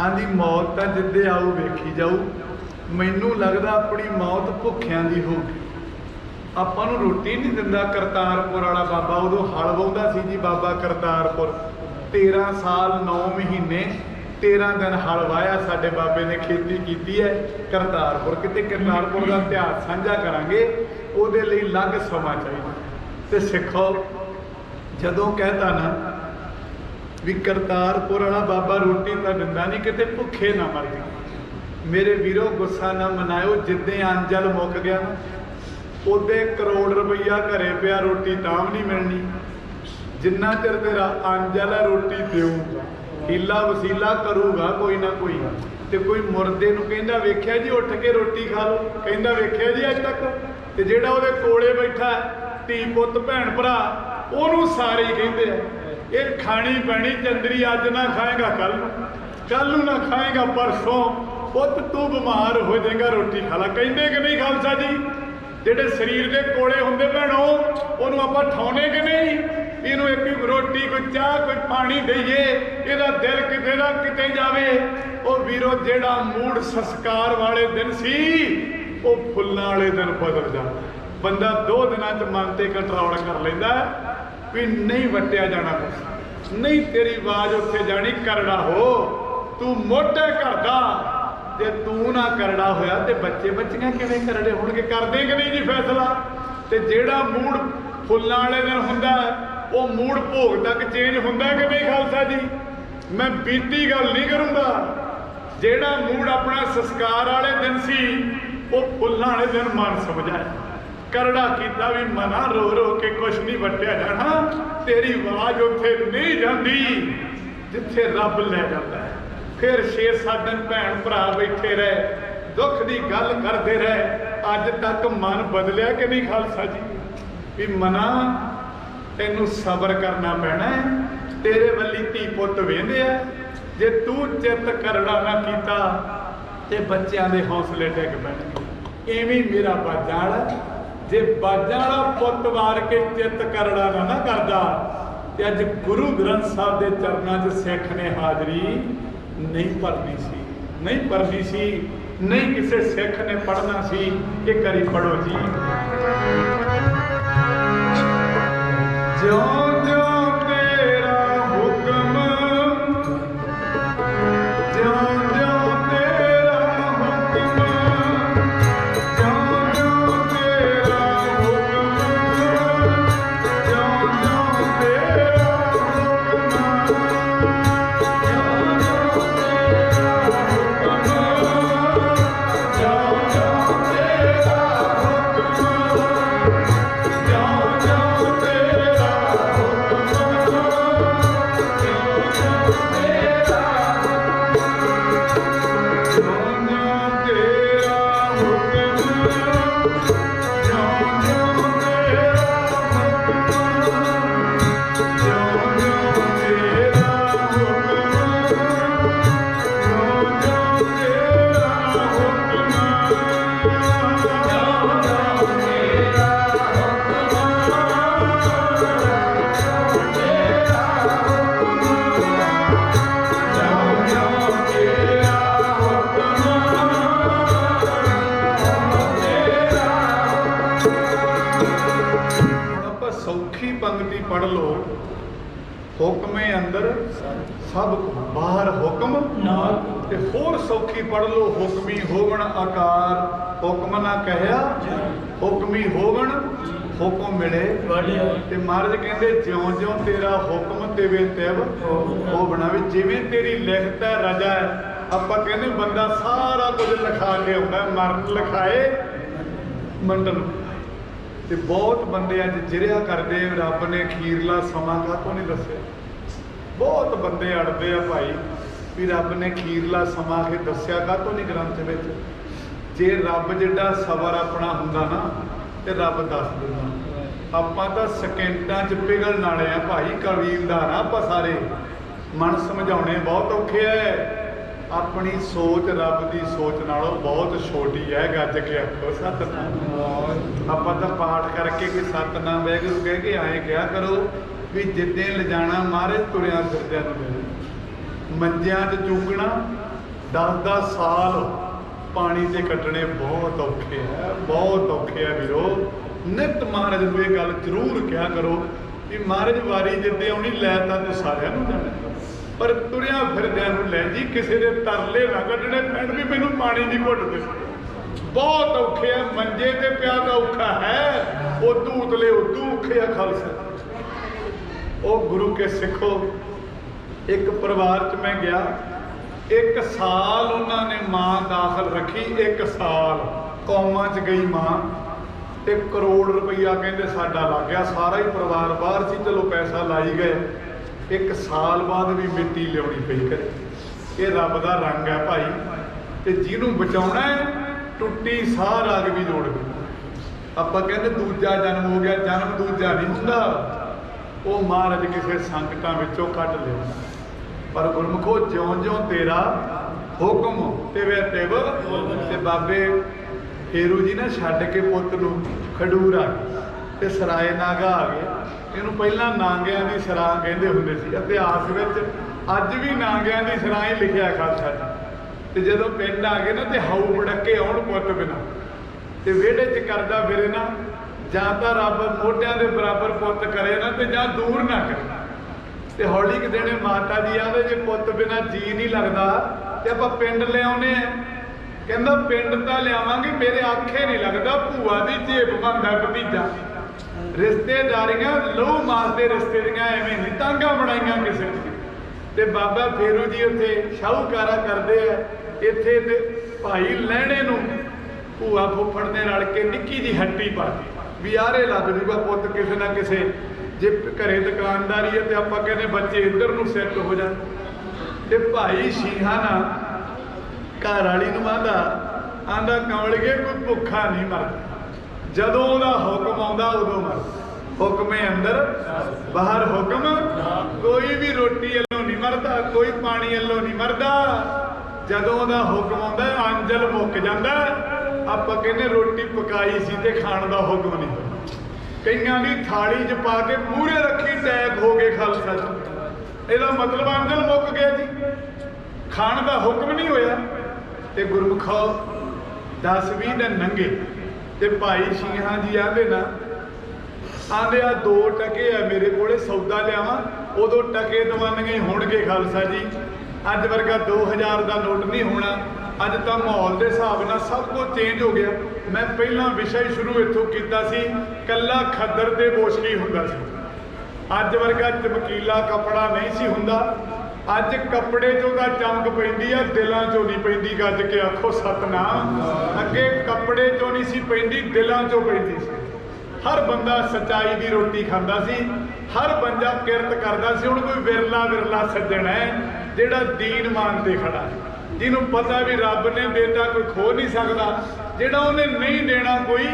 आंदी मौत तो जिद्दे आऊ वेखी जाऊ मैनू लगता अपनी मौत भुखियां दी होगी आपां नूं रोटी नहीं दिंदा करतारपुर वाला बाबा उदों हल वाहुंदा सी जी बाबा करतारपुर 13 साल 9 महीने 13 दिन हल वाया साडे बाबे ने खेती की है करतारपुर किते करतारपुर का इतिहास साझा करांगे उहदे लई अलग समा चाहिए ते सिखो जदों कहता ना भी करतारपुर वाला बाबा रोटी तो दिंदा नहीं किते भुखे ना मर गए मेरे वीरो गुस्सा ना मनाओ जिद्दे अंजल मुक गया उदे करोड़ रुपया घरे पिया रोटी तां भी नहीं मिलनी जिन्ना चिर तेरा अंजल है रोटी देऊगा हीला वसीला करूगा कोई ना कोई ते कोई मुर्दे नूं कहंदा वेख्या जी उठ के रोटी खा लो कहंदा वेख्या जी अज तक ते जिहड़ा उहदे कोले बैठा धी पुत भैन भरा ओनू सारे ही कहंदे आ ये खानी पैनी चंदरी अज ना खाएगा कल नूं ना खाएगा परसों पुत तू बीमार हो जाएगा रोटी खा ला कहंदे कि नहीं खालसा जी जिहड़े शरीर के कोले हुंदे भैणों ओनू आपां ठाउने कि नहीं इनू एक रोटी कोई चाह कोई पानी दईए इहदा दिल किते दा किते जावे ओ वीरो जेड़ा मूड संस्कार वाले दिन सी वो फुल्लां वाले दिन बदल जाता बंदा 2 दिनां च मन ते कंट्रोल कर लैंदा भी नहीं वटिया जाना कुछ नहीं तेरी आवाज उत्थे जानी करड़ा हो, तू मोटे करदा, जे तू ना करड़ा होया ते बच्चे बच्चियां किवें करड़े होणगे? करदे कि नहीं जी फैसला? ते जेड़ा मूड फुल्लां वाले दिन हुंदा वो मूड भोग तक चेंज हुंदा कि नहीं खालसा जी? मैं बीती गल नहीं करूंगा। जेड़ा मूड अपना संस्कार वाले दिन सी वो फुल्लां वाले दिन मन समझाए, करड़ा कीता भी मना रो रो के कुछ नहीं वटिया जाना। तेरी आवाज उत्थे नहीं जाती जिथे रब लै जाता है। फिर 6-7 दिन भैन भरा बैठे रहे, दुख की गल करते रहे। अज तक मन बदलिया कि नहीं खालसा जी? भी मना तेनू सबर करना पैना है, तेरे वली धी पुत वेंदे आ, जे तू चित करड़ा ना कीता ते बच्चों के हौसले डिग पैणगे। इवें मेरा बाजा वाला, जे बाजा वाला पुत वार के चित करड़ा ना करदा ते अज गुरु ग्रंथ साहब के चरणों च सिख ने हाजरी नहीं भरनी सी, नहीं भरनी सी, नहीं किसी सिख ने पढ़ना सी। एक बारी पढ़ो जी। ज्यों ज्यों तेरा हुक्म, ज्यों ज्यों तेरा हुक्म, ज्यों ज्यों तेरा हुक्म, ज्यों ज्यों तेरा हुक्म, ज्यों ज्यों तेरा हुक्म, ज्यों ज्यों तेरा हुक्म, ज्यों ज्यों तेरा सौखी पंक्ति पढ़ लो। हुक्मे अंदर सब बाहर हुक्म ते होर सौखी पढ़ लो। हुक्मी होवण आकार, हुक्म ना कहया, हुक्मी होवण हुक्म मिले। ते महाराज कहते ज्यों ज्यों तेरा हुक्म तेवे तिव होवना। भी जिवें तेरी लिखत है रजा है। आपां कहने बंदा सारा कुछ लिखा के आउंदा, मरण लिखाए मंडल। ते बहुत बंदे अज जिरिया करते, रब ने अखीरला समा काहतों नहीं दस्सिया। बहुत बंदे अड़ते आ भाई भी रब ने अखीरला समा के दस्सिया काहतों नहीं ग्रंथ विच। जे रब जिड्डा सबर अपना हुंदा ना ते रब दस दिंदा। आपां तां सकिंटां च पिघलण वाले आ भाई, कबीलदार आ आपां सारे। मन समझाउणे बहुत औखे है। अपनी सोच रब की सोच नालों बहुत छोटी है। गज के आखो सतनाम। आपां तां पाठ करके कि सतनाम वैगुरू कह के आए क्या करो भी जिद्दें लिजाना महाराज तुरिया फिरदियां नूं मंजियां च चूकना 10-10 साल पानी ते कटने बहुत औखे है, बहुत औखे है वीरो। नित महाराज नूं ये गल जरूर क्या करो भी महाराज वारी जिद्दे आउणी लै तां तूं सारिआं नूं जाणे, पर तुरिया फिरदियां नूं लै जी किसी दे तरले ना कड्ढने पैण भी मैनूं पानी दी घुट दे। बहुत औखे है। मंजे ते पिया तां औखा है, उदू उतले उदू औखे है खालसा। ओ गुरु के सिखो, एक परिवार च मैं गया, 1 साल उन्होंने मां दाखिल रखी। 1 साल कौमां च गई मां, 1 करोड़ रुपया कहते साडा लग गया। सारा ही परिवार बाहर सी, चलो पैसा लाई गए। 1 साल बाद भी मिट्टी लियानी पई करे। ये रब का रंग है भाई। ते जिन्हों बचाउणा है टुट्टी साह राग भी जोड़ गई। आपां कहते दूजा जन्म हो गया, जन्म दूजा नहीं हुंदा। वो महाराज किसी संकटां विचों कढ लिया। पर गुरमुखो ज्यों ज्यों तेरा हुक्म तेवे तिव। ते बाबे फेरू जी ने छड्ड के पुੱਤ ਨੂੰ खडूर आ गए ते सराए नागा आ गए। ਇਹਨੂੰ ਪਹਿਲਾਂ ਨਾਂਗਿਆਂ ਦੀ ਸਰਾਂ ਕਹਿੰਦੇ ਹੁੰਦੇ ਸੀ। ਇਤਿਹਾਸ ਵਿੱਚ ਅੱਜ ਵੀ ਨਾਂਗਿਆਂ ਦੀ ਸਰਾਂ ਹੀ ਲਿਖਿਆ ਖਾਲਸਾ ਜੀ। ਤੇ ਜਦੋਂ ਪਿੰਡ ਆ ਗਏ ਨਾ ਤੇ ਹਾਊ ਬੜਕੇ ਆਉਣ ਪੁੱਤ ਬਿਨਾ ਤੇ ਵਿਹੜੇ 'ਚ ਕਰਦਾ ਫਿਰੇ ਨਾ, ਜਾਂ ਤਾਂ ਰੱਬ ਮੋਢਿਆਂ ਦੇ ਬਰਾਬਰ ਪੁੱਤ ਕਰੇ ਨਾ ਤੇ ਜਾਂ ਦੂਰ ਨਾ ਕਰੇ। ਤੇ ਹੌਲੀ ਕਿ ਦਿਨੇ ਮਾਤਾ ਜੀ ਆਂਦੇ ਜੇ ਪੁੱਤ ਬਿਨਾ ਜੀ ਨਹੀਂ ਲੱਗਦਾ ਤੇ ਆਪਾਂ ਪਿੰਡ ਲਿਆਉਨੇ ਆ। ਕਹਿੰਦਾ ਪਿੰਡ ਤਾਂ ਲਿਆਵਾਂਗੇ, ਮੇਰੇ ਆਖੇ ਨਹੀਂ ਲੱਗਦਾ, ਭੂਆ ਦੀ ਝੇਪ ਬਣਦਾ ਭਤੀਜਾ। ਰਿਸ਼ਤੇਦਾਰੀਆਂ ਲਹੂ ਮਾਸ ਦੇ ਰਿਸ਼ਤੇ ਦੀਆਂ ਐਵੇਂ ਨਹੀਂ ਤਾਂਗਾ ਬਣਾਈਆਂ ਕਿਸੇ ਨੇ। ਤੇ ਬਾਬਾ ਫੇਰੂ ਜੀ ਉੱਥੇ ਸ਼ਾਹੂਕਾਰਾ ਕਰਦੇ ਆ। ਇੱਥੇ ਤੇ ਭਾਈ ਲਹਿਣੇ ਨੂੰ ਭੂਆ ਫੁੱਫੜ ਨੇ ਰਲ ਕੇ ਨਿੱਕੀ ਜੀ ਹੱਟੀ ਪਾਤੀ ਵੀ ਆਰੇ ਲੱਗ ਜੂਗਾ ਪੁੱਤ ਕਿਸੇ ਨਾ ਕਿਸੇ। ਜੇ ਘਰੇ ਦੁਕਾਨਦਾਰੀ ਹੈ ਤੇ ਆਪਾਂ ਕਹਿੰਦੇ ਬੱਚੇ ਇੱਧਰ ਨੂੰ ਸੈੱਟ ਹੋ ਜਾਣ। ਤੇ ਭਾਈ ਸ਼ੀਹਾ ਨਾ ਘਰ ਵਾਲੀ ਨੂੰ ਆਂਦਾ ਕਮਲਗੇ ਕੋਈ ਭੁੱਖਾ ਨਹੀਂ ਮਰਦਾ, ਜਦੋਂ ਉਹਦਾ ਹੁਕਮ ਆਉਂਦਾ ਉਦੋਂ ਮਰਦਾ। ਹੁਕਮੇ ਅੰਦਰ ਬਾਹਰ ਹੁਕਮ, ਕੋਈ ਵੀ ਰੋਟੀ ਵੱਲੋਂ ਨਹੀਂ ਮਰਦਾ, ਕੋਈ ਪਾਣੀ ਵੱਲੋਂ ਨਹੀਂ ਮਰਦਾ। ਜਦੋਂ ਉਹਦਾ ਹੁਕਮ ਆਉਂਦਾ ਅੰਜਲ ਮੁੱਕ ਜਾਂਦਾ। ਆਪਾਂ ਕਹਿੰਦੇ ਰੋਟੀ ਪਕਾਈ ਸੀ ਤੇ ਖਾਣ ਦਾ ਹੁਕਮ ਨਹੀਂ ਹੋਇਆ। ਕਈਆਂ ਦੀ ਥਾਲੀ 'ਚ ਪਾ ਕੇ ਮੂਹਰੇ ਰੱਖੀ ਟੈਕ ਹੋ ਗਏ ਖਾਲਸਾ ਜੀ। ਇਹਦਾ ਮਤਲਬ ਅੰਜਲ ਮੁੱਕ ਗਿਆ ਜੀ, ਖਾਣ ਦਾ ਹੁਕਮ ਨਹੀਂ ਹੋਇਆ। ਤੇ ਗੁਰਮੁਖੋ 10-20 ਦਿਨ ਲੰਘੇ ਤੇ ਭਾਈ ਸ਼ੀਹਾਂ ਜੀ ਆਂਦੇ ਨਾ ਆਂਦੇ ਆ 2 ਟਕੇ ਆ ਮੇਰੇ ਕੋਲੇ, ਸੌਦਾ ਲਿਆਵਾਂ। ਉਦੋਂ ਟਕੇ ਦਵਾਨੀਆਂ ਹੋਣਗੇ ਖਾਲਸਾ ਜੀ। ਅੱਜ ਵਰਗਾ 2000 ਦਾ ਨੋਟ ਨਹੀਂ ਹੋਣਾ। ਅੱਜ ਤਾਂ ਮਾਹੌਲ ਦੇ ਹਿਸਾਬ ਨਾਲ ਸਭ ਕੁਝ ਚੇਂਜ ਹੋ ਗਿਆ। ਮੈਂ ਪਹਿਲਾਂ ਵਿਸ਼ਾ ਹੀ ਸ਼ੁਰੂ ਇੱਥੋਂ ਕੀਤਾ ਸੀ, ਕੱਲਾ ਖੱਦਰ ਤੇ ਬੋਸ਼ਕੀ ਹੁੰਦਾ ਸੀ। ਅੱਜ ਵਰਗਾ ਚਮਕੀਲਾ ਕੱਪੜਾ ਨਹੀਂ ਸੀ ਹੁੰਦਾ। ਅੱਜ ਕੱਪੜੇ 'ਚੋਂ ਤਾਂ ਚਮਕ ਪੈਂਦੀ ਆ, ਦਿਲਾਂ 'ਚੋਂ ਨਹੀਂ ਪੈਂਦੀ। ਗੱਜ ਕੇ ਆਖੋ ਸਤਨਾਮ। ਅੱਗੇ ਕੱਪੜੇ 'ਚੋਂ ਨਹੀਂ ਸੀ ਪੈਂਦੀ, ਦਿਲਾਂ 'ਚੋਂ ਪੈਂਦੀ ਸੀ। ਹਰ ਬੰਦਾ ਸੱਚਾਈ ਦੀ ਰੋਟੀ ਖਾਂਦਾ ਸੀ, ਹਰ ਬੰਦਾ ਕਿਰਤ ਕਰਦਾ ਸੀ। ਹੁਣ ਕੋਈ ਵਿਰਲਾ ਸੱਜਣ ਹੈ ਜਿਹੜਾ ਦੀਨ ਮਾਨ ਤੇ ਖੜਾ ਹੈ, ਜਿਹਨੂੰ ਪਤਾ ਵੀ ਰੱਬ ਨੇ ਦੇਤਾ ਕੋਈ ਖੋ ਨਹੀਂ ਸਕਦਾ, ਜਿਹੜਾ ਉਹਨੇ ਨਹੀਂ ਦੇਣਾ ਕੋਈ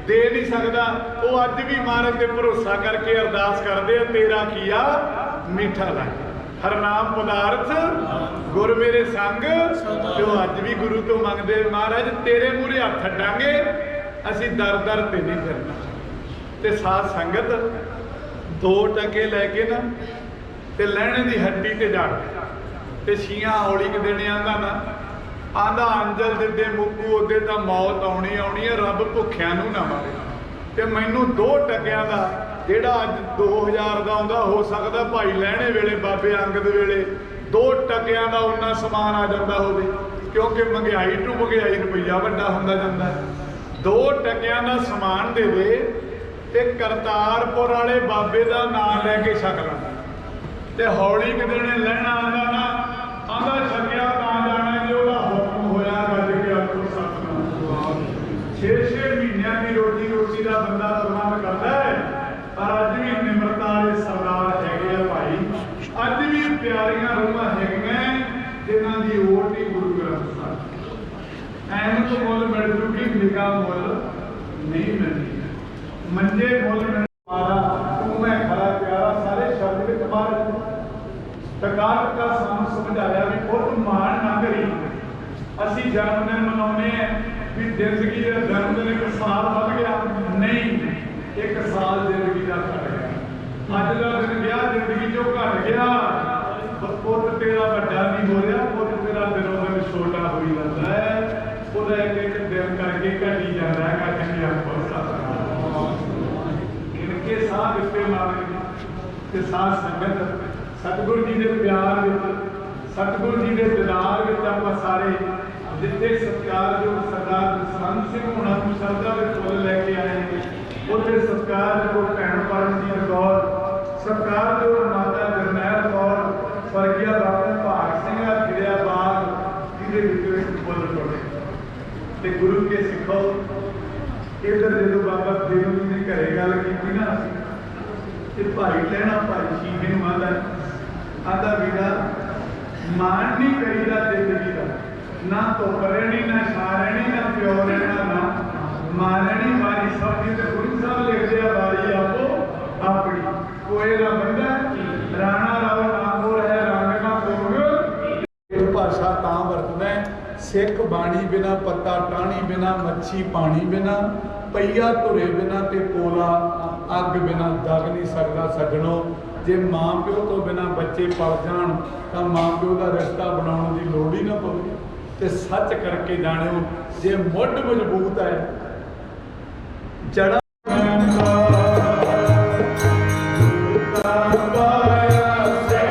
ਦੇ ਨਹੀਂ ਸਕਦਾ। ਉਹ ਅੱਜ ਵੀ ਮਹਾਰਾਜ ਤੇ ਭਰੋਸਾ ਕਰਕੇ ਅਰਦਾਸ ਕਰਦੇ ਆ, ਤੇਰਾ ਕੀਆ ਮਿੱਠਾ ਲੱਗੇ ਹਰਨਾਮ ਪਦਾਰਥ ਗੁਰ ਮੇਰੇ ਸੰਗ। ਜੋ ਅੱਜ ਵੀ ਗੁਰੂ ਤੋਂ ਮੰਗਦੇ, ਮਹਾਰਾਜ ਤੇਰੇ ਮੂਹਰੇ ਹੱਥ ਅੱਡਾਂਗੇ, ਅਸੀਂ ਦਰ ਦਰ ਤੇ ਨਹੀਂ ਫਿਰਨਾ। ਤੇ ਸਾਧ ਸੰਗਤ 2 ਟਕੇ ਲੈ ਕੇ ਨਾ ਤੇ ਲਹਿਣੇ ਦੀ ਹੱਡੀ ਤੇ ਜਾ ਤੇ ਸ਼ੀਆਂ ਹੌਲੀ ਕਿ ਦਿਨ ਆਂਦਾ ਅੰਜਲ ਜਿੱਦੇ ਮੁੱਕੂ ਉਹਦੇ ਤਾਂ ਮੌਤ ਆਉਣੀ ਹੈ, ਰੱਬ ਭੁੱਖਿਆਂ ਨੂੰ ਨਾ ਮਾਰੇ। ਤੇ ਮੈਨੂੰ 2 ਟਕਿਆਂ ਦਾ ਜਿਹੜਾ ਅੱਜ 2000 ਦਾ ਆਉਂਦਾ, ਹੋ ਸਕਦਾ ਭਾਈ ਲਹਿਣੇ ਵੇਲੇ ਬਾਬੇ ਅੰਗਦ ਵੇਲੇ 2 ਟਕਿਆਂ ਦਾ ਉਨਾ ਸਮਾਨ ਆ ਜਾਂਦਾ ਹੋਵੇ, ਕਿਉਂਕਿ ਮਹਿੰਗਾਈ ਟੂ ਮਹਿੰਗਾਈ ਰੁਪਈਆ ਵੱਡਾ ਹੁੰਦਾ ਜਾਂਦਾ। 2 ਟਕਿਆਂ ਦਾ ਸਮਾਨ ਦੇ ਦੇ ਤੇ ਕਰਤਾਰਪੁਰ ਵਾਲੇ ਬਾਬੇ ਦਾ ਨਾਮ ਲੈ ਕੇ ਛਕ ਲੈਣਾ। ਤੇ ਹੌਲੀ ਕਿ ਦਿਨੇ ਲੈਣਾ ਆਂਦਾ ਛਕਿਆ ਤਾਂ ਜਾਣਾ ਜੇ ਉਹਦਾ ਹੁਕਮ ਹੋਇਆ। ਗੱਜ ਕੇ ਆਖੋ ਸਤਿਨਾਮ। 6-6 ਮਹੀਨਿਆਂ ਦੀ ਰੋਟੀ ਦਾ ਬੰਦਾ ਪ੍ਰਬੰਧ ਕਰਦਾ ਹੈ। ਪਰ ਅੱਜ ਵੀ ਨਿਮਰਤਾ ਵਾਲੇ ਸਰਦਾਰ ਹੈਗੇ ਆ ਭਾਈ, ਅੱਜ ਵੀ ਪਿਆਰੀਆਂ ਰੂਹਾਂ ਹੈਗੀਆਂ ਜਿਨ੍ਹਾਂ ਦੀ ਓਟ ਨਹੀਂ ਗੁਰੂ ਗ੍ਰੰਥ ਸਾਹਿਬ। ਐਨ ਤੋਂ ਮੁੱਲ ਮਿਲ ਜੂਗੀ, ਨਿਗਾਹ ਮੁੱਲ ਨਹੀਂ ਮਿਲਦੀ। ਮੰਜੇ ਮੁੱਲ ਮਿਲ ਤੂੰ ਮੈਂ ਖਰਾ ਪਿਆਰਾ, ਸਾਰੇ ਸ਼ਬਦ ਵਿੱਚ ਮਾਰ ਟਕਾ ਸਾਨੂੰ ਸਮਝਾਇਆ ਵੀ ਖੁਦ ਮਾਣ ਨਾ ਕਰੀ। ਅਸੀਂ ਜਨਮ ਦਿਨ ਮਨਾਉਂਦੇ ਆ ਵੀ ਜ਼ਿੰਦਗੀ ਦਾ ਜਨਮ ਦਿਨ 1 ਸਾਲ ਵੱਧ ਗਿਆ, ਨਹੀਂ 1 ਸਾਲ ਜ਼ਿੰਦਗੀ ਦਾ ਘਟ ਗਿਆ। ਅੱਜ ਦਾ ਦਿਨ ਗਿਆ ਜ਼ਿੰਦਗੀ ਚੋਂ ਘਟ ਗਿਆ। ਪੁੱਤ ਤੇਰਾ ਵੱਡਾ ਨਹੀਂ ਹੋ ਰਿਹਾ, ਪੁੱਤ ਤੇਰਾ ਦਿਨੋਂ ਦਿਨ ਛੋਟਾ ਹੋਈ ਜਾਂਦਾ ਹੈ। ਉਹਦਾ ਇੱਕ ਦਿਨ ਕਰਕੇ ਘਟੀ ਜਾਂਦਾ ਹੈ। ਕੱਟ ਕੇ ਆਖੋ ਸਤਿਨਾਮ। ਇਨਕੇ ਸਾਹ ਦਿੱਤੇ ਮਾਰੇ ਤੇ ਸਾਧ ਸੰਗਤ ਸਤਿਗੁਰੂ ਜੀ ਦੇ ਪਿਆਰ ਵਿੱਚ, ਸਤਿਗੁਰੂ ਜੀ ਦੇ ਦਿਦਾਰ ਵਿੱਚ ਆਪਾਂ ਸਾਰੇ ਜਿੱਥੇ ਸਤਿਕਾਰਯੋਗ ਸਰਦਾਰ ਜਸਵੰਤ ਸਿੰਘ ਹੋਣਾ ਨੂੰ ਸ਼ਰਧਾ ਦੇ ਫੁੱਲ ਲੈ ਕੇ ਆਏ, ਉੱਥੇ ਸਤਿਕਾਰਯੋਗ ਭੈਣ ਪਰਮਜੀਤ ਕੌਰ, ਸਤਿਕਾਰਯੋਗ ਮਾਤਾ ਜਰਨੈਲ ਕੌਰ, ਸਵਰਗੀਆ ਬਾਬਾ ਭਾਗ ਸਿੰਘ ਦਾ ਖਿੜਿਆ ਬਾਗ, ਜਿਹਦੇ ਵਿੱਚੋਂ ਇੱਕ ਫੁੱਲ ਟੁੱਟੇ। ਤੇ ਗੁਰੂ ਕੇ ਸਿੱਖੋ, ਇੱਧਰ ਜਦੋਂ ਬਾਬਾ ਫੇਰੂ ਜੀ ਨੇ ਘਰੇ ਗੱਲ ਕੀਤੀ ਨਾ, ਤੇ ਭਾਈ ਲੈਣਾ ਭਾਈ ਸ਼ੀਹੇ ਨੂੰ ਆਂਦਾ ਵੀਰਾ ਮਾਣ ਨਹੀਂ ਕਰੀਦਾ ਜ਼ਿੰਦਗੀ ਦਾ, ਨਾ ਧੁੱਪ ਰਹਿਣੀ, ਨਾ ਛਾਂ ਰਹਿਣੀ, ਨਾ ਪਿਓ ਰਹਿਣਾ, ਨਾ ਮਾਂ ਰਹਿਣੀ। ਵਾਰੀ ਸਭ ਦੀ ਤੇ ਗੁਰੂ ਸਾਹਿਬ ਲਿਖਦੇ ਆ, ਵਾਰੀ ਆਪੋ ਆਪਣੀ। ਕੋਏ ਦਾ ਬੰਦਾ ਰਾਣਾ ਰਾਵ ਨਾਮੋ ਹੈ, ਰੰਗ ਨਾ ਕੋਗ। ਇਹ ਭਾਸ਼ਾ ਤਾਂ ਵਰਤਦਾ ਸਿੱਖ ਬਾਣੀ ਬਿਨਾ, ਪੱਤਾ ਟਾਹਣੀ ਬਿਨਾ, ਮੱਛੀ ਪਾਣੀ ਬਿਨਾ, ਪਈਆ ਧੁਰੇ ਬਿਨਾ ਤੇ ਕੋਲਾ ਅੱਗ ਬਿਨਾ ਦਗ ਨਹੀਂ ਸਕਦਾ। ਸੱਜਣੋ, ਜੇ ਮਾਂ ਪਿਓ ਤੋਂ ਬਿਨਾ ਬੱਚੇ ਪਲ ਜਾਣ ਤਾਂ ਮਾਂ ਪਿਓ ਦਾ ਰਿਸ਼ਤਾ ਬਣਾਉਣ ਦੀ ਲੋੜ ਹੀ ਨਾ ਪਵੇ। ਤੇ ਸੱਚ ਕਰਕੇ ਜਾਣਿਓ, ਜੇ ਮੁੱਢ ਮਜ਼ਬੂਤ ਹੈ, ਜੜਾ Bye.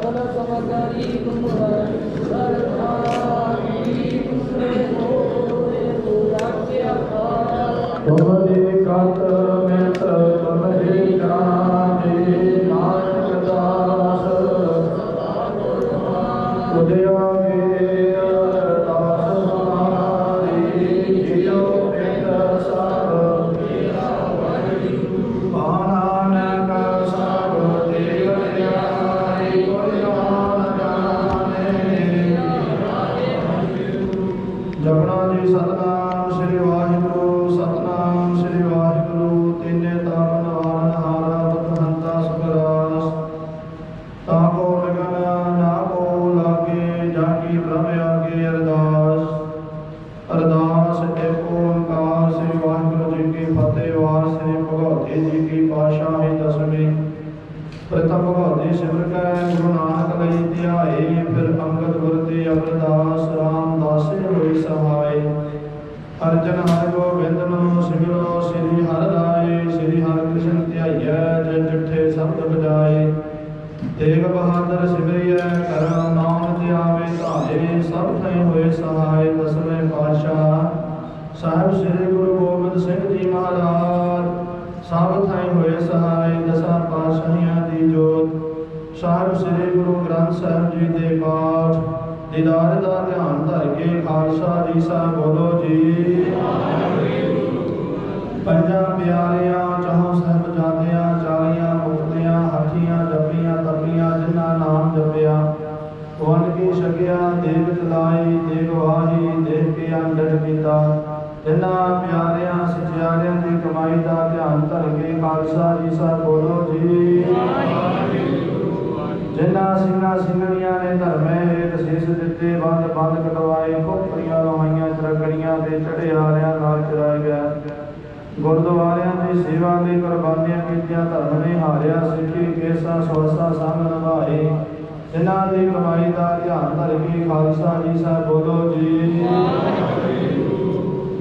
सकल समकारी तुम सरधारी तुमरे होए दुराग्य अपार। तुम्हारी कत मित तुम्हारी जाने नानक दास तुझे आगे अरदास हमारी जियो मित सब नानक सब देव न्याय कोई न जाने। जपना जी सतनाम श्री वाहिगुरु सतनाम श्री वाहिगुरु तिन्ने तापन वारण हारा बदहंता सुखरास ताको लगन ना को लागे जाकी प्रभ आगे अरदास। अरदास एक ओंकार श्री वाहिगुरु जी की फतेहवार श्री भगवती जी की पातशाही दसवीं। प्रथम भगवती सिमर कै गुरु नानक लई ध्याए फिर अंगद गुर ते अमरदास रामदास होई सहाय। अर्जन हर गोबिंद नो सिमरो श्री हर राय श्री हर कृष्ण ध्याइयै जय जिठे शब्द बजाए। तेग बहादुर सिमरियै करम नाम ध्यावे धारे सब थई होए सहाय। दसवें पातशाह साहिब श्री गुरु गोबिंद सिंह जी महाराज सब थई होए सहाय। दसां पातशाहियां दी जोत साहिब श्री गुरु ग्रंथ साहिब जी दे पाठ दीदार दा ध्यान धर के खालसा जी साहब बोलो जी। पंजां प्यारियां चहों साहिबजादियां चालियां मुक्तियां हठियां जपियां तपियां जिन्हां नाम जपिया वन की छकिया देव चलाई देव वाही देख के अंडर कीता। जिन्हां प्यारियां सचियारियां दी कमाई दा ध्यान धर के खालसा जी साहब बोलो जी। जिन्हां ਸਿੰਘਾਂ ਸਿੰਘਣੀਆਂ ने धर्मे हेत शीश दिते बंद बंद कटवाए खोपड़ियां रोहाइयां चरगड़ियां ते चढ़ियारियां नाल चराए गया। गुरुद्वारियां दी सेवा ਲਈ कुर्बानियां कीतियां धर्म ने हारिया सिੱਖੀ ਕੇਸਾ ਸਵਾਸਾ ਸੰਗ ਨਿਭਾਏ। ਜਿਨ੍ਹਾਂ ਦੀ ਕਮਾਈ ਦਾ ਧਿਆਨ ਧਰ ਕੇ ਖਾਲਸਾ ਜੀ ਸਾਹਿਬ ਬੋਲੋ ਜੀ।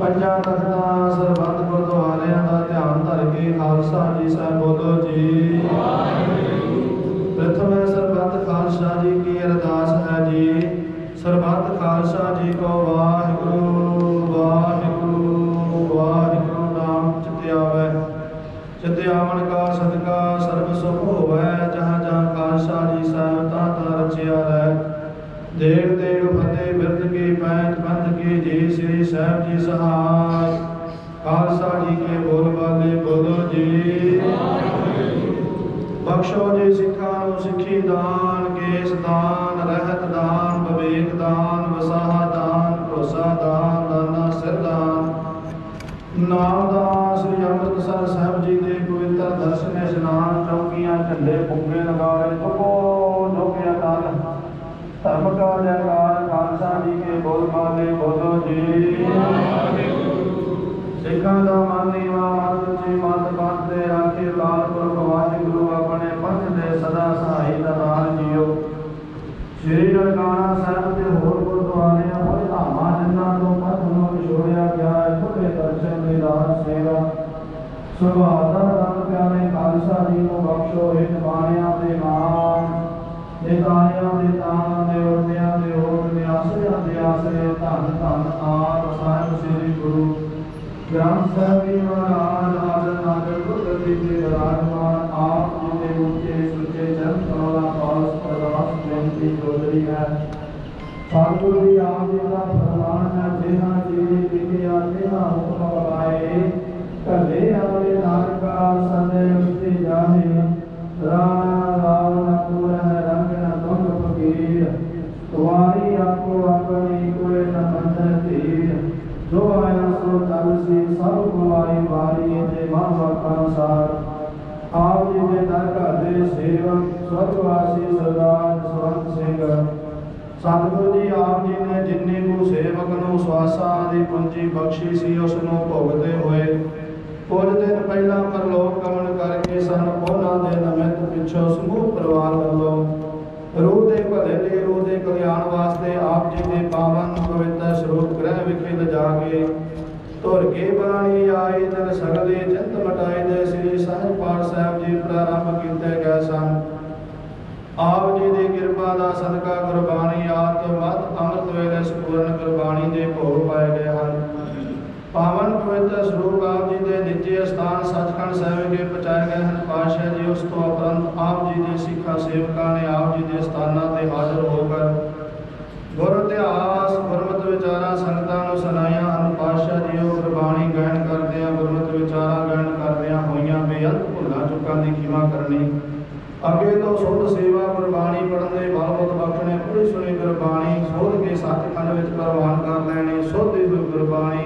ਪੰਜਾਂ ਤਖਤਾਂ ਸਰਬੱਤ ਗੁਰਦੁਆਰਿਆਂ ਦਾ ਧਿਆਨ ਧਰ ਕੇ ਖਾਲਸਾ ਜੀ ਸਾਹਿਬ ਬੋਲੋ ਜੀ। प्रथम सरबत खालसा जी की अरदास है जी। सरबत खालसा जी को वाहिगुरु वाहिगुरु वाहिगुरु नाम चित आवे। चित आवन का सदका सर्व सुख होवे। जहाँ जहाँ खालसा जी साहब ता रचिया है। देव देव फतेह बिरद की पैंत पंथ की जी श्री साहब जी सहाय। खालसा जी के बोल वाले बोलो जी। बख्शो जी सिखा सिखी दान केस दान रहत दान विवेक दान वसाहा दान भरोसा दान दाना सिर दान। नाम दान श्री अमृतसर साहब जी के पवित्र दर्शन स्नान चौकियां झंडे फुगे नगाड़े चुको जोगिया दान धर्म का जयकार। खालसा जी के बोल बाले बोलो जी। सिखा दा मानीवा मत जी मत बाते राखे लाल पुरख वाहिगुरु अपने पंथ दे सदा सहाई दरबार जियो। श्री ननकाना साहब ते होर गुरुद्वारियां होए धामां जिन्हां ਤੋਂ ਪੰਥ ਨੂੰ ਵਿਛੋੜਿਆ ਗਿਆ ਹੈ। ਖੁੱਲੇ ਦਰਸ਼ਨ ਦੀ ਰਾਤ ਸੇਵਾ ਸੁਭਾਅ ਦਾ ਰੰਗ ਪਿਆਰੇ ਖਾਲਸਾ ਜੀ ਨੂੰ ਬਖਸ਼ੋ। ਇਹ ਬਾਣਿਆਂ ਦੇ ਨਾਮ ਨਿਤਾਣਿਆਂ ਦੇ ਤਾਨ ਦੇ ਉਰਦਿਆਂ ਦੇ ਹੋਰ ਨਿਆਸਿਆਂ ਦੇ ਆਸਰੇ ਧੰਨ ਧੰਨ ਆਪ ਸਾਹਿਬ ਸ੍ਰੀ ਗੁਰੂ ग्रंथ साहिब जी महाराज आदर नागर गुरगद्दी के विराजमान आप जी के ऊंचे सुचे चरण कमला पास अरदास बेनती जोदरी है। सतगुरु जी आप जी का फरमान है जिन्हां जी विद्या जिन्हां हुक्म पाए कले आवे नानका सदै उठे जाहे। राम राव न पूरह रंग न तुंग फकीर तुम्हारी आपको अपनी कोई न बंधन तीर। जो आया सो तल सी सब को आई वारी जे मावा अनुसार। आप जी के दर घर दे सेवक स्वर्गवासी सरदार जसवंत सिंह। सतगुरु जी आप जी ने जिन्नी को सेवक नूं सवासा आदि पूंजी बख्शी सी उस नूं भोगते हुए कुछ दिन पहला परलोक गमन करके सन। उन्हां दे निमित्त पिछों समूह परिवार वालों रूह दे भले लिए रूह दे कल्याण वास्ते आप जी के पावन पवित्र स्वरूप ग्रह विखे लिजा के धुर के बाणी आए दिन सगले चिंत मटाए दे श्री सहज पाठ साहब जी प्रारंभ किए गए सन। ਆਪ ਜੀ ਦੀ ਕਿਰਪਾ ਦਾ ਸਦਕਾ ਗੁਰਬਾਣੀ ਆਤ ਮਤ ਅੰਮ੍ਰਿਤ ਵੇਲੇ ਸੰਪੂਰਨ ਗੁਰਬਾਣੀ ਦੇ ਭੋਗ ਪਾਏ ਗਏ ਹਨ। ਪਾਵਨ ਪਵਿੱਤਰ ਸਰੂਪ ਆਪ ਜੀ ਦੇ ਨਿੱਜੇ ਸਥਾਨ ਸੱਚਖੰਡ ਸਾਹਿਬ ਵਿਖੇ ਪਹੁੰਚਾਏ ਗਏ ਹਨ। ਪਾਤਸ਼ਾਹ ਜੀ ਉਸ ਤੋਂ ਉਪਰੰਤ ਆਪ ਜੀ ਦੇ ਸਿੱਖਾਂ ਸੇਵਕਾਂ ਨੇ ਆਪ ਜੀ ਦੇ ਸਥਾਨਾਂ ਤੇ ਹਾਜ਼ਰ ਹੋ ਕਰ ਗੁਰ ਇਤਿਹਾਸ ਗੁਰਮਤਿ ਵਿਚਾਰਾਂ ਸੰਗਤਾਂ ਨੂੰ ਸੁਣਾਈਆਂ ਹਨ। ਪਾਤਸ਼ਾਹ ਜੀ ਉਹ ਗੁਰਬਾਣੀ ਗਾਇਨ ਕਰਦਿਆਂ ਗੁਰਮਤਿ ਵਿਚਾਰਾਂ ਗਾਇਨ ਕਰਦਿਆਂ ਹੋਈਆਂ ਬੇਅੰਤ ਭੁੱਲਾਂ ਚੁੱਕਾਂ ਦੀ ਖਿਮਾ ਕਰਨੀ। ਅੱਗੇ ਤੋਂ ਸੁਧ ਸੇਵਾ ਗੁਰਬਾਣੀ ਪੜ੍ਹਨ ਦੇ ਬਲਬਤ ਬਖਸ਼ਣੇ। ਪੂਰੀ ਸੁਣੀ ਗੁਰਬਾਣੀ ਸੋਧ ਕੇ ਸੱਚਖੰਡ ਵਿੱਚ ਪ੍ਰਵਾਨ ਕਰ ਲੈਣੀ। ਸੋਧੀ ਹੋਈ ਗੁਰਬਾਣੀ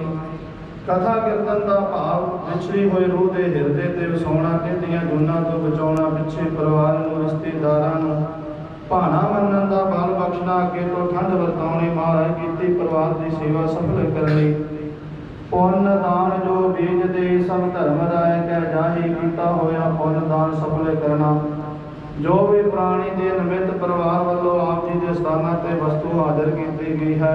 ਕਥਾ ਕੀਰਤਨ ਦਾ ਭਾਵ ਵਿਛੜੀ ਹੋਈ ਰੂਹ ਦੇ ਹਿਰਦੇ ਤੇ ਵਸਾਉਣਾ। ਕਿਹਦੀਆਂ ਜੂਨਾਂ ਤੋਂ ਬਚਾਉਣਾ। ਪਿੱਛੇ ਪਰਿਵਾਰ ਨੂੰ ਰਿਸ਼ਤੇਦਾਰਾਂ ਨੂੰ ਭਾਣਾ ਮੰਨਣ ਦਾ ਬਲ ਬਖਸ਼ਣਾ। ਅੱਗੇ ਤੋਂ ਠੰਡ ਵਰਤਾਉਣੀ। ਮਹਾਰਾਜ ਕੀਤੀ ਪਰਿਵਾਰ ਦੀ ਸੇਵਾ ਸਫਲ ਕਰਨੀ। ਪੁੰਨ ਦਾਨ ਜੋ ਬੀਜ ਦੇ ਸਭ ਧਰਮ ਰਾਏ ਕੈ ਜਾਹੀ। ਕੀਤਾ ਹੋਇਆ ਪੁੰਨ ਦਾਨ ਸਫਲ ਕਰਨਾ। ਜੋ ਵੀ ਪ੍ਰਾਣੀ ਦੇ ਨਿਮਿਤ ਪਰਿਵਾਰ ਵੱਲੋਂ ਆਪ ਜੀ ਦੇ ਸਥਾਨਾਂ ਤੇ ਵਸਤੂ ਹਾਜ਼ਰ ਕੀਤੀ ਗਈ ਹੈ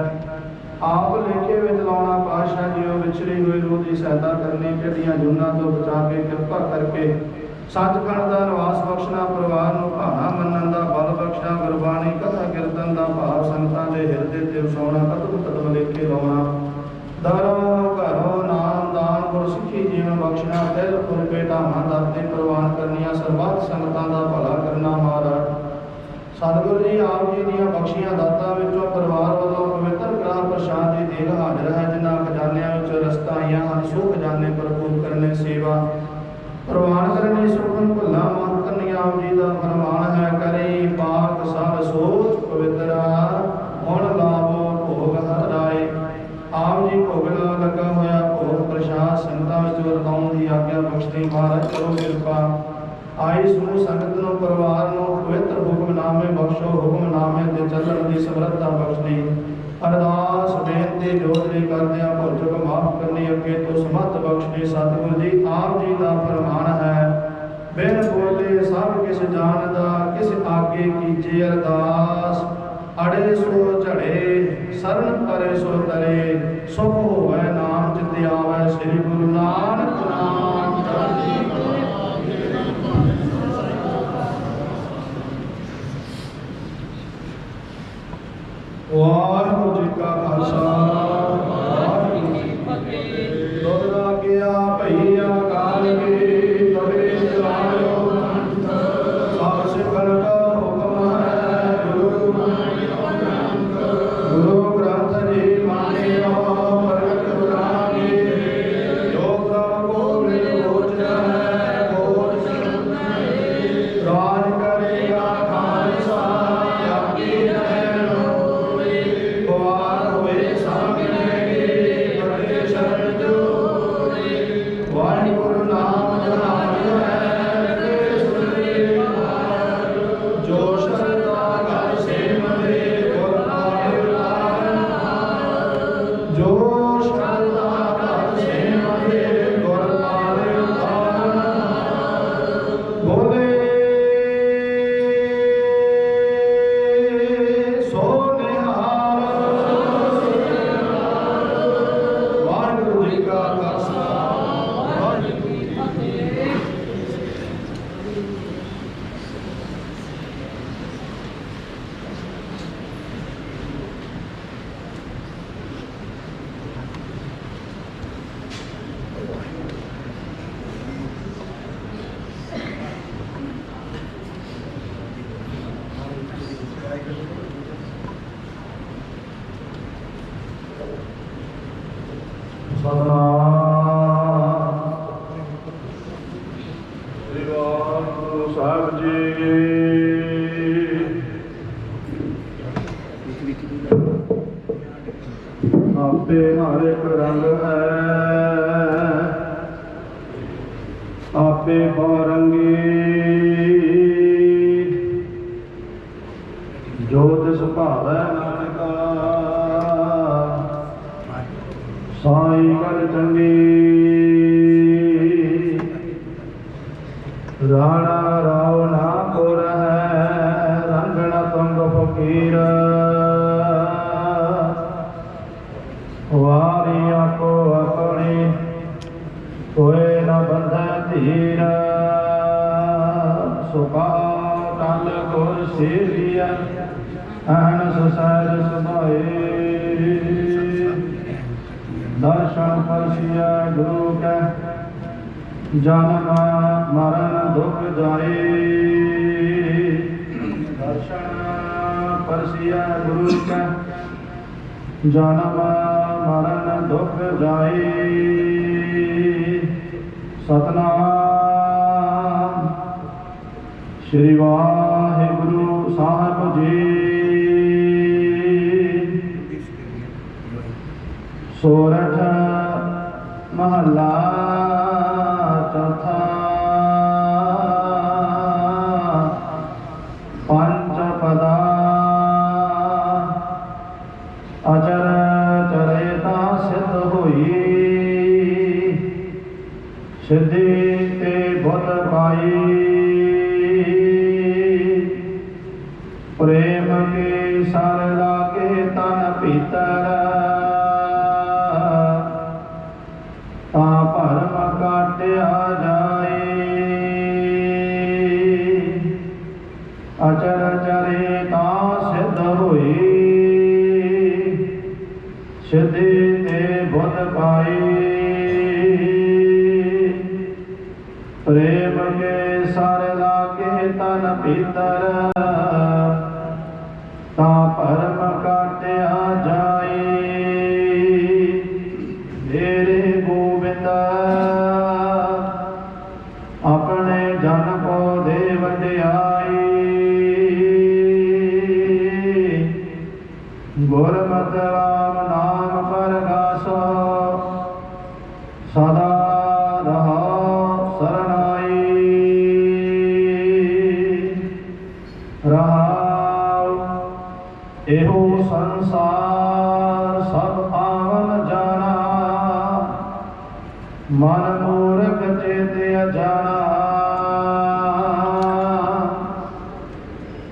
ਆਪ ਲੇਖੇ ਵਿੱਚ ਲਾਉਣਾ। ਪਾਤਸ਼ਾਹ ਜੀ ਉਹ ਵਿਛੜੀ ਹੋਈ ਰੂਹ ਦੀ ਸਹਾਇਤਾ ਕਰਨੀ। ਕਿਹੜੀਆਂ ਜੂਨਾਂ ਤੋਂ ਬਚਾ ਕੇ ਕਿਰਪਾ ਕਰਕੇ ਸੱਚਖੰਡ ਦਾ ਨਿਵਾਸ ਬਖਸ਼ਣਾ। ਪਰਿਵਾਰ ਨੂੰ ਭਾਣਾ ਮੰਨਣ ਦਾ ਬਲ ਬਖਸ਼ਣਾ। ਗੁਰਬਾਣੀ ਕਥਾ ਕੀਰਤਨ ਦਾ ਭਾਵ ਸੰਗਤਾਂ ਦੇ ਹਿਰਦੇ ਤੇ ਵਸਾਉਣਾ। ਕਦਮ ਕਦਮ ਲੇਖੇ ਲਾਉਣਾ। ਦਰੋਂ ਘਰੋਂ ਨਾਮ ਦਾਨ ਗੁਰਸਿੱਖੀ ਜੀਵਨ ਬਖਸ਼ਣਾ। ਦਿਲ ਫੁੱਲ ਭੇਟਾਵਾਂ ਦਾਤੇ ਪ੍ਰਵਾਨ ਕਰਨੀਆਂ। ਸਰਬੱਤ ਸੰਗਤਾਂ ਦਾ ਭਲਾ ਕਰਨਾ। ਮਹਾਰਾਜ ਸਤਿਗੁਰੂ ਜੀ ਆਪ ਜੀ ਦੀਆਂ ਬਖਸ਼ੀਆਂ ਦਾਤਾਂ ਵਿੱਚੋਂ ਪਰਿਵਾਰ ਵੱਲੋਂ ਪਵਿੱਤਰ ਗ੍ਰਹ ਪ੍ਰਸ਼ਾਦ ਦੀ ਦੇਗ ਹਾਜ਼ਰ ਹੈ। ਜਿਨ੍ਹਾਂ ਖਜ਼ਾਨਿਆਂ ਵਿੱਚ ਰਸਤਾਂ ਆਈਆਂ ਹਨ ਸੋ ਖਜ਼ਾਨੇ ਭਰਪੂਰ ਕਰਨੇ। ਸੇਵਾ ਪ੍ਰਵਾਨ ਕਰਨੀ। ਸੁਖਨ ਭੁੱਲਾ ਮਾਨ ਕਰਨੀ। ਆਪ ਜੀ ਦਾ ਫਰਮਾਨ ਹੈ ਕਰੀ ਪਾਕ ਸਭ ਸੋਚ ਪਵਿੱਤਰਾ ਹੁਣ ਲਾਭੋ ਭੋਗ ਹਰ ਰਾਏ। ਆਪ ਜੀ ਭੋਗ ਲੱਗਾ ਹੋਇਆ ਭੋਗ ਪ੍ਰਸ਼ਾਦ ਸੰਗਤਾਂ ਵਿੱਚ ਵਰਤਾਉਣ ਦੀ ਆਗਿਆ ਬਖਸ਼ਣੀ। ਮਹਾਰਾਜ ਕਰੋ ਕਿਰਪਾ। ਆਈ ਸਮੂਹ ਸੰਗਤ ਨੂੰ ਪਰਿਵਾਰ ਨੂੰ ਪਵਿੱਤਰ ਹੁਕਮਨਾਮੇ ਬਖਸ਼ੋ। ਹੁਕਮਨਾਮੇ ਤੇ ਚੱਲਣ ਦੀ ਸਮਰੱਥਾ ਬਖਸ਼ਣੀ। ਅਰਦਾਸ ਬੇਨਤੀ ਜੋਦਰੀ ਕਰਦਿਆਂ ਭੁੱਲ ਚੁੱਕ ਮਾਫ ਕਰਨੀ। ਅੱਗੇ ਤੋਂ ਸਮਤ ਬਖਸ਼ਣੀ। ਸਤਿਗੁਰੂ ਜੀ ਆਪ ਜੀ ਦਾ ਫਰਮਾਨ ਹੈ ਬਿਨ ਬੋਲੇ ਸਭ ਕਿਸ ਜਾਣਦਾ। ਕਿਸ ਆਗੇ ਕੀਜੇ ਅਰਦਾਸ। ਅੜੇ ਸੋ ਝੜੇ ਸਰਨ ਪਰੇ ਸੋ ਤਰੇ। ਸੁਖ ਹੋਵੇ ਨਾਮ ਚਿਤ ਆਵੇ। ਸ੍ਰੀ ਗੁਰੂ ਨਾਨਕ ਨਾਮ ਚੜ੍ਹਦੀ ਕਲਾ। ਵਾਹਿਗੁਰੂ ਜੀ ਕਾ ਖਾਲਸਾ ਵਾਹਿਗੁਰੂ ਜੀ ਕੀ ਫਤਿਹ। ਦੁੱਧ ਲਾਗਿਆ ਭਈਆ ਕਾਲ ਕੀ ਤਵੇ ਚਲਾਇਓ ਪੰਥ। ਸਭ ਸਿੱਖਣ ਦਾ ਹੁਕਮ ਹੈ ਗੁਰੂ ਗੁਰੂ ਗ੍ਰੰਥ ਜੀ ਮਾਨਿਓ ਪ੍ਰਗਟ ਗੁਰਾਨੀ। ਜੋ ਪ੍ਰਭ ਗੋਬਿੰਦ ਗੋਚਰ ਹੈ ਗੋਚ ਰਾਜ ਕਰੇਗਾ ਖਾਲਸਾ ਆਪਕੀ ਰਹਿ। ਵਾਹਿਗੁਰੂ ਨਾਮ ਜਹਾਨ ਹੈ ਜੋ ਸ਼ਰਧਾ ਕਰ ਸੇਵਦੇ ਗੁਰ ਪਾਏ ਉਤਾਰਨ। ਜੋ ਸ਼ਰਧਾ ਕਰ ਸੇਵਦੇ ਗੁਰ ਪਾਏ ਉਤਾਰਨ। ਬੋਲੇ ਸੋ ਨਿਹਾਲ। ਵਾਹਿਗੁਰੂ ਜੀ ਕਾ ਖਾਲਸਾ ਵਾਹਿਗੁਰੂ ਜੀ ਕੀ ਫਤਿਹ। ਸ੍ਰੀ ਵਾਹਿਗੁਰੂ ਸਾਹਿਬ ਜੀ। ਆਪੇ ਹਰ ਇੱਕ ਰੰਗ ਹੈ ਆਪੇ ਬਹੁਰੰਗੀ। ਜੋ ਤਿਸ ਭਾਵੈ ਨਾਨਕਾ ਸਾਈ ਗੱਲ ਚੰਗੀ। ਰਾਣਾ ਰਾਵ ਨਾ ਕੋ ਰਹੈ ਰੰਗਣਾ ਤੁੰਗ ਫਕੀਰ। ਵਾਰੀ ਆਪੋ ਆਪਣੀ ਕੋਇ ਨ ਬੰਧੈ ਧੀਰ। ਸੁਖਾ ਤਲ ਗੁਰ ਸੇ ਅਹਨਸ ਸਹਿਜ ਸੁਭਾਏ ਦਰਸ਼ਨ ਪਰਸਿਆ ਗੁਰੂ ਕੈ ਜਨਮ ਮਰਨ ਦੁਖ ਜਾਏ ਦਰਸ਼ਨ ਪਰਸਿਆ ਗੁਰੂ ਕੈ ਜਨਮ ਮਰਨ ਦੁਖ ਜਾਏ ਸਤਨਾਮ ਸ਼੍ਰੀ ਵਾਹਿਗੁਰੂ ਸਾਹਿਬ ਜੀ ਸੋਰਠ ਮਹੱਲਾ ਚੌਥਾ ਪੰਜ ਪਦਾ ਅਚਰ ਚਰੇ ਤਾਂ ਸਿੱਧ ਹੋਈ ਸਿੱਧੀ ਤੇ ਬੁੱਧ ਪਾਈ ਪ੍ਰੇਮ ਕੇ ਸਰ ਲਾਗੇ ਤਨ ਭੀਤਰ ਤਾਂ ਭਰਮ ਕਾਟਿਆ ਜਾਏ ਅਚਰ ਚਰੇ ਤਾਂ ਸਿੱਧ ਹੋਈ ਸਿੱਧੀ ਤੇ ਬੁੱਧ ਪਾਈ ਪ੍ਰੇਮ ਕੇ ਸਰ ਲਾਗੇ ਤਨ ਭੀਤਰ ਤਾਂ ਭਰਮ ਕਾਟਿਆ ਜਾਏ ਮੇਰੇ ਗੋਬਿੰਦ ਆਪਣੇ ਜਨ ਕੋ ਦੇ ਵਡਿਆਈ ਗੁਰਮਤਿ ਰਾਮ ਨਾਮ ਪਰਗਾਸੋ ਸਦਾ ਰਹਾ ਸਰਨਾਈ ਰਹਾਉ ਇਹੋ ਸੰਸਾਰ ਸਭ ਆਵਨ ਜਾਣਾ ਮਨ ਮੂਰਖ ਚੇਤ ਅਜਾਣਾ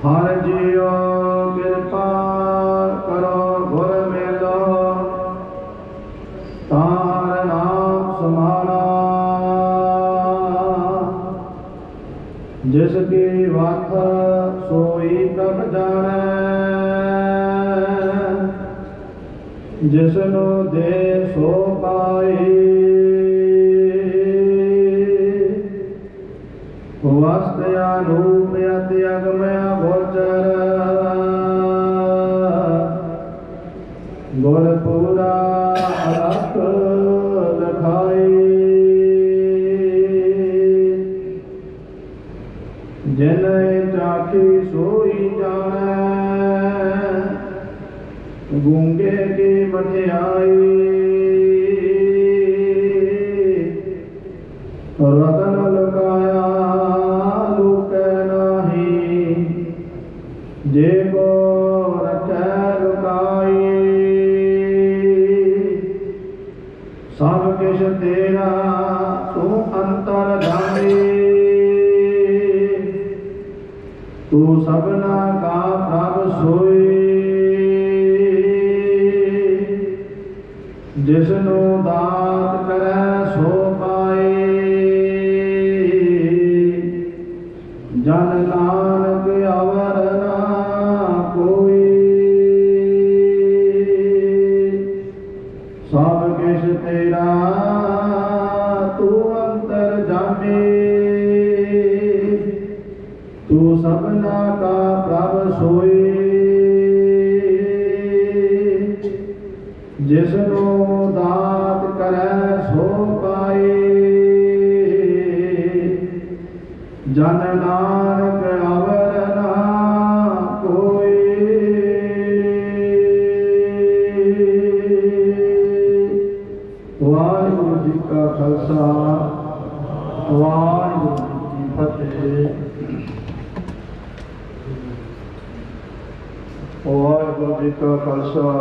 ਹਰ ਜੀਓ ਕਿਰਪਾ ਕਰੋ ਗੁਰ ਮੇਲੋ ਤਾਂ ਹਰ ਨਾਮ ਸਮਾਣਾ ਜਿਸ ਕੀ ਵਤ ਸੋਈ ਪ੍ਰਭ ਜਾਣੈ ਜਿਸ ਨੂੰ ਦੇ ਸੋ ਪਾਈ ਵਸਤ ਅਨੂਪ ਅਤਿ ਅਗਮਯ ਗੋਚਰ ਗੁਰ ਪੂਰਾ ਅਲਖ ਲਖਾਈ ਜਿਨ ਚਾਖੀ ਸੋਈ ਜਾਣੈ ਗੂੰਗੇ ਕੀ ਮਠਿਆਈ ਰਤਨ ਲਗਾਇਆ ਲੁਕੈ ਨਾਹੀ ਜੇ ਕੋ ਰਖੈ ਲੁਕਾਈ ਸਭ ਕਿਛ ਤੇਰਾ ਤੂੰ ਅੰਤਰ ਜਾਣੀ ਤੂੰ ਸਭਨਾ ਕਾ ਪ੍ਰਭ ਸੋਈ ਜਿਸ ਨੂੰ ਦਾਤ ਕਰੈ ਸੋ ਪਾਏ ਜਨ ਨਾਨਕ ਅਵਰ ਨਾ ਕੋਈ ਸਭ ਕਿਛ ਤੇਰਾ ਤੂੰ ਅੰਤਰ ਜਾਮੀ ਤੂੰ ਸਭਨਾ ਕਾ ਪ੍ਰਭ ਸੋਈ ਜਿਸ ਨੂੰ ਦਾਤ ਕਰੈ ਸੋ ਪਾਏ ਜਨ ਨਾਨਕ ਅਵਰ ਨਾ ਕੋਈ ਵਾਹਿਗੁਰੂ ਜੀ ਕਾ ਖਾਲਸਾ ਵਾਹਿਗੁਰੂ ਜੀ ਕੀ ਫਤਿਹ ਵਾਹਿਗੁਰੂ ਜੀ ਕਾ ਖਾਲਸਾ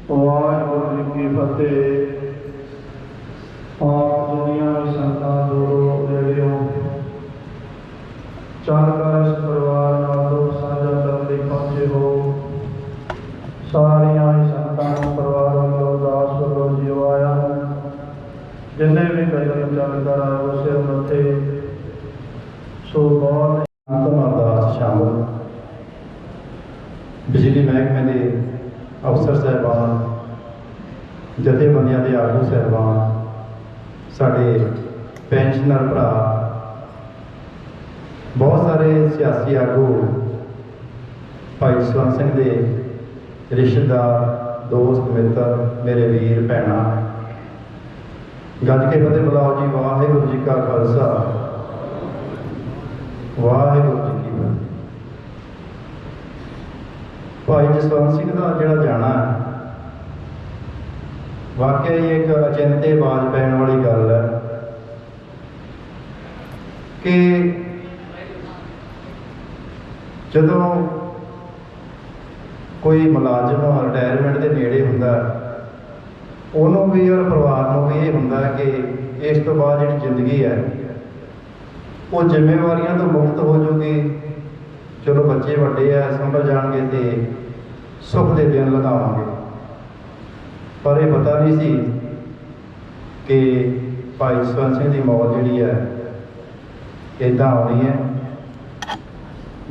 ਵਾਹਿਗੁਰੂ ਜੀ ਕੀ ਫਤਿਹ ਆਪ ਦੁਨੀਆ ਵਿੱਚ ਸੰਤਾਂ ਦੂਰੋਂ ਨੇੜਿਓਂ ਚੱਲ ਕਰ ਇਸ ਪਰਿਵਾਰ ਨਾਲ ਦੁੱਖ ਸਾਂਝਾ ਕਰਨ ਲਈ ਪਹੁੰਚੇ ਹੋ ਸਾਰੀਆਂ ਹੀ ਸੰਤਾਂ ਨੂੰ ਪਰਿਵਾਰ ਵੱਲੋਂ ਅਰਦਾਸ ਵੱਲੋਂ ਜੀਓ ਆਇਆ ਜਿੰਨੇ ਵੀ ਕਦਮ ਚੱਲ ਕਰ ਆਏ ਉਸੇ ਮੱਥੇ ਸੋ ਬਹੁਤ ਆਤਮ ਅਰਦਾਸ ਸ਼ਾਮਲ ਬਿਜਲੀ ਮਹਿਕਮੇ ਦੇ ਅਫਸਰ ਸਾਹਿਬਾਨ, ਜਥੇਬੰਦੀਆਂ ਦੇ ਆਗੂ ਸਾਹਿਬਾਨ, ਸਾਡੇ ਪੈਨਸ਼ਨਰ ਭਰਾ, ਬਹੁਤ ਸਾਰੇ ਸਿਆਸੀ ਆਗੂ, ਭਾਈ ਜਸਵੰਤ ਸਿੰਘ ਦੇ ਰਿਸ਼ਤੇਦਾਰ, ਦੋਸਤ, ਮਿੱਤਰ, ਮੇਰੇ ਵੀਰ ਭੈਣਾਂ, ਗੱਜ ਕੇ ਫਤਿਹ ਬੁਲਾਓ ਜੀ। ਵਾਹਿਗੁਰੂ ਜੀ ਕਾ ਖਾਲਸਾ, ਵਾਹਿਗੁਰੂ ਜੀ ਕੀ ਫਤਿਹ। ਭਾਈ ਜਸਵੰਤ ਸਿੰਘ ਦਾ ਜਿਹੜਾ ਜਾਣਾ ਵਾਕਿਆ ਹੀ ਇੱਕ ਅਚਿੰਤੇ ਬਾਜ਼ ਪੈਣ ਵਾਲੀ ਗੱਲ ਹੈ ਕਿ ਜਦੋਂ ਕੋਈ ਮੁਲਾਜ਼ਮ ਰਿਟਾਇਰਮੈਂਟ ਦੇ ਨੇੜੇ ਹੁੰਦਾ, ਉਹਨੂੰ ਵੀ ਔਰ ਪਰਿਵਾਰ ਨੂੰ ਵੀ ਇਹ ਹੁੰਦਾ ਕਿ ਇਸ ਤੋਂ ਬਾਅਦ ਜਿਹੜੀ ਜ਼ਿੰਦਗੀ ਹੈ ਉਹ ਜ਼ਿੰਮੇਵਾਰੀਆਂ ਤੋਂ ਮੁਕਤ ਹੋ ਜਾਊਗੀ। ਚਲੋ ਬੱਚੇ ਵੱਡੇ ਆ, ਸੰਭਲ ਜਾਣਗੇ ਤੇ ਸੁੱਖ ਦੇ ਦਿਨ ਲਗਾਵਾਂਗੇ। ਪਰ ਇਹ ਪਤਾ ਨਹੀਂ ਸੀ ਕਿ ਭਾਈ ਜਸਵੰਤ ਸਿੰਘ ਦੀ ਮੌਤ ਜਿਹੜੀ ਹੈ ਇੱਦਾਂ ਆਉਣੀ ਹੈ।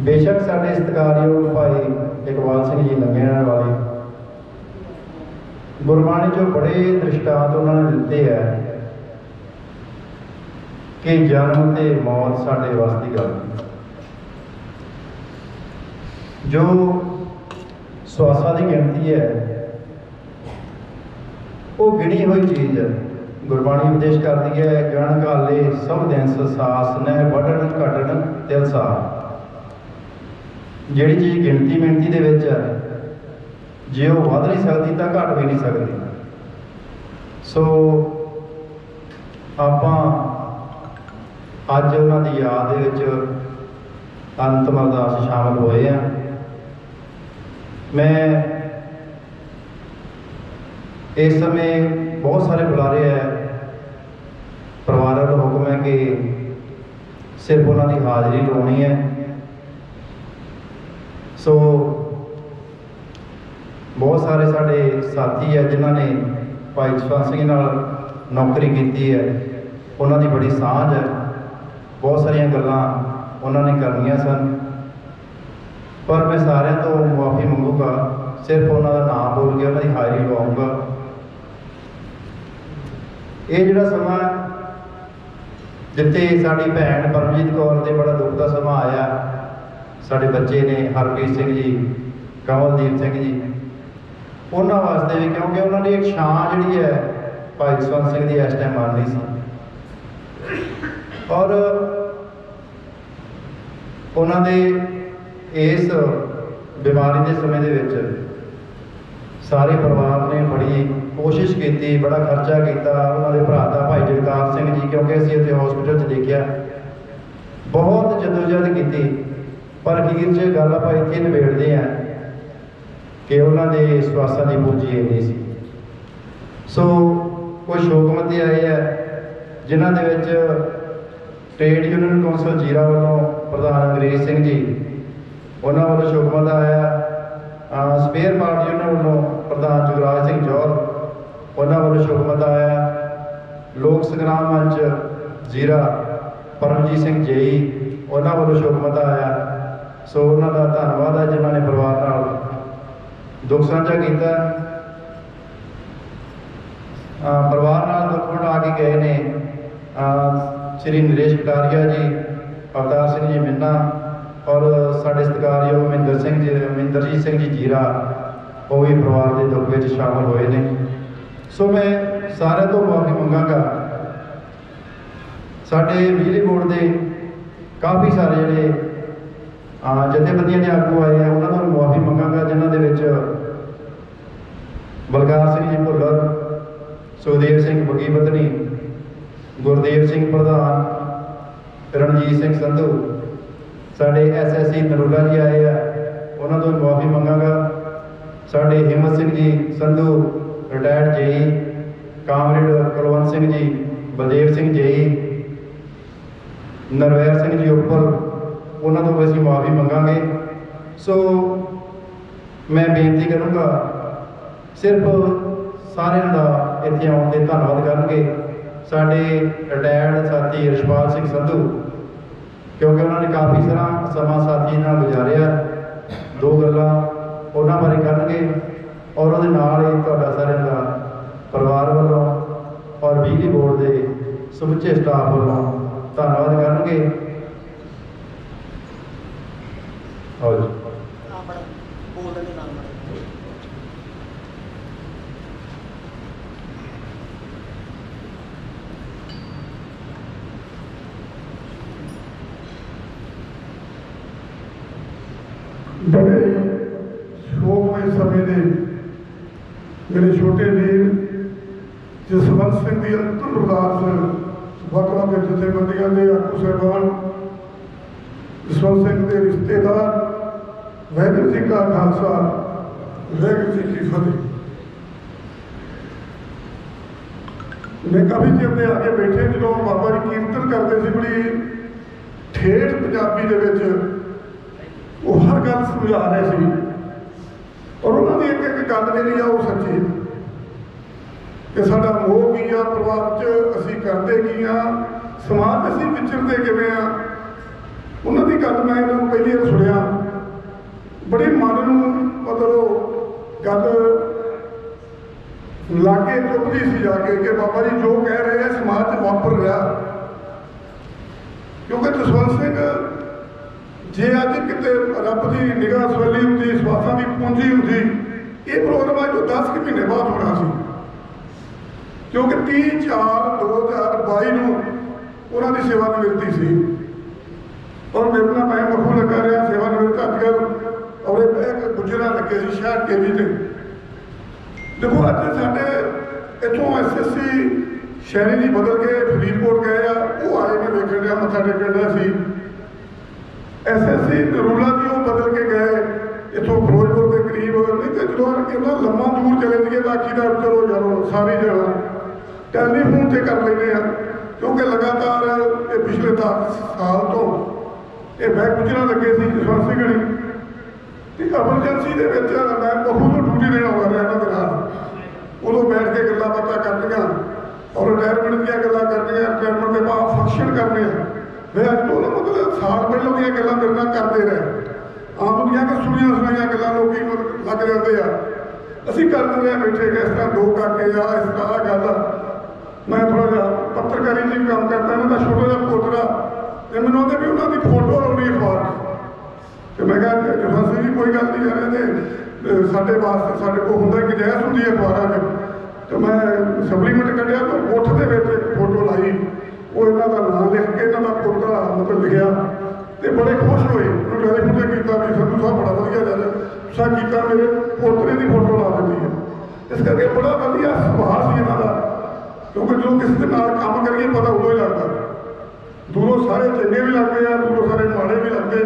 ਬੇਸ਼ੱਕ ਸਾਡੇ ਸਤਿਕਾਰਯੋਗ ਭਾਈ ਇਕਬਾਲ ਸਿੰਘ ਜੀ ਲੰਘਣ ਵਾਲੇ ਗੁਰਬਾਣੀ 'ਚੋਂ ਬੜੇ ਦ੍ਰਿਸ਼ਟਾਂਤ ਉਹਨਾਂ ਨੇ ਦਿੱਤੇ ਹੈ ਕਿ ਜਨਮ ਤੇ ਮੌਤ ਸਾਡੇ ਵੱਸ ਦੀ ਗੱਲ ਨਹੀਂ। ਜੋ ਸਵਾਸਾਂ ਦੀ ਗਿਣਤੀ ਹੈ ਉਹ ਗਿਣੀ ਹੋਈ ਚੀਜ਼ ਹੈ। ਗੁਰਬਾਣੀ ਉਪਦੇਸ਼ ਕਰਦੀ ਹੈ, ਗਣ ਘਾਲੇ ਸਭ ਦਿਨ ਸਾਸ ਨੇ ਵੱਢਣ ਘਟਣ ਤਿਲ ਸਾਰ। ਜਿਹੜੀ ਚੀਜ਼ ਗਿਣਤੀ ਮਿਣਤੀ ਦੇ ਵਿੱਚ ਹੈ, ਜੇ ਉਹ ਵੱਧ ਨਹੀਂ ਸਕਦੀ ਤਾਂ ਘਟ ਵੀ ਨਹੀਂ ਸਕਦੀ। ਸੋ ਆਪਾਂ ਅੱਜ ਉਹਨਾਂ ਦੀ ਯਾਦ ਦੇ ਵਿੱਚ ਅੰਤਮ ਅਰਦਾਸ ਸ਼ਾਮਲ ਹੋਏ ਆ। ਮੈਂ ਇਸ ਸਮੇਂ ਬਹੁਤ ਸਾਰੇ ਬੁਲਾਰੇ ਹੈ, ਪਰਿਵਾਰਾਂ ਦਾ ਹੁਕਮ ਹੈ ਕਿ ਸਿਰਫ ਉਹਨਾਂ ਦੀ ਹਾਜ਼ਰੀ ਲਾਉਣੀ ਹੈ। ਸੋ ਬਹੁਤ ਸਾਰੇ ਸਾਡੇ ਸਾਥੀ ਹੈ ਜਿਨ੍ਹਾਂ ਨੇ ਭਾਈ ਜਸਵੰਤ ਸਿੰਘ ਨਾਲ ਨੌਕਰੀ ਕੀਤੀ ਹੈ, ਉਹਨਾਂ ਦੀ ਬੜੀ ਸਾਂਝ ਹੈ। ਬਹੁਤ ਸਾਰੀਆਂ ਗੱਲਾਂ ਉਹਨਾਂ ਨੇ ਕਰਨੀਆਂ ਸਨ, ਪਰ ਮੈਂ ਸਾਰਿਆਂ ਤੋਂ ਮੁਆਫੀ ਮੰਗੂਗਾ, ਸਿਰਫ ਉਹਨਾਂ ਦਾ ਨਾਮ ਬੋਲ ਕੇ ਉਹਨਾਂ ਦੀ ਹਾਜ਼ਰੀ ਲਵਾਊਂਗਾ। ਇਹ ਜਿਹੜਾ ਸਮਾਂ ਜਿੱਥੇ ਸਾਡੀ ਭੈਣ ਪਰਮਜੀਤ ਕੌਰ ਦੇ ਬੜਾ ਦੁੱਖ ਦਾ ਸਮਾਂ ਆਇਆ, ਸਾਡੇ ਬੱਚੇ ਨੇ ਹਰਪ੍ਰੀਤ ਸਿੰਘ ਜੀ, ਕਮਲਦੀਪ ਸਿੰਘ ਜੀ, ਉਹਨਾਂ ਵਾਸਤੇ ਵੀ, ਕਿਉਂਕਿ ਉਹਨਾਂ ਦੀ ਇੱਕ ਛਾਂ ਜਿਹੜੀ ਹੈ ਭਾਈ ਜਸਵੰਤ ਸਿੰਘ ਦੀ ਇਸ ਟਾਈਮ ਆਉਂਦੀ ਸੀ। ਔਰ ਉਹਨਾਂ ਦੇ ਇਸ ਬਿਮਾਰੀ ਦੇ ਸਮੇਂ ਦੇ ਵਿੱਚ ਸਾਰੇ ਪਰਿਵਾਰ ਨੇ ਬੜੀ ਕੋਸ਼ਿਸ਼ ਕੀਤੀ, ਬੜਾ ਖਰਚਾ ਕੀਤਾ। ਉਹਨਾਂ ਦੇ ਭਰਾ ਦਾ ਭਾਈ ਜਗਤਾਰ ਸਿੰਘ ਜੀ, ਕਿਉਂਕਿ ਅਸੀਂ ਇੱਥੇ ਹਸਪੀਟਲ 'ਚ ਦੇਖਿਆ, ਬਹੁਤ ਜਦੋਜਹਿਦ ਕੀਤੀ, ਪਰ ਅਖੀਰ 'ਚ ਗੱਲ ਆਪਾਂ ਇੱਥੇ ਨਿਬੇੜਦੇ ਹਾਂ ਕਿ ਉਹਨਾਂ ਦੇ ਸਵਾਸਾਂ ਦੀ ਪੂੰਜੀ ਇੰਨੀ ਸੀ। ਸੋ ਕੁਝ ਹੁਕਮਤੇ ਆਏ ਹੈ ਜਿਨ੍ਹਾਂ ਦੇ ਵਿੱਚ ਟ੍ਰੇਡ ਯੂਨੀਅਨ ਕੌਂਸਲ ਜੀਰਾ ਵੱਲੋਂ ਪ੍ਰਧਾਨ ਅੰਗਰੇਜ਼ ਸਿੰਘ ਜੀ, ਉਹਨਾਂ ਵੱਲੋਂ ਹੁਕਮਤ ਆਇਆ। ਸਪੇਅਰ ਪਾਰਟ ਯੂਨੀਅਨ ਵੱਲੋਂ ਪ੍ਰਧਾਨ ਜੁਗਰਾਜ ਸਿੰਘ ਜੌਹਰ, ਉਹਨਾਂ ਵੱਲੋਂ ਹੁਕਮਤ ਆਇਆ। ਲੋਕ ਸੰਗਰਾਮ ਮੰਚ ਜੀਰਾ ਪਰਮਜੀਤ ਸਿੰਘ ਜੇਈ, ਉਹਨਾਂ ਵੱਲੋਂ ਹੁਕਮਤ ਆਇਆ। ਸੋ ਉਹਨਾਂ ਦਾ ਧੰਨਵਾਦ ਹੈ ਜਿਨ੍ਹਾਂ ਨੇ ਪਰਿਵਾਰ ਨਾਲ ਦੁੱਖ ਸਾਂਝਾ ਕੀਤਾ। ਪਰਿਵਾਰ ਨਾਲ ਦੁੱਖ ਵੰਡਾ ਕੇ ਗਏ ਨੇ ਸ਼੍ਰੀ ਨਰੇਸ਼ ਕਟਾਰੀਆ ਜੀ, ਅਵਤਾਰ ਸਿੰਘ ਜੀ ਮਿੰਨਾ, ਔਰ ਸਾਡੇ ਸਤਿਕਾਰਯੋਗ ਮਹਿੰਦਰਜੀਤ ਸਿੰਘ ਜੀ ਜੀਰਾ, ਉਹ ਵੀ ਪਰਿਵਾਰ ਦੇ ਦੁੱਖ ਵਿੱਚ ਸ਼ਾਮਲ ਹੋਏ ਨੇ। ਸੋ ਮੈਂ ਸਾਰਿਆਂ ਤੋਂ ਮੁਆਫੀ ਮੰਗਾਂਗਾ। ਸਾਡੇ ਬਿਜਲੀ ਬੋਰਡ ਦੇ ਕਾਫੀ ਸਾਰੇ ਜਿਹੜੇ ਜਥੇਬੰਦੀਆਂ ਦੇ ਆਗੂ ਆਏ ਆ, ਉਹਨਾਂ ਤੋਂ ਮੁਆਫੀ ਮੰਗਾਂਗਾ, ਜਿਨ੍ਹਾਂ ਦੇ ਵਿੱਚ ਬਲਕਾਰ ਸਿੰਘ ਜੀ ਭੁੱਲਰ, ਸੁਖਦੇਵ ਸਿੰਘ ਬੱਗੀ ਪਤਨੀ, ਗੁਰਦੇਵ ਸਿੰਘ ਪ੍ਰਧਾਨ, ਰਣਜੀਤ ਸਿੰਘ ਸੰਧੂ, ਸਾਡੇ SSC ਨਰੂਲਾ ਜੀ ਆਏ ਆ, ਉਹਨਾਂ ਤੋਂ ਮੁਆਫੀ ਮੰਗਾਂਗਾ। ਸਾਡੇ ਹਿੰਮਤ ਸਿੰਘ ਜੀ ਸੰਧੂ ਰਿਟਾਇਰਡ ਜੇਈ, ਕਾਮਰੇਡ ਕੁਲਵੰਤ ਸਿੰਘ ਜੀ, ਬਲਦੇਵ ਸਿੰਘ ਜੇਈ, ਨਰਵੈਰ ਸਿੰਘ ਜੀ ਉੱਪਲ, ਉਹਨਾਂ ਤੋਂ ਅਸੀਂ ਮੁਆਫੀ ਮੰਗਾਂਗੇ। ਸੋ ਮੈਂ ਬੇਨਤੀ ਕਰੂੰਗਾ, ਸਿਰਫ ਸਾਰਿਆਂ ਦਾ ਇੱਥੇ ਆਉਣ 'ਤੇ ਧੰਨਵਾਦ ਕਰਨਗੇ ਸਾਡੇ ਰਿਟਾਇਰਡ ਸਾਥੀ ਰਿਸ਼ਪਾਲ ਸਿੰਘ ਸੰਧੂ, ਕਿਉਂਕਿ ਉਹਨਾਂ ਨੇ ਕਾਫੀ ਸਮਾਂ ਸਾਥੀ ਨਾਲ ਗੁਜ਼ਾਰਿਆ। ਦੋ ਗੱਲਾਂ ਆਪਣਾ ਬੋਲਣ ਦੇ ਨਾਲ ਮਾੜਾ बड़े शोकमय समय ਦੇ ਮੇਰੇ ਛੋਟੇ ਵੀਰ ਜਸਵੰਤ ਸਿੰਘ ਦੀ ਅੰਤਿਮ ਅਰਦਾਸ ਵੱਖ-ਵੱਖ ਜਥੇਬੰਦੀਆਂ ਦੇ ਆਗੂ ਸਾਹਿਬਾਨ, ਜਸਵੰਤ ਸਿੰਘ ਦੇ ਰਿਸ਼ਤੇਦਾਰ, ਵਾਹਿਗੁਰੂ ਜੀ ਕਾ ਖਾਲਸਾ ਵਾਹਿਗੁਰੂ ਜੀ ਕੀ ਫਤਿਹ। ਮੈਂ ਕਾਫੀ ਚਿਰ ਦੇ ਆ ਕੇ ਬੈਠੇ ਜਦੋਂ ਬਾਬਾ ਜੀ ਕੀਰਤਨ ਕਰਦੇ ਸੀ ਬੜੀ ਠੇਠ ਪੰਜਾਬੀ ਦੇ ਵਿੱਚ ਉਹ ਹਰ ਗੱਲ ਸਮਝਾ ਰਹੇ ਸੀ ਔਰ ਉਹਨਾਂ ਦੀ ਇੱਕ ਇੱਕ ਗੱਲ ਜਿਹੜੀ ਆ ਉਹ ਸੱਚੀ ਹੈ ਕਿ ਸਾਡਾ ਮੋਹ ਕੀ ਆ, ਪਰਿਵਾਰ 'ਚ ਅਸੀਂ ਕਰਦੇ ਕੀ ਆ, ਸਮਾਜ ਅਸੀਂ ਵਿਚਰਦੇ ਕਿਵੇਂ ਆ। ਉਹਨਾਂ ਦੀ ਗੱਲ ਮੈਂ ਇਹਨਾਂ ਨੂੰ ਪਹਿਲੀ ਵਾਰ ਸੁਣਿਆ, ਬੜੀ ਮਨ ਨੂੰ ਮਤਲਬ ਗੱਲ ਲਾਗੇ ਚੁੱਭਦੀ ਸੀ ਜਾ ਕੇ ਕਿ ਬਾਬਾ ਜੀ ਜੋ ਕਹਿ ਰਹੇ ਆ ਸਮਾਜ 'ਚ ਵਾਪਰ ਰਿਹਾ। ਕਿਉਂਕਿ ਜਸਵੰਤ ਸਿੰਘ ਜੇ ਅੱਜ ਕਿਤੇ ਰੱਬ ਦੀ ਨਿਗਾਹ ਸਵੱਲੀ ਹੁੰਦੀ, ਸਵਾਸਾਂ ਦੀ ਪੂੰਜੀ ਹੁੰਦੀ, ਇਹ ਪ੍ਰੋਗਰਾਮ ਅੱਜ ਤੋਂ 10 ਮਹੀਨੇ ਬਾਅਦ ਹੋਣਾ ਸੀ। ਕਿਉਂਕਿ 30/4/2022 ਨੂੰ ਉਹਨਾਂ ਦੀ ਸੇਵਾ ਨਿਵਰਤੀ ਸੀ ਔਰ ਮੇਰੇ ਨਾਲ ਮੈਂ ਮਖੂ ਲੱਗਾ ਰਿਹਾ ਸੇਵਾ ਨਿਵਰਤ ਅੱਜ ਕੱਲ੍ਹ ਔਰ ਇੱਕ ਗੁਜਰਾਂ ਲੱਗੇ ਸੀ ਸ਼ਹਿਰ ਟੀਵੀ ਤੇ। ਦੇਖੋ ਅੱਜ ਸਾਡੇ ਇੱਥੋਂ SSC ਸ਼ਹਿਰੀ ਜੀ ਬਦਲ ਕੇ ਫਰੀਦਕੋਟ ਗਏ ਆ, ਉਹ ਆਏ ਨੇ ਵੇਖਣ ਡਿਆ, ਮੱਥਾ ਟੇਕਣ ਡਿਆ ਸੀ। SSC ਨਰੂਲਾ ਜੀ ਉਹ ਬਦਲ ਕੇ ਗਏ ਇੱਥੋਂ ਫਿਰੋਜ਼ਪੁਰ ਦੇ ਕਰੀਬ। ਨਹੀਂ ਤੇ ਜਦੋਂ ਇੰਨਾ ਲੰਮਾ ਦੂਰ ਚਲੇ ਜਾਈਏ ਤਾਂ ਆਖੀਦਾ ਚਲੋ ਯਾਰੋ ਸਾਰੀ ਜਗ੍ਹਾ ਟੈਲੀਫੋਨ ਤੇ ਕਰ ਲੈਂਦੇ ਆ, ਕਿਉਂਕਿ ਲਗਾਤਾਰ ਇਹ ਪਿਛਲੇ 10 ਸਾਲ ਤੋਂ ਇਹ ਬੈਕ ਗੁਜਰਾਂ ਲੱਗੇ ਸੀ ਜਸਵੰਤ ਸਿੰਘ ਜੀ ਤੇ ਐਮਰਜੈਂਸੀ ਦੇ ਵਿੱਚ ਮੈਂ ਬਹੂ ਤੋਂ ਡਿਊਟੀ ਦੇਣ ਆਉਂਦਾ ਰਿਹਾ ਇਹਨਾਂ ਦੇ ਨਾਲ। ਉਦੋਂ ਬੈਠ ਕੇ ਗੱਲਾਂ ਬਾਤਾਂ ਕਰਨੀਆਂ ਔਰ ਰਿਟਾਇਰਮੈਂਟ ਦੀਆਂ ਗੱਲਾਂ ਕਰਨੀਆਂ, ਰਿਟਾਇਰਮੈਂਟ ਦੇ ਬਾਅਦ ਫੰਕਸ਼ਨ ਕਰਨੇ ਆ। ਮੈਂ ਅੱਜ ਤੋਂ ਮਤਲਬ ਸਾਲ ਪਹਿਲਾਂ ਦੀਆਂ ਗੱਲਾਂ ਮੇਰੇ ਨਾਲ ਕਰਦੇ ਰਹੇ। ਆਮ ਦੀਆਂ ਕਿ ਸੁਣੀਆਂ ਸੁਣਾਈਆਂ ਗੱਲਾਂ ਲੋਕੀ ਮਤਲਬ ਲੱਗ ਜਾਂਦੇ ਆ, ਅਸੀਂ ਕਰਦੇ ਰਹੇ ਬੈਠੇ ਕਿ ਇਸ ਤਰ੍ਹਾਂ 2 ਕਾਕੇ ਆ, ਇਸ ਤਰ੍ਹਾਂ ਗੱਲ ਆ। ਮੈਂ ਥੋੜ੍ਹਾ ਜਿਹਾ ਪੱਤਰਕਾਰੀ 'ਚ ਵੀ ਕੰਮ ਕਰਦਾ, ਇਹਨਾਂ ਦਾ ਛੋਟਾ ਜਿਹਾ ਪੋਤਰਾ ਤੇ ਮੈਨੂੰ ਉਹਦੇ ਵੀ ਉਹਨਾਂ ਦੀ ਫੋਟੋ ਲਾਉਣੀ ਅਖਬਾਰ 'ਚ। ਤੇ ਮੈਂ ਕਿਹਾ ਜਸਵੰਤ ਸਿੰਘ ਜੀ ਕੋਈ ਗੱਲ ਨਹੀਂ ਕਰ ਰਹੇ ਸਾਡੇ ਵਾਸਤੇ, ਸਾਡੇ ਕੋਲ ਹੁੰਦਾ ਕਿ ਜੈਸ ਹੁੰਦੀ ਹੈ ਅਖਬਾਰਾਂ 'ਚ। ਤੇ ਮੈਂ ਸਪਲੀਮੈਂਟ ਕੱਢਿਆ ਤਾਂ ਮੁੱਠ ਦੇ ਵਿੱਚ ਇੱਕ ਫੋਟੋ ਲਾਈ, ਉਹ ਇਹਨਾਂ ਦਾ ਨਾਮ ਲਿਖ ਕੇ ਇਹਨਾਂ ਦਾ ਪੋਤਰਾ ਮਤਲਬ ਲਿਖਿਆ ਤੇ ਬੜੇ ਖੁਸ਼ ਹੋਏ। ਉਹਨੂੰ ਟੈਲੀਫੋਨ ਤੇ ਕੀਤਾ ਵੀ ਸੰਧੂ ਸਾਹਿਬ ਬੜਾ ਵਧੀਆ ਗੱਲ ਤੁਸੀਂ ਕੀਤਾ, ਮੇਰੇ ਪੋਤਰੇ ਦੀ ਫੋਟੋ ਲਾ ਦਿੱਤੀ ਹੈ। ਇਸ ਕਰਕੇ ਬੜਾ ਵਧੀਆ ਸੁਭਾਅ ਸੀ ਇਹਨਾਂ ਦਾ, ਕਿਉਂਕਿ ਜਦੋਂ ਕਿਸੇ ਦੇ ਨਾਲ ਕੰਮ ਕਰੀਏ ਪਤਾ ਉਦੋਂ ਹੀ ਲੱਗਦਾ। ਦੂਰੋਂ ਸਾਰੇ ਚੰਗੇ ਵੀ ਲੱਗਦੇ ਆ, ਦੂਰੋਂ ਸਾਰੇ ਮਾੜੇ ਵੀ ਲੱਗਦੇ।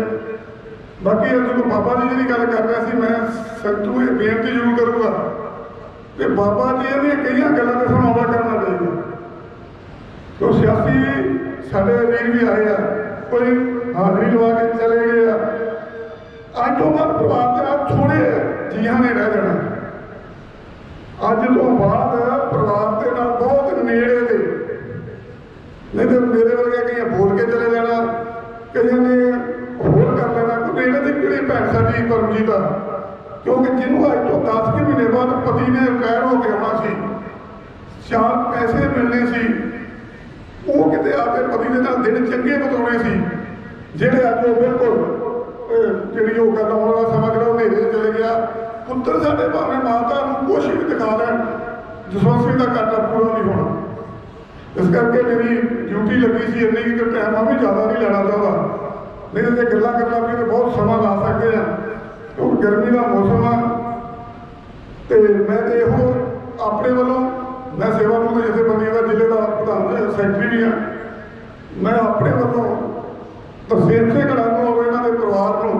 ਬਾਕੀ ਜਦੋਂ ਬਾਬਾ ਜੀ ਦੀ ਗੱਲ ਕਰ ਰਿਹਾ ਸੀ, ਮੈਂ ਸੰਤੂ ਇਹ ਬੇਨਤੀ ਜ਼ਰੂਰ ਕਰੂੰਗਾ ਕਿ ਬਾਬਾ ਜੀ ਦੀਆਂ ਕਈਆਂ ਗੱਲਾਂ ਤੇ ਸਾਨੂੰ ਅਮਲ ਕਰਨਾ ਚਾਹੀਦਾ। ਕਿਉਂ ਸਿਆਸੀ ਸਾਡੇ ਵੀਰ ਵੀ ਆਏ ਆ, ਕੋਈ ਹਾਜ਼ਰੀ ਲਵਾ ਕੇ ਚਲੇ ਗਏ ਆ। ਅੱਜ ਤੋਂ ਬਾਅਦ ਪਰਿਵਾਰ ਦੇ ਨਾਲ ਥੋੜ੍ਹੇ ਜੀਆਂ ਨੇ ਰਹਿ ਜਾਣਾ। ਅੱਜ ਤੋਂ ਬਾਅਦ ਪਰਿਵਾਰ ਦੇ ਨਾਲ ਬਹੁਤ ਨੇੜੇ ਦੇ, ਨਹੀਂ ਤਾਂ ਮੇਰੇ ਵਰਗੇ ਕਈਆਂ ਬੋਲ ਕੇ ਚਲੇ ਜਾਣਾ, ਕਈਆਂ ਨੇ ਹੋਰ ਕਰ ਲੈਣਾ। ਕੋਈ ਨੇੜੇ ਦੀ ਜਿਹੜੀ ਭੈਣ ਸਾਡੀ ਪਰਮਜੀਤ ਆ, ਕਿਉਂਕਿ ਜਿਹਨੂੰ ਅੱਜ ਤੋਂ 10 ਮਹੀਨੇ ਬਾਅਦ ਪਤੀ ਨੇ ਰਿਟਾਇਰ ਹੋ ਕੇ ਆਉਣਾ ਸੀ, 4 ਪੈਸੇ ਮਿਲਣੇ ਸੀ, ਉਹ ਕਿਤੇ ਆਪਦੇ ਪਤੀ ਦੇ ਨਾਲ ਦਿਨ ਚੰਗੇ ਬਿਤਾਉਣੇ ਸੀ, ਜਿਹੜੇ ਅੱਜ ਉਹ ਬਿਲਕੁਲ ਜਿਹੜੀ ਉਹ ਗੱਲ ਆਉਣ ਵਾਲਾ ਸਮਾਂ ਜਿਹੜਾ ਉਹ ਹਨੇਰੇ ਚਲੇ ਗਿਆ। ਪੁੱਤਰ ਸਾਡੇ ਭਾਵੇਂ ਮਾਤਾ ਨੂੰ ਕੁਛ ਵੀ ਦਿਖਾ ਲੈਣ, ਜਸਵੰਤ ਸਿੰਘ ਦਾ ਘਾਟਾ ਪੂਰਾ ਨਹੀਂ ਹੋਣਾ। ਇਸ ਕਰਕੇ ਮੇਰੀ ਡਿਊਟੀ ਲੱਗੀ ਸੀ ਇੰਨੀ ਕਿ ਟਾਈਮ ਆ ਵੀ ਜ਼ਿਆਦਾ ਨਹੀਂ ਲੈਣਾ ਚਾਹੁੰਦਾ, ਨਹੀਂ ਤਾਂ ਗੱਲਾਂ ਕਰਨਾ ਵੀ ਬਹੁਤ ਸਮਾਂ ਲਾ ਸਕਦੇ ਆ, ਕਿਉਂਕਿ ਗਰਮੀ ਦਾ ਮੌਸਮ ਆ। ਤੇ ਮੈਂ ਤੇ ਇਹੋ ਆਪਣੇ ਵੱਲੋਂ, ਮੈਂ ਸੇਵਾ ਮੁਕਤ ਜਥੇਬੰਦੀਆਂ ਦਾ ਜ਼ਿਲ੍ਹੇ ਦਾ ਪ੍ਰਧਾਨ ਸੈਕਟਰੀ ਵੀ ਹਾਂ, ਮੈਂ ਆਪਣੇ ਵੱਲੋਂ ਤਰਸੇਮ ਸਿੰਘ ਨੂੰ ਔਰ ਇਹਨਾਂ ਦੇ ਪਰਿਵਾਰ ਨੂੰ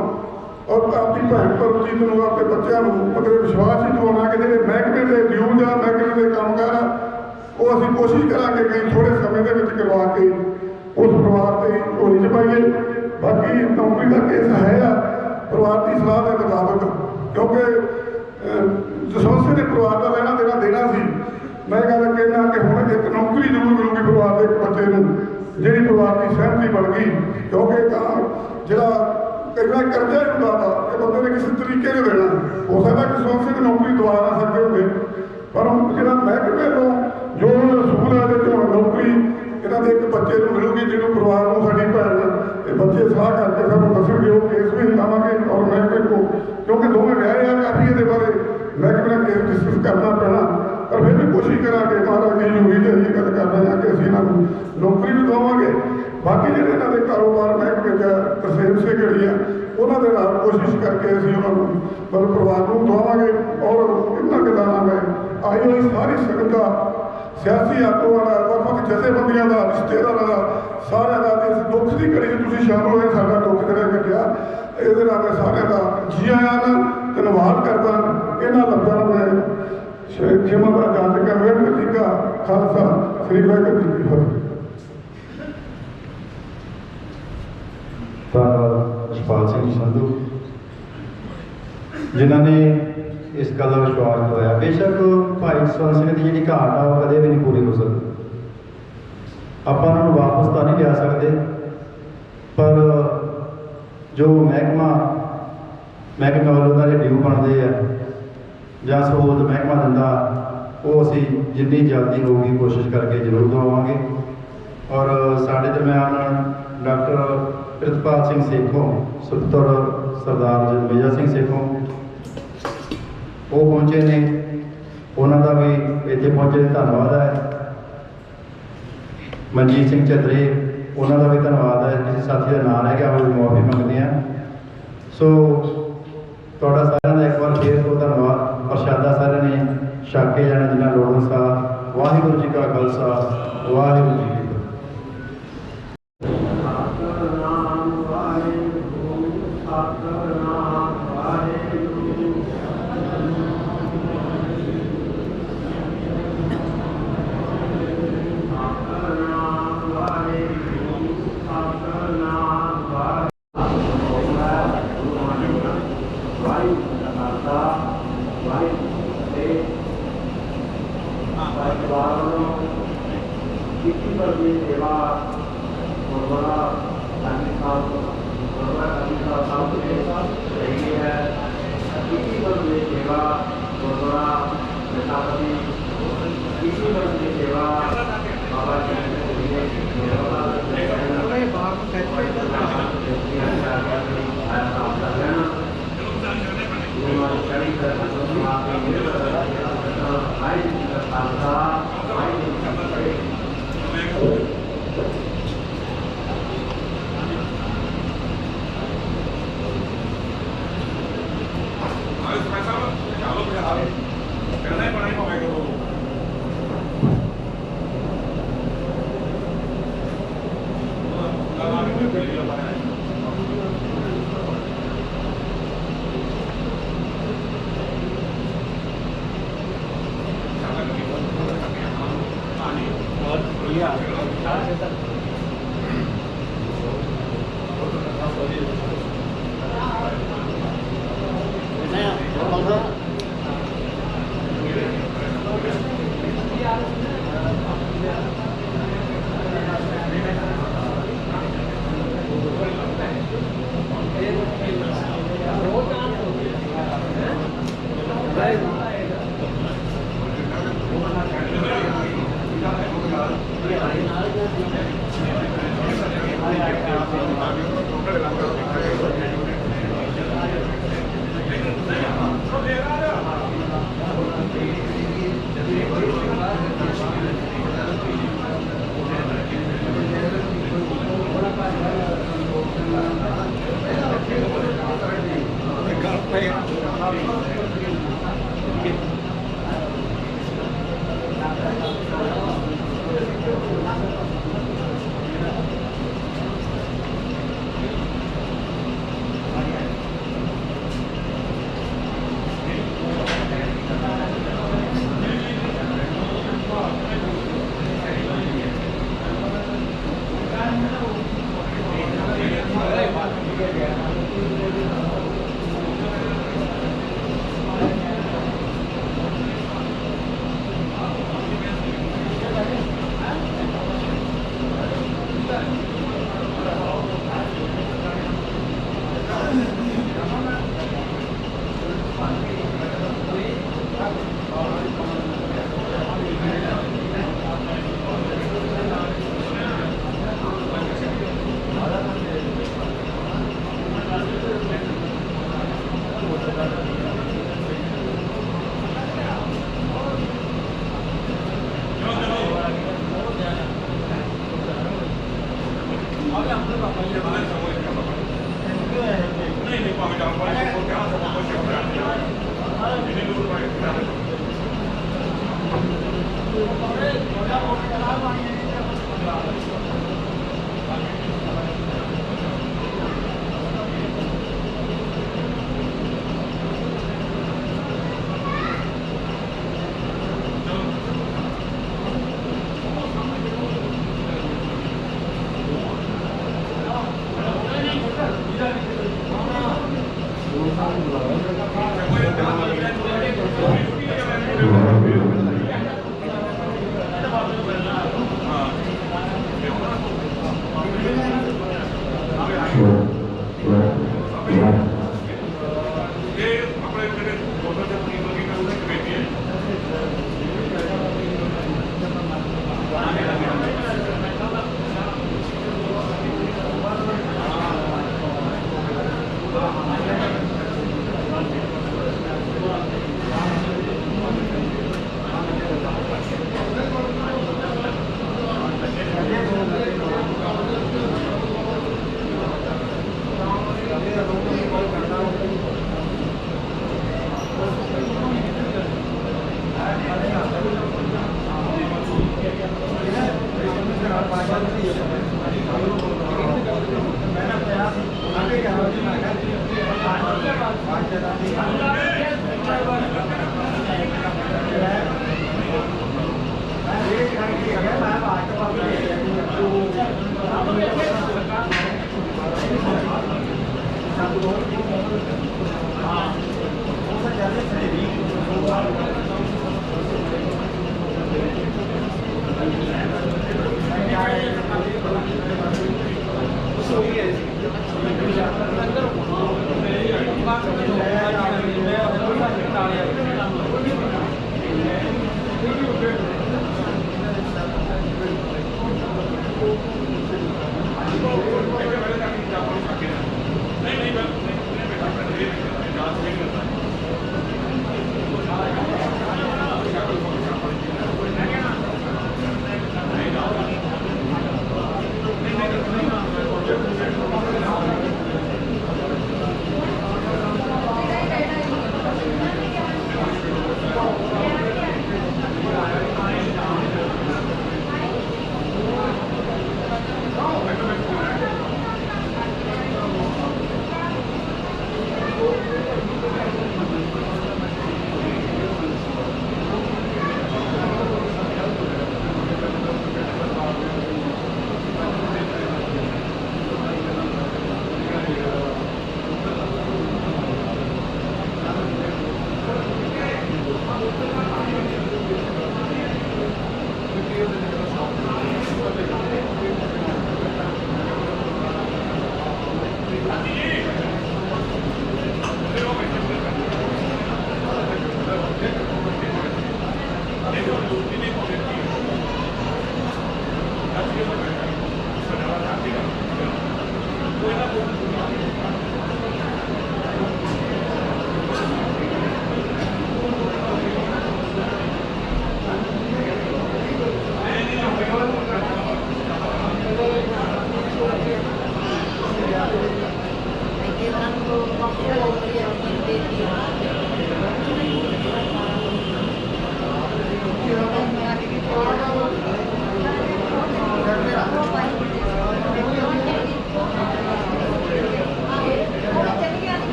ਔਰ ਆਪਣੀ ਭੈਣ ਪਰਮਜੀਤ ਨੂੰ, ਆਪਣੇ ਬੱਚਿਆਂ ਨੂੰ ਮਤਲਬ ਵਿਸ਼ਵਾਸ ਹੀ ਦਿਵਾਉਣਾ ਕਿ ਜਿਹੜੇ ਮਹਿਕਮੇ ਦੇ ਡਿਊਜ਼ ਆ, ਮਹਿਕਮੇ ਦੇ ਕੰਮਕਾਰ ਆ, ਉਹ ਅਸੀਂ ਕੋਸ਼ਿਸ਼ ਕਰਾਂਗੇ ਕਿ ਥੋੜ੍ਹੇ ਸਮੇਂ ਦੇ ਵਿੱਚ ਕਰਵਾ ਕੇ ਉਸ ਪਰਿਵਾਰ ਤੇ ਝੋਲੀ 'ਚ ਪਾਈਏ। ਬਾਕੀ ਨੌਕਰੀ ਦਾ ਕੇਸ ਹੈ ਆ ਪਰਿਵਾਰ ਦੀ ਸਲਾਹ ਦੇ ਮੁਤਾਬਕ, ਕਿਉਂਕਿ ਜਸਵੰਤ ਸਿੰਘ ਦੇ ਪਰਿਵਾਰ ਦਾ ਲੈਣਾ ਦੇਣਾ ਸੀ। ਮੈਂ ਗੱਲ ਕਹਿਣਾ ਕਿ ਹੁਣ ਇੱਕ ਨੌਕਰੀ ਜ਼ਰੂਰ ਮਿਲੂਗੀ ਪਰਿਵਾਰ ਦੇ ਇੱਕ ਬੱਚੇ ਨੂੰ, ਜਿਹੜੀ ਪਰਿਵਾਰ ਦੀ ਸਹਿਮਤੀ ਬਣ ਗਈ। ਕਿਉਂਕਿ ਤਾਂ ਜਿਹੜਾ ਕਈ ਵਾਰ ਕਰਜ਼ਾ ਹੀ ਹੁੰਦਾ ਵਾ, ਇਹ ਬੰਦੇ ਨੇ ਕਿਸੇ ਤਰੀਕੇ ਨਾਲ ਦੇਣਾ। ਹੋ ਸਕਦਾ ਕਿ ਜਸਵੰਤ ਸਿੰਘ ਨੌਕਰੀ ਦਵਾ ਨਾ ਸਕਦੇ ਹੁੰਦੇ, ਪਰ ਜਿਹੜਾ ਮਹਿਕਮੇ ਤੋਂ ਜੋ ਰਸੂਲ ਹੈ ਇਹਦੇ ਹੁਣ ਨੌਕਰੀ ਇਹਨਾਂ ਦੇ ਇੱਕ ਬੱਚੇ ਨੂੰ ਮਿਲੂਗੀ, ਜਿਹਨੂੰ ਪਰਿਵਾਰ ਨੂੰ ਸਾਡੀ ਭੈਣ ਤੇ ਬੱਚੇ ਸਲਾਹ ਕਰਕੇ ਸਾਨੂੰ ਦੱਸਣਗੇ, ਉਹ ਕੇਸ ਵੀ ਲਾਵਾਂਗੇ ਔਰ ਮਹਿਕਮੇ ਨੂੰ, ਕਿਉਂਕਿ ਕੋਸ਼ਿਸ਼ ਕਰਕੇ ਅਸੀਂ ਉਹਨਾਂ ਨੂੰ ਮਤਲਬ ਪਰਿਵਾਰ ਨੂੰ ਦਵਾਵਾਂਗੇ। ਔਰ ਇਹਨਾਂ ਗੱਲਾਂ ਨਾਲ ਮੈਂ ਆਈ ਹੋਈ ਸਾਰੀ ਸੰਗਤ ਦਾ, ਸਿਆਸੀ ਆਗੂਆਂ ਦਾ, ਵੱਖ-ਵੱਖ ਜਥੇਬੰਦੀਆਂ ਦਾ, ਰਿਸ਼ਤੇਦਾਰਾਂ ਦਾ, ਸਾਰਿਆਂ ਦਾ ਇਸ ਦੁੱਖ ਦੀ ਘੜੀ 'ਚ ਤੁਸੀਂ ਸ਼ਾਮਲ ਹੋਏ, ਸਾਡਾ ਦੁੱਖ ਜਿਹੜਾ ਕੱਟਿਆ, ਇਹਦੇ ਨਾਲ ਮੈਂ ਸਾਰਿਆਂ ਦਾ ਜੀ ਆਇਆਂ ਨਾਲ ਧੰਨਵਾਦ ਕਰਦਾ। ਇਹਨਾਂ ਲਫ਼ਜ਼ਾਂ ਨੂੰ ਮੈਂ ਖਿਮਾ ਦਾ ਜਾਚ ਕਰ ਵਾਹਿਗੁਰੂ ਜੀ ਕਾ ਖਾਲਸਾ, ਸ੍ਰੀ ਵਾਹਿਗੁਰੂ ਜੀ ਕੀ ਫਤਿਹ। ਧੰਨਵਾਦ ਰਛਪਾਲ ਸਿੰਘ ਜੀ ਸੰਧੂ ਜਿਨ੍ਹਾਂ ਨੇ ਇਸ ਗੱਲ ਦਾ ਵਿਸ਼ਵਾਸ ਦਿਵਾਇਆ। ਬੇਸ਼ੱਕ ਭਾਈ ਜਸਵੰਤ ਸਿੰਘ ਦੀ ਜਿਹੜੀ ਘਾਟ ਆ ਉਹ ਕਦੇ ਵੀ ਨਹੀਂ ਪੂਰੀ ਹੋ ਸਕਦੀ, ਆਪਾਂ ਉਹਨਾਂ ਨੂੰ ਵਾਪਸ ਤਾਂ ਨਹੀਂ ਲਿਆ ਸਕਦੇ, ਪਰ ਜੋ ਮਹਿਕਮੇ ਵੱਲੋਂ ਉਹਨਾਂ ਦੇ ਡਿਊ ਬਣਦੇ ਆ ਜਾਂ ਸਹੂਲਤ ਮਹਿਕਮਾ ਦਿੰਦਾ, ਉਹ ਅਸੀਂ ਜਿੰਨੀ ਜਲਦੀ ਹੋਊਗੀ ਕੋਸ਼ਿਸ਼ ਕਰਕੇ ਜ਼ਰੂਰ ਦਵਾਵਾਂਗੇ। ਔਰ ਸਾਡੇ ਦਰਮਿਆਨ ਡਾਕਟਰ ਪ੍ਰਿਤਪਾਲ ਸਿੰਘ ਸੇਖੋਂ, ਸੁਪੁੱਤਰ ਸਰਦਾਰ ਜਗਮੇਜਰ ਸਿੰਘ ਸੇਖੋਂ, ਉਹ ਪਹੁੰਚੇ ਨੇ, ਉਹਨਾਂ ਦਾ ਵੀ ਇੱਥੇ ਪਹੁੰਚੇ ਧੰਨਵਾਦ ਹੈ। ਮਨਜੀਤ ਸਿੰਘ ਝੱਤਰੇ, ਉਹਨਾਂ ਦਾ ਵੀ ਧੰਨਵਾਦ ਹੈ। ਕਿਸੇ ਸਾਥੀ ਦਾ ਨਾਮ ਰਹਿ ਗਿਆ ਉਹ ਮੁਆਫੀ ਮੰਗਦੇ ਹਾਂ। ਸੋ ਤੁਹਾਡਾ ਸਾਰਿਆਂ ਦਾ ਇੱਕ ਵਾਰ ਫੇਰ ਤੋਂ ਧੰਨਵਾਦ। ਪ੍ਰਸ਼ਾਦਾ ਸਾਰਿਆਂ ਨੇ ਛਕ ਕੇ ਜਾਣਾ ਜਿਨ੍ਹਾਂ ਲੋੜ ਅਨੁਸਾਰ। ਵਾਹਿਗੁਰੂ ਜੀ ਕਾ ਖਾਲਸਾ, ਵਾਹਿਗੁਰੂ ਜੀ ਕੀ ਫਤਿਹ। नहीं नहीं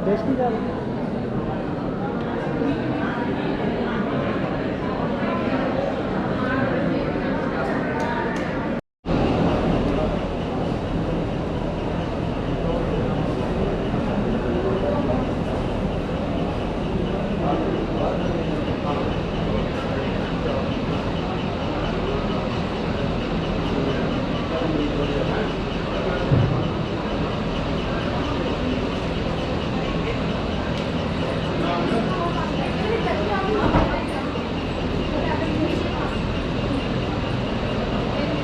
देश की